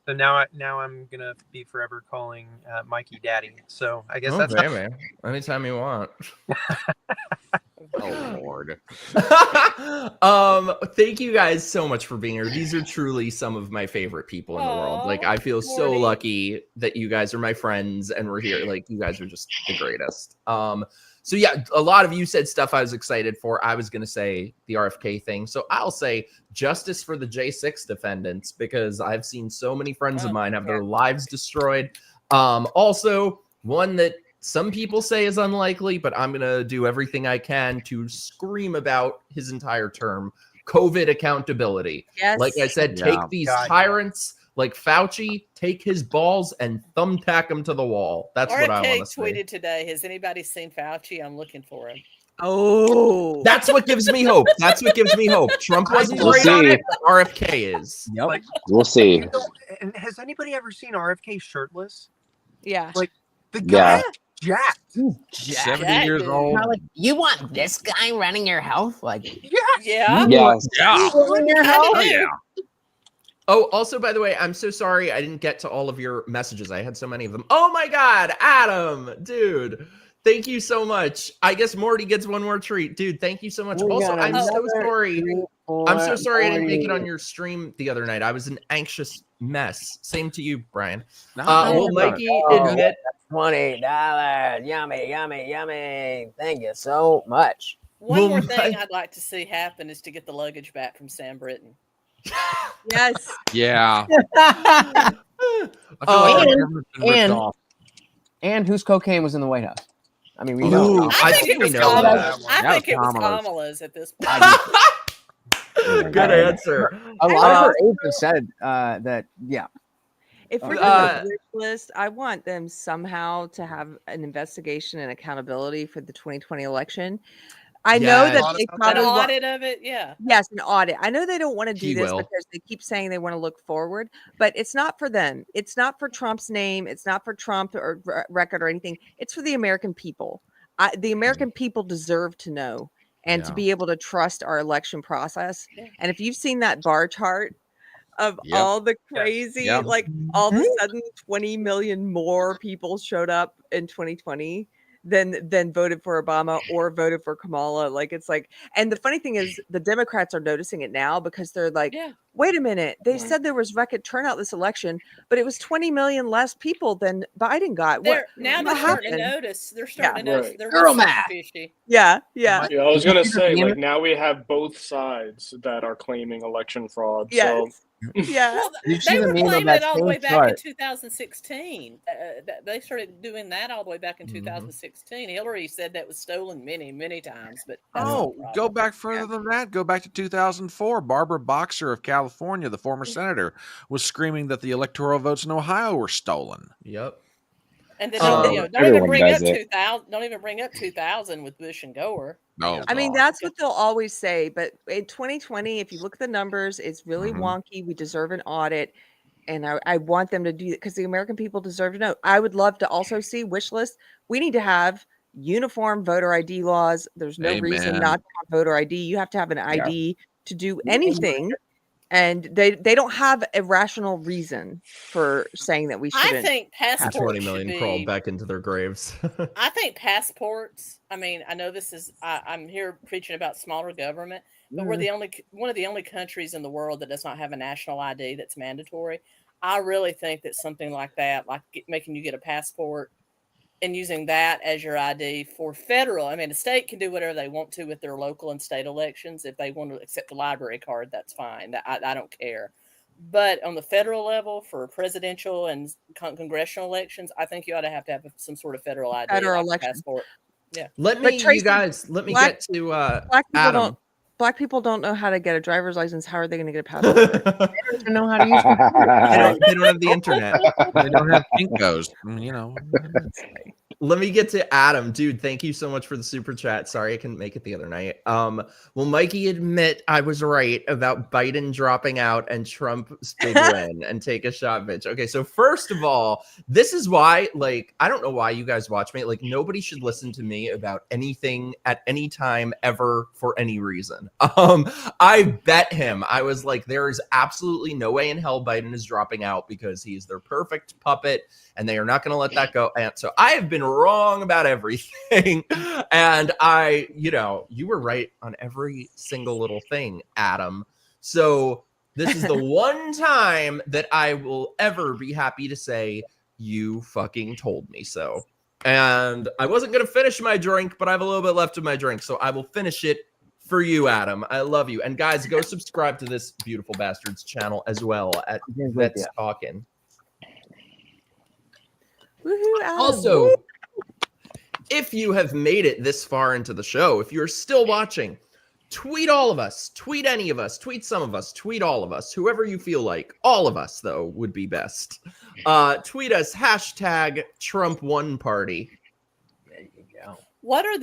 So now I'm gonna be forever calling Mikey Daddy. So I guess that's baby. Anytime you want. Oh Lord. Thank you guys so much for being here. These are truly some of my favorite people in the world. Like, I feel so lucky that you guys are my friends and we're here. Like, you guys are just the greatest. So yeah, a lot of you said stuff I was excited for. I was gonna say the RFK thing. So I'll say justice for the J6 defendants, because I've seen so many friends of mine have their lives destroyed. Also, one that some people say is unlikely, but I'm going to do everything I can to scream about his entire term. COVID accountability. Yes. Like I said, take these tyrants like Fauci, take his balls and thumbtack him to the wall. That's what I want to say. tweeted today, has anybody seen Fauci? I'm looking for him. Oh. That's what gives me hope. That's what gives me hope. Trump wasn't great on it, but RFK is. Yep. Like, We'll see. And has anybody ever seen RFK shirtless? Yeah. Like, the guy jacked. 70 years old. Like, you want this guy running your health? Like, Yeah. Yes. Yeah. running your health? Oh yeah. Oh, also, by the way, I'm so sorry I didn't get to all of your messages. I had so many of them. Oh my God, Adam, dude. Thank you so much. I guess Morty gets one more treat. Dude, thank you so much. Also, I'm so sorry. I'm so sorry I didn't make it on your stream the other night. I was an anxious mess. Same to you, Brian. Will Mikey admit $20. Yummy, yummy, yummy. Thank you so much. One more thing I'd like to see happen is to get the luggage back from Sam Britton. Yes. Yeah. I feel like the government's been ripped off. And whose cocaine was in the White House? I mean, we know. I think it was Kamala's. I think it was Kamala's. Kamala's at this point. Good answer. A lot of our aides have said that, yeah. If we're doing a wish list, I want them somehow to have an investigation and accountability for the 2020 election. I know that they probably an audit of it, Yes, an audit. I know they don't want to do He this will. because they keep saying they want to look forward, but it's not for them. It's not for Trump's name. It's not for Trump or record or anything. It's for the American people. The American people deserve to know and to be able to trust our election process. And if you've seen that bar chart of all the crazy, like all of a sudden 20 million more people showed up in 2020 than voted for Obama or voted for Kamala. Like, it's like, and the funny thing is the Democrats are noticing it now because they're like, wait a minute, they said there was record turnout this election, but it was 20 million less people than Biden got. Now they're starting to notice. They're starting to notice. They're Girl math. fishy. Yeah. I was gonna say, like, now we have both sides that are claiming election fraud. So Yeah. Well, they were claiming it all the way back in 2016. They started doing that all the way back in 2016. Hillary said that was stolen many, many times. But go back further than that. Go back to 2004. Barbara Boxer of California, the former senator, was screaming that the electoral votes in Ohio were stolen. Yep. And then don't even bring up 2000. Don't even bring up 2000 with Bush and Gore. No, I mean, that's what they'll always say. But in 2020, if you look at the numbers, it's really wonky. We deserve an audit. And I want them to do it because the American people deserve to know. I would love to also see wish list. We need to have uniform voter ID laws. There's no reason not to have voter ID. You have to have an ID to do anything. And they don't have a rational reason for saying that we shouldn't. I think passports 20 million crawled back into their graves. I think passports. I mean, I know this is. I'm here preaching about smaller government, but we're the one of the only countries in the world that does not have a national ID that's mandatory. I really think that something like that, like making you get a passport and using that as your ID for federal. I mean, the state can do whatever they want to with their local and state elections. If they want to accept a library card, that's fine. I don't care. But on the federal level for presidential and congressional elections, I think you ought to have some sort of federal ID, federal like election. passport. Yeah. Let me get to Adam. Black people don't know how to get a driver's license. How are they going to get a passport? They don't even know how to use it. They don't have the internet. They don't have Kinkos. You know. Let me get to Adam. Dude, thank you so much for the super chat. Sorry I couldn't make it the other night. Will Mikey admit I was right about Biden dropping out and Trump's big win and take a shot, bitch? Okay, so first of all, this is why, like, I don't know why you guys watch me. Like, nobody should listen to me about anything at any time ever for any reason. I bet him. I was like, there is absolutely no way in hell Biden is dropping out because he's their perfect puppet and they are not going to let that go. And so I have been wrong about everything. And you were right on every single little thing, Adam. So this is the one time that I will ever be happy to say you fucking told me so. And I wasn't going to finish my drink, but I have a little bit left of my drink. So I will finish it for you, Adam. I love you. And guys, go subscribe to this beautiful bastard's channel as well at Let's Talkin'. Also, if you have made it this far into the show, if you're still watching, tweet all of us, tweet any of us, tweet some of us, tweet all of us, whoever you feel like. All of us, though, would be best. Tweet us, hashtag Trump One Party. There you go. What are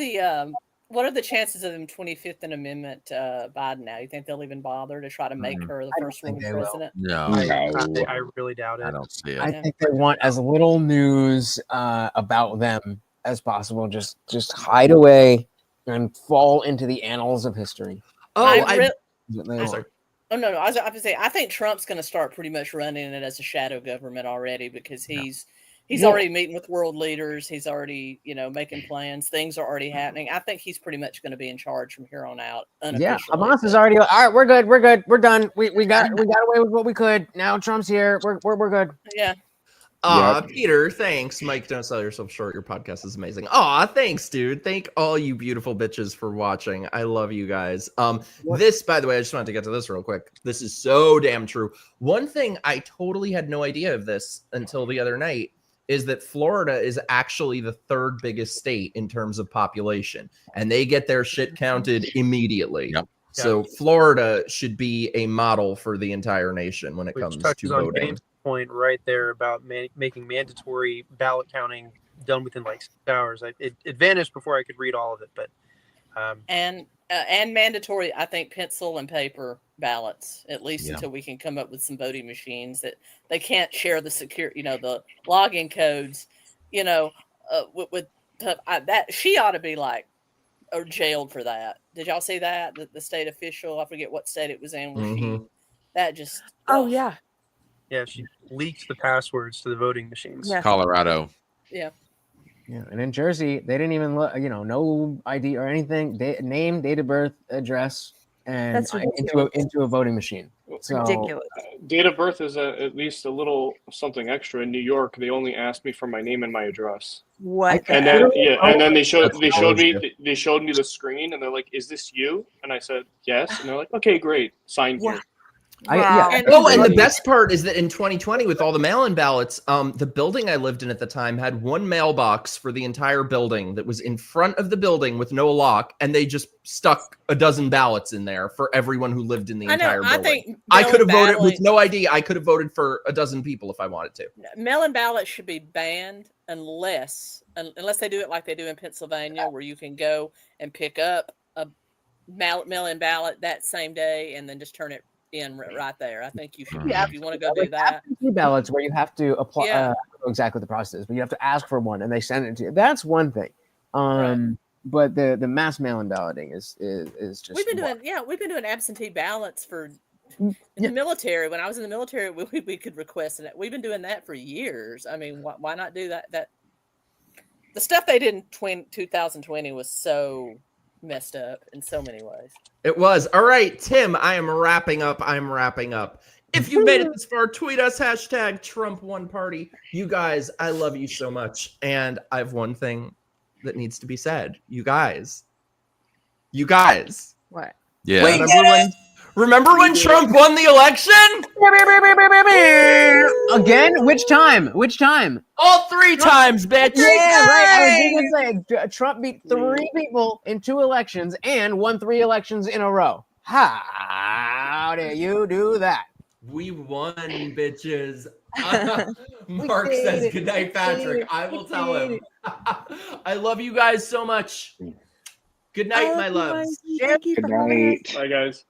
the chances of them 25th Amendment Biden now? You think they'll even bother to try to make her the first woman president? No. I really doubt it. I don't see it. I think they want as little news about them as possible. Just hide away and fall into the annals of history. Oh, Sorry. Oh no! I was going to say I think Trump's going to start pretty much running it as a shadow government already because he's already meeting with world leaders. He's already making plans. Things are already happening. I think he's pretty much going to be in charge from here on out. Yeah, Hamas is already all right. We're good. We're done. We got away with what we could. Now Trump's here. We're good. Yeah. Peter, thanks. Mike, don't sell yourself short. Your podcast is amazing. Thanks, dude. Thank all you beautiful bitches for watching. I love you guys. This, by the way, I just wanted to get to this real quick. This is so damn true. One thing I totally had no idea of this until the other night is that Florida is actually the third biggest state in terms of population, and they get their shit counted immediately. Yep. So Florida should be a model for the entire nation when it comes to voting. On point right there about making mandatory ballot counting done within like 6 hours. It vanished before I could read all of it, but and mandatory, I think, pencil and paper ballots, at least until we can come up with some voting machines that they can't share the the login codes, with that. She ought to be like or jailed for that. Did y'all see that? The state official, I forget what state it was in, where she that just yeah, she leaked the passwords to the voting machines. Yeah. Colorado. Yeah. Yeah, and in Jersey, they didn't even look, no ID or anything. Name, date of birth, address, and into a voting machine. So, ridiculous. Date of birth is at least a little something extra. In New York, they only asked me for my name and my address. What? And then they showed me the screen, and they're like, "Is this you?" And I said, "Yes." And they're like, "Okay, great, sign here." And the best part is that in 2020, with all the mail-in ballots, the building I lived in at the time had one mailbox for the entire building that was in front of the building with no lock, and they just stuck a dozen ballots in there for everyone who lived in the entire building. I could have voted with no ID. I could have voted for a dozen people if I wanted to. Mail-in ballots should be banned unless they do it like they do in Pennsylvania, where you can go and pick up a mail-in ballot that same day and then just turn it in right there. I think you should, if you want to go do that. Absentee ballots where you have to apply. I don't know exactly the process is, but you have to ask for one and they send it to you. That's one thing. But the mass mail-in balloting is just. We've been doing absentee ballots for in the military. When I was in the military, we could request it. We've been doing that for years. I mean, why not do that? That the stuff they did in 2020 was so messed up in so many ways. It was. All right, Tim, I am wrapping up. If you made it this far, tweet us, hashtag Trump One Party. You guys, I love you so much. And I have one thing that needs to be said. You guys. What? Yeah. Remember when Trump won the election? Again? Which time? All 3 times, bitch. Yeah, right. I was going to say, Trump beat 3 people in 2 elections and won 3 elections in a row. How do you do that? We won, bitches. Mark says good night, Patrick. I will tell him. I love you guys so much. Good night, my loves. Good night. Bye, guys.